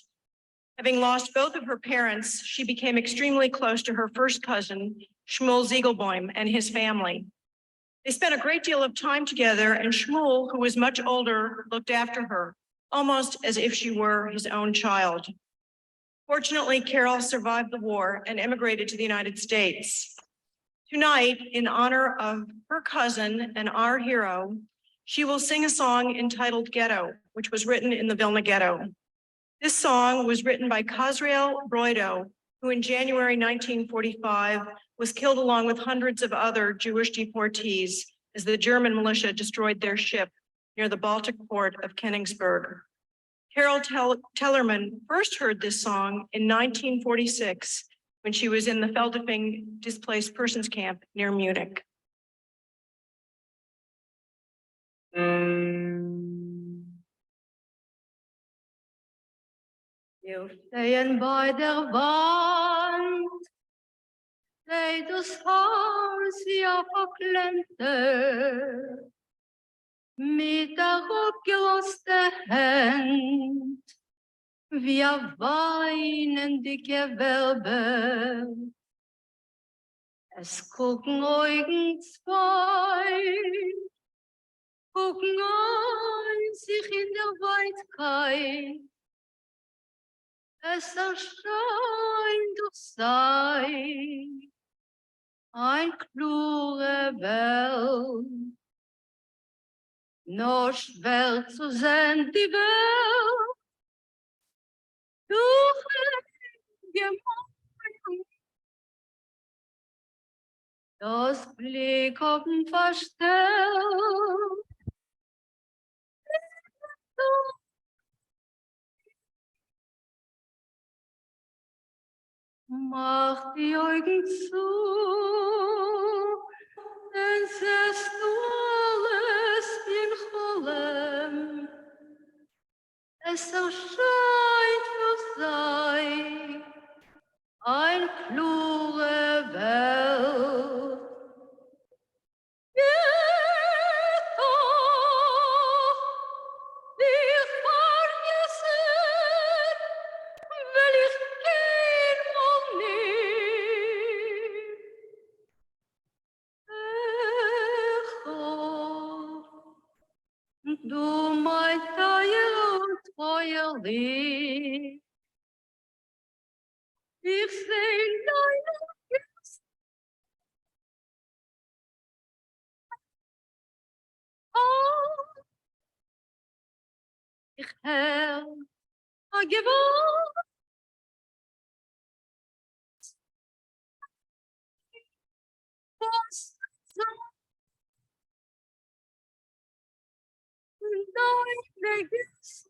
Having lost both of her parents, she became extremely close to her first cousin, Shmuel Ziegelbaum, and his family. They spent a great deal of time together, and Shmuel, who was much older, looked after her, almost as if she were his own child. Fortunately, Carol survived the war and emigrated to the United States. Tonight, in honor of her cousin and our hero, she will sing a song entitled Ghetto, which was written in the Vilna Ghetto. This song was written by Casriel Broido, who in January 1945 was killed along with hundreds of other Jewish deportees as the German militia destroyed their ship near the Baltic port of Königsberg. Carol Tellerman first heard this song in 1946 when she was in the Feldafing displaced persons camp near Munich. Wir stehen bei der Wand, steht das Haus ja verklemmte, mit der abgelosten Hand, wir weinen die Gewölbe. Es gucken Augen zwei, gucken ein sich in der Weitkeit. Es erscheint doch sei ein klure Welt, nur schwer zu sehen die Welt, durch Gemein. Das Blick auf den Verstell, mach die Augen zu, denn siehst du alles in Cholem. Es erscheint nur sei ein klure Welt. Ghetto, wir vergessen, will ich gehen wohl nicht. Echo, du mein Feuer und Feuerlied, ich sing deine Gäste. Oh, ich hör a Gewalt. Was deine Gäste.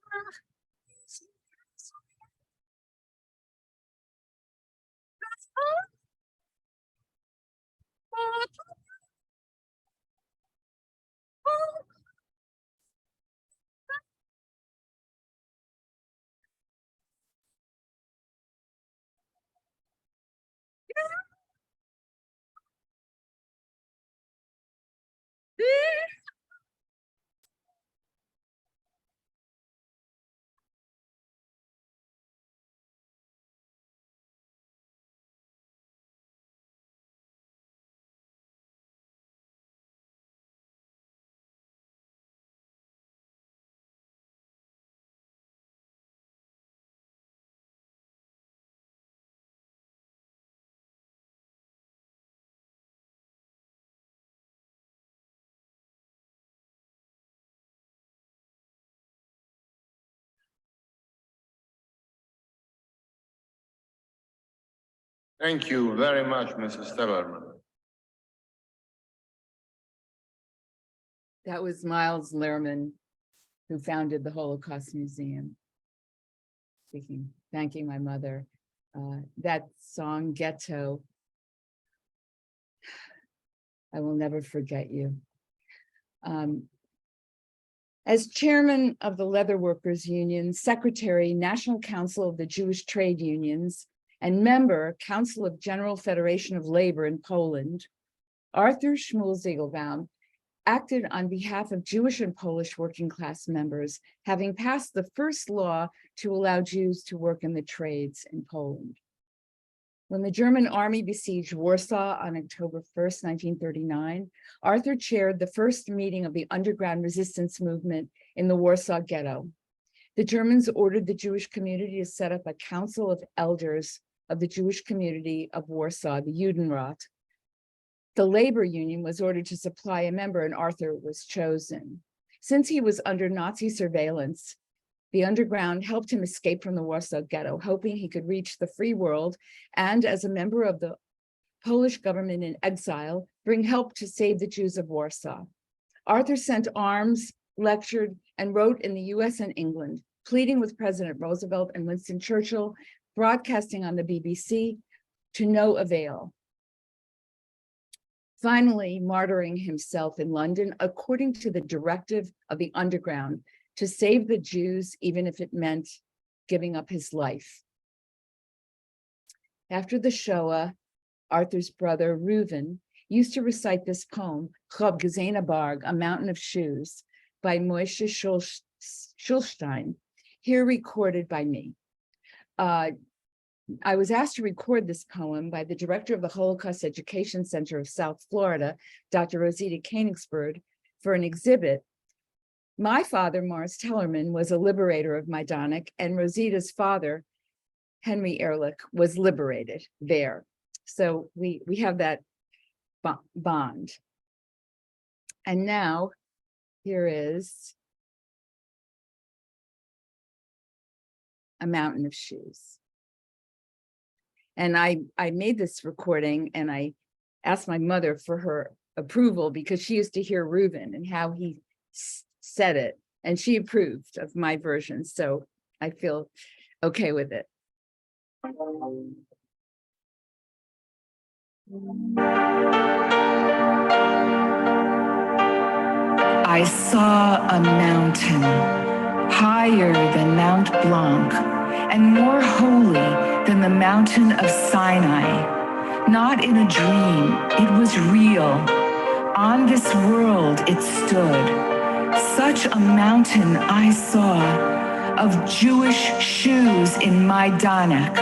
Thank you very much, Mrs. Tellerman. That was Miles Lehrman, who founded the Holocaust Museum. Thanking my mother. That song, Ghetto, I will never forget you. As chairman of the Leather Workers Union, secretary, National Council of the Jewish Trade Unions, and member, Council of General Federation of Labor in Poland, Arthur Shmuel Ziegelbaum acted on behalf of Jewish and Polish working class members, having passed the first law to allow Jews to work in the trades in Poland. When the German army besieged Warsaw on October 1st, 1939, Arthur chaired the first meeting of the underground resistance movement in the Warsaw Ghetto. The Germans ordered the Jewish community to set up a council of elders of the Jewish community of Warsaw, the Judenrat. The labor union was ordered to supply a member, and Arthur was chosen. Since he was under Nazi surveillance, the underground helped him escape from the Warsaw Ghetto, hoping he could reach the free world, and as a member of the Polish government in exile, bring help to save the Jews of Warsaw. Arthur sent arms, lectured, and wrote in the US and England, pleading with President Roosevelt and Winston Churchill, broadcasting on the BBC, to no avail. Finally, martyring himself in London, according to the directive of the underground, to save the Jews, even if it meant giving up his life. After the Shoah, Arthur's brother, Reuven, used to recite this poem, Chob Gesehene Berg, A Mountain of Shoes, by Moshe Schulstein, here recorded by me. I was asked to record this poem by the director of the Holocaust Education Center of South Florida, Dr. Rosita Koenigsberg, for an exhibit. My father, Morris Tellerman, was a liberator of Majdanek, and Rosita's father, Henry Ehrlich, was liberated there. So we have that bond. And now here is A Mountain of Shoes. And I made this recording and I asked my mother for her approval because she used to hear Reuven and how he said it, and she approved of my version. So I feel okay with it. I saw a mountain higher than Mount Blanc and more holy than the mountain of Sinai. Not in a dream, it was real. On this world it stood. Such a mountain I saw of Jewish shoes in Majdanek.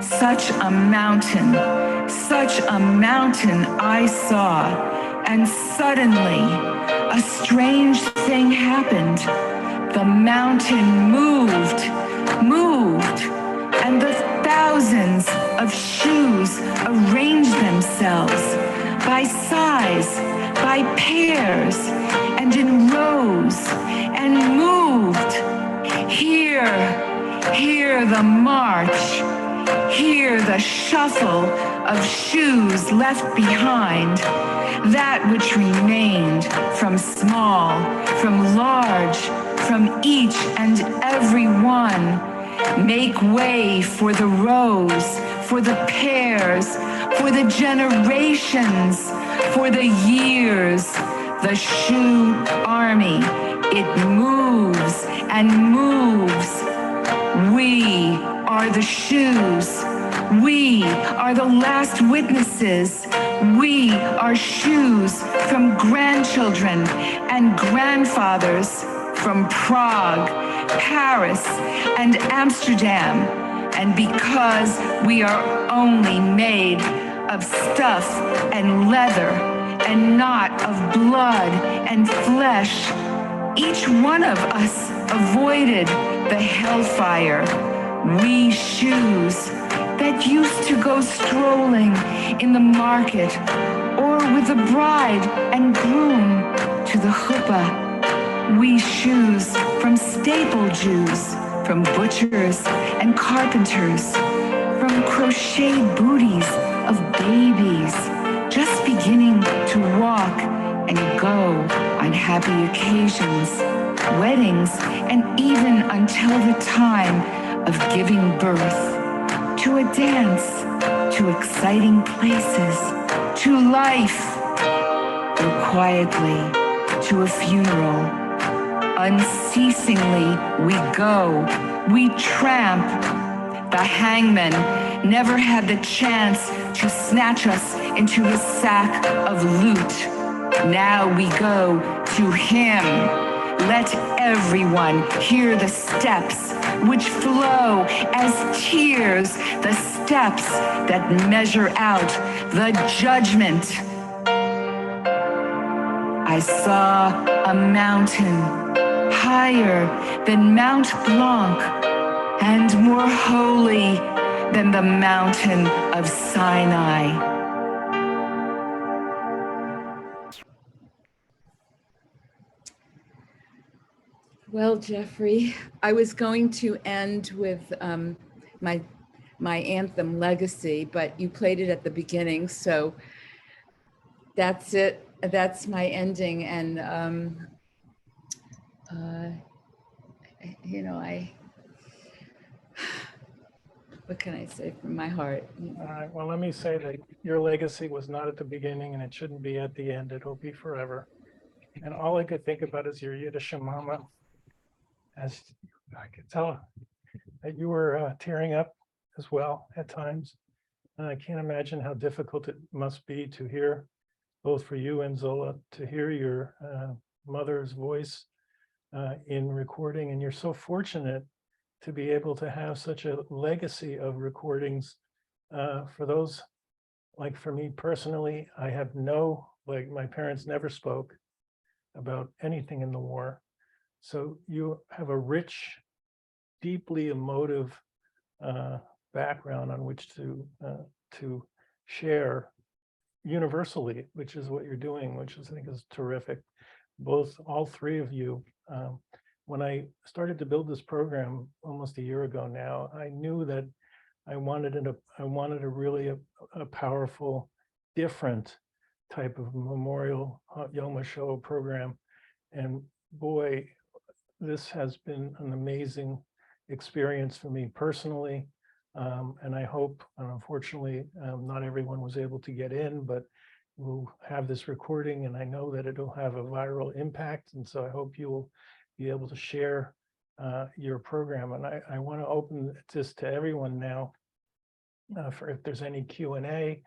Such a mountain I saw, and suddenly a strange thing happened. The mountain moved, and the thousands of shoes arranged themselves by size, by pairs, and in rows, and moved. Hear the march, hear the shuffle of shoes left behind, that which remained from small, from large, from each and every one. Make way for the rows, for the pairs, for the generations, for the years. The shoe army, it moves and moves. We are the shoes. We are the last witnesses. We are shoes from grandchildren and grandfathers from Prague, Paris, and Amsterdam. And because we are only made of stuff and leather and not of blood and flesh, each one of us avoided the hellfire. We shoes that used to go strolling in the market or with the bride and groom to the chuppah. We shoes from staple Jews, from butchers and carpenters, from long crocheted booties of babies just beginning to walk and go on happy occasions, weddings, and even until the time of giving birth, to a dance, to exciting places, to life, or quietly to a funeral. Unceasingly we go, we tramp. The hangman never had the chance to snatch us into his sack of loot. Now we go to him. Let everyone hear the steps which flow as tears, the steps that measure out the judgment. I saw a mountain higher than Mount Blanc and more holy than the mountain of Sinai. Well, Jeffrey, I was going to end with my anthem, Legacy, but you played it at the beginning, so that's it. That's my ending, and you know, what can I say from my heart? All right, well, let me say that your legacy was not at the beginning and it shouldn't be at the end. It'll be forever. And all I could think about is your Yiddish mama. As I could tell that you were tearing up as well at times. And I can't imagine how difficult it must be to hear, both for you and Zola, to hear your mother's voice in recording. And you're so fortunate to be able to have such a legacy of recordings. For those, like for me personally, I have like my parents never spoke about anything in the war. So you have a rich, deeply emotive background on which to share universally, which is what you're doing, which I think is terrific. All three of you. When I started to build this program almost a year ago now, I knew that I wanted a really powerful, different type of memorial Yom HaShoah program. And boy, this has been an amazing experience for me personally. And I hope, and unfortunately, not everyone was able to get in, but we'll have this recording and I know that it'll have a viral impact. And so I hope you will be able to share your program. And I want to open this to everyone now for if there's any Q&A.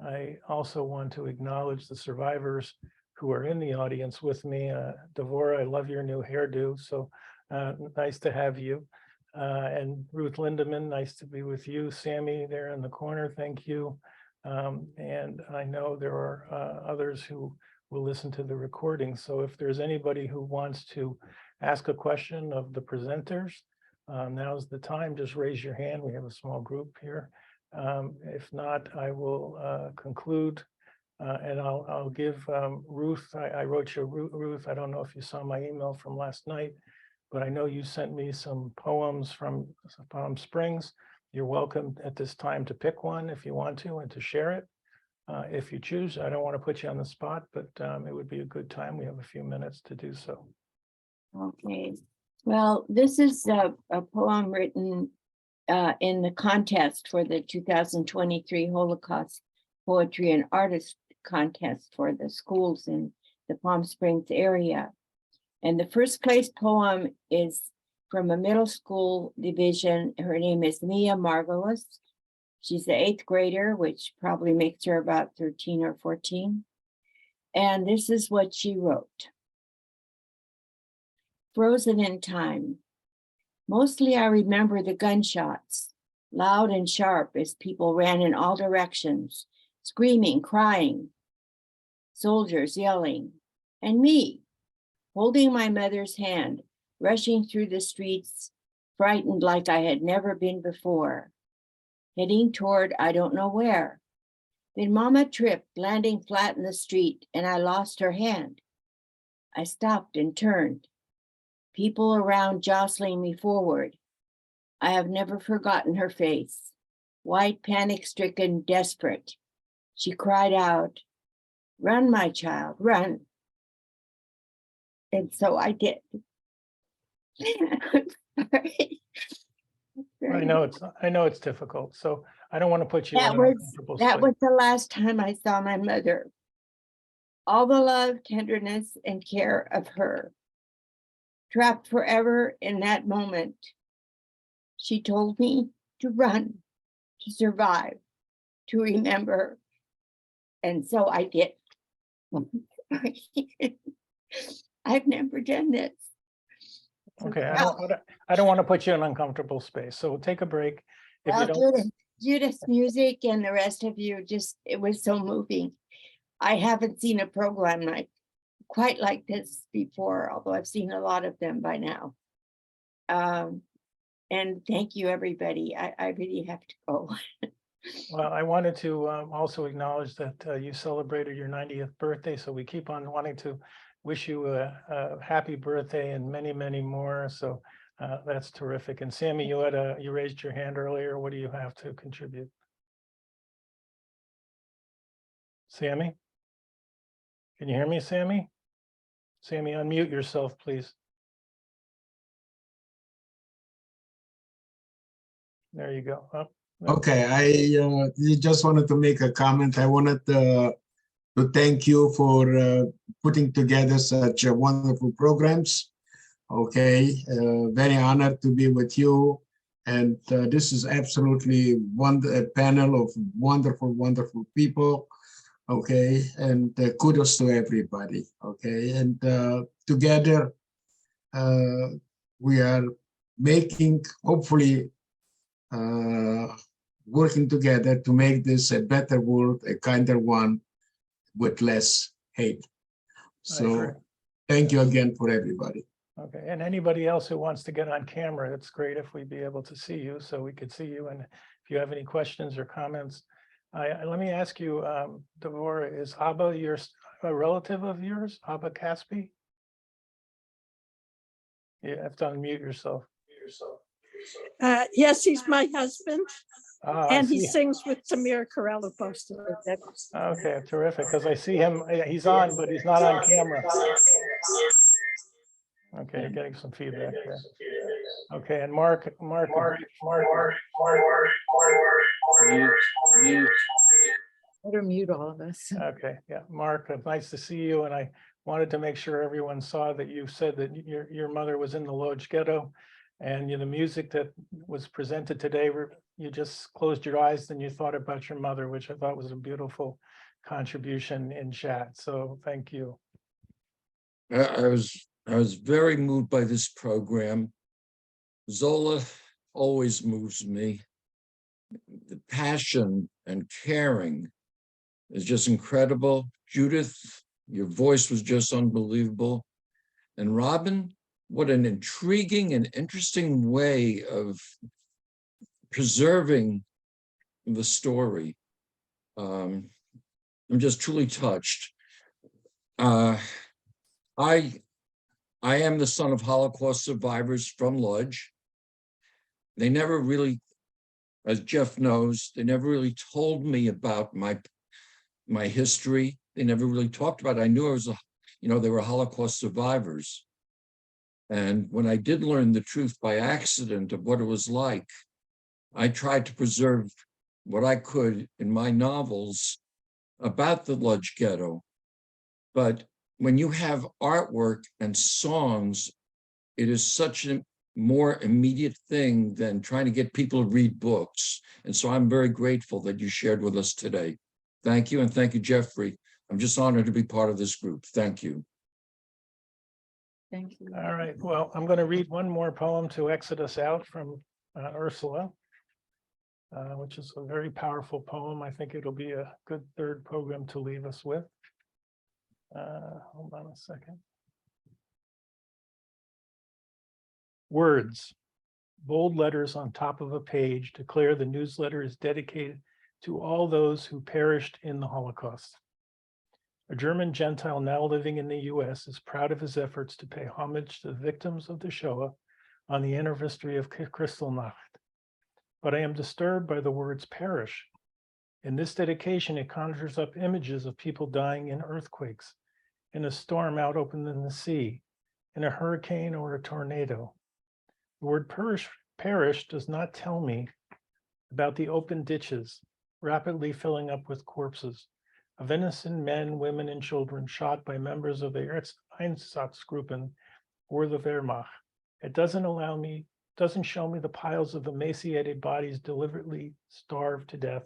I also want to acknowledge the survivors who are in the audience with me. Devorah, I love your new hairdo, so nice to have you. And Ruth Lindemann, nice to be with you. Sammy there in the corner, thank you. And I know there are others who will listen to the recording. So if there's anybody who wants to ask a question of the presenters, now's the time. Just raise your hand. We have a small group here. If not, I will conclude. And I'll give Ruth, I wrote you, Ruth, I don't know if you saw my email from last night, but I know you sent me some poems from Palm Springs. You're welcome at this time to pick one if you want to and to share it if you choose. I don't want to put you on the spot, but it would be a good time. We have a few minutes to do so. Okay. Well, this is a poem written in the contest for the 2023 Holocaust Poetry and Artist Contest for the schools in the Palm Springs area. And the first place poem is from a middle school division. Her name is Mia Margolis. She's the 8th grader, which probably makes her about 13 or 14. And this is what she wrote. Frozen in time. Mostly I remember the gunshots, loud and sharp as people ran in all directions, screaming, crying, soldiers yelling, and me, holding my mother's hand, rushing through the streets, frightened like I had never been before, heading toward I don't know where. Then Mama tripped, landing flat in the street, and I lost her hand. I stopped and turned, people around jostling me forward. I have never forgotten her face. white, panic-stricken, desperate. She cried out, "Run, my child, run." And so I did. I know it's difficult, so I don't want to put you in That an was uncomfortable that space. was the last time I saw my mother. All the love, tenderness, and care of her. Trapped forever in that moment. She told me to run, to survive, to remember. And so I did. I've never done this. Okay, I don't want to put you in an uncomfortable space, so we'll take a break. If you Well, don't, Judith's music and the rest of you, it was so moving. I haven't seen a program quite like this before, although I've seen a lot of them by now. And thank you, everybody. I really have to go. well, I wanted to also acknowledge that you celebrated your 90th birthday, so we keep on wanting to wish you a happy birthday and many, many more. So that's terrific. And Sammy, you raised your hand earlier. What do you have to contribute? Sammy? Can you hear me, Sammy? Sammy, unmute yourself, please. There you go. Oh, no. Okay, I just wanted to make a comment. I wanted to thank you for putting together such wonderful programs. Okay, very honored to be with you. And this is absolutely a panel of wonderful, wonderful people. Okay, and kudos to everybody. Okay, and together we are making, hopefully, working together to make this a better world, a kinder one with less hate. So thank you again for everybody. Okay, and anybody else who wants to get on camera, it's great if we'd be able to see you so we could see you. And if you have any questions or comments, let me ask you, Devorah, is Abba a relative of yours, Abba Caspi? You have to unmute yourself. Yes, he's my husband. And he see. sings with Samir Carell, who posted it. Okay, terrific, because I see him, he's on, but he's not on camera. Okay, you're getting some feedback there. Okay, and Mark. Better mute all of us. Okay, yeah, Mark, nice to see you. And I wanted to make sure everyone saw that you said that your mother was in the Lodz ghetto, and the music that was presented today, you just closed your eyes and you thought about your mother, which I thought was a beautiful contribution in chat. So thank you. I was very moved by this program. Zola always moves me. The passion and caring is just incredible. Judith, your voice was just unbelievable. And Robin, what an intriguing and interesting way of preserving the story. I'm just truly touched. I am the son of Holocaust survivors from Lodz. They never really, as Jeff knows, they never really told me about my history. They never really talked about it. I knew they were Holocaust survivors. And when I did learn the truth by accident of what it was like, I tried to preserve what I could in my novels about the Lodz ghetto. But when you have artwork and songs, it is such a more immediate thing than trying to get people to read books. And so I'm very grateful that you shared with us today. Thank you. And thank you, Jeffrey. I'm just honored to be part of this group. Thank you. Thank you. All right. Well, I'm going to read one more poem to exit us out from Ursula, which is a very powerful poem. I think it'll be a good third program to leave us with. Hold on a second. Words, bold letters on top of a page declare the newsletter is dedicated to all those who perished in the Holocaust. A German Gentile now living in the US is proud of his efforts to pay homage to the victims of the Shoah on the anniversary of Kristallnacht. but I am disturbed by the words perish. In this dedication, it conjures up images of people dying in earthquakes, in a storm out open in the sea, in a hurricane or a tornado. The word perish does not tell me about the open ditches rapidly filling up with corpses of innocent men, women, and children shot by members of the Einsatzgruppen or the Wehrmacht. It doesn't show me the piles of emaciated bodies deliberately starved to death.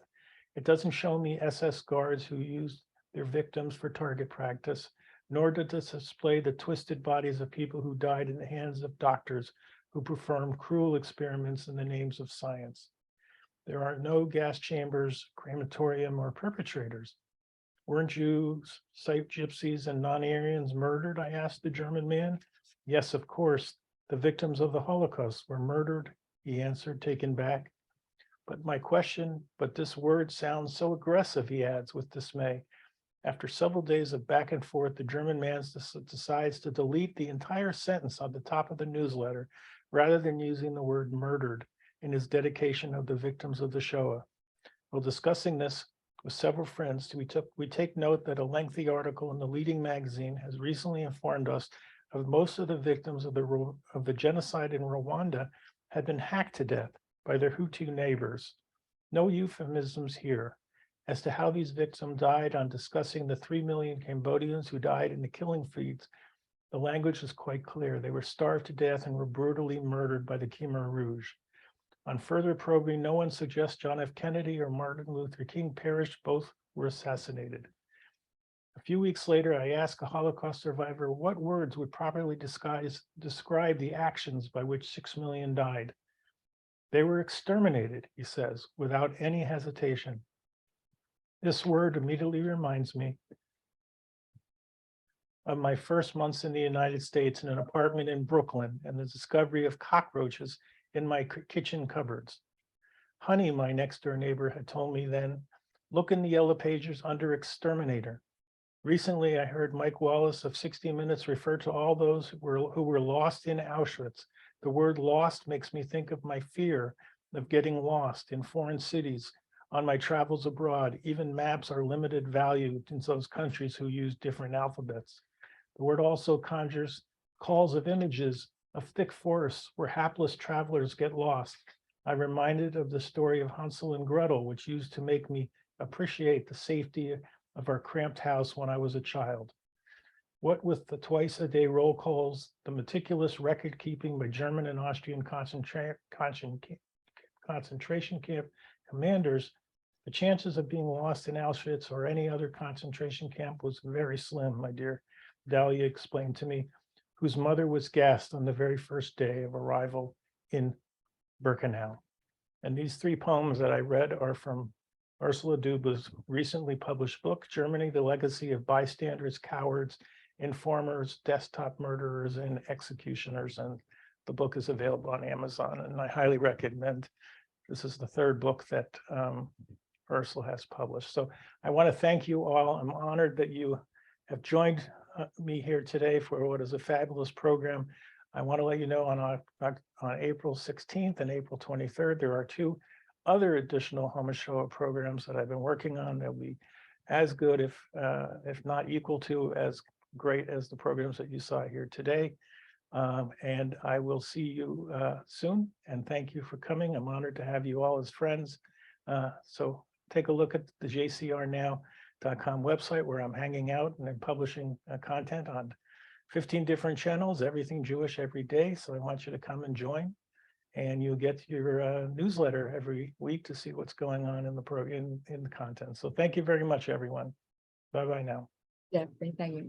It doesn't show me SS guards who used their victims for target practice, nor does it display the twisted bodies of people who died in the hands of doctors who performed cruel experiments in the names of science. There are no gas chambers, crematorium, or perpetrators. Weren't Jews, site gypsies, and non-Aryans murdered? I asked the German man. Yes, of course. The victims of the Holocaust were murdered, he answered, taken back. But this word sounds so aggressive, he adds with dismay. After several days of back and forth, the German man decides to delete the entire sentence on the top of the newsletter rather than using the word murdered in his dedication of the victims of the Shoah. While discussing this with several friends, we take note that a lengthy article in the leading magazine has recently informed us of most of the victims of the genocide in Rwanda had been hacked to death by their Hutu neighbors. No euphemisms here. As to how these victims died on discussing the 3 million Cambodians who died in the killing fields, the language is quite clear. They were starved to death and were brutally murdered by the Khmer Rouge. On further probing, no one suggests John F. Kennedy or Martin Luther King perished. Both were assassinated. A few weeks later, I asked a Holocaust survivor what words would properly describe the actions by which 6 million died. They were exterminated, he says, without any hesitation. This word immediately reminds me of my first months in the United States in an apartment in Brooklyn and the discovery of cockroaches in my kitchen cupboards. Honey, my next door neighbor, had told me then, look in the yellow pages under exterminator. Recently, I heard Mike Wallace of 60 Minutes refer to all those who were lost in Auschwitz. The word lost makes me think of my fear of getting lost in foreign cities on my travels abroad. Even maps are limited value in those countries who use different alphabets. The word also conjures calls of images of thick forests where hapless travelers get lost. I'm reminded of the story of Hansel and Gretel, which used to make me appreciate the safety of our cramped house when I was a child. What with the twice-a-day roll calls, the meticulous record keeping by German and Austrian concentration camp commanders, the chances of being lost in Auschwitz or any other concentration camp was very slim, my dear Dahlia explained to me, whose mother was gassed on the very first day of arrival in Birkenau. And these 3 poems that I read are from Ursula Duba's recently published book, Germany, the Legacy of Bystanders, Cowards, Informers, Desktop Murderers, and Executioners. And the book is available on Amazon, and I highly recommend. This is the 3rd book that Ursula has published. So I want to thank you all. I'm honored that you have joined me here today for what is a fabulous program. I want to let you know on April 16th and April 23rd, there are 2 other additional HaShoah programs that I've been working on that will be as good, if not equal to, as great as the programs that you saw here today. And I will see you soon. And thank you for coming. I'm honored to have you all as friends. So take a look at the jcrnow.com website where I'm hanging out and I'm publishing content on 15 different channels, everything Jewish every day. So I want you to come and join. And you'll get your newsletter every week to see what's going on in the in the content. So thank you very much, everyone. Bye-bye now. Yeah, thank you.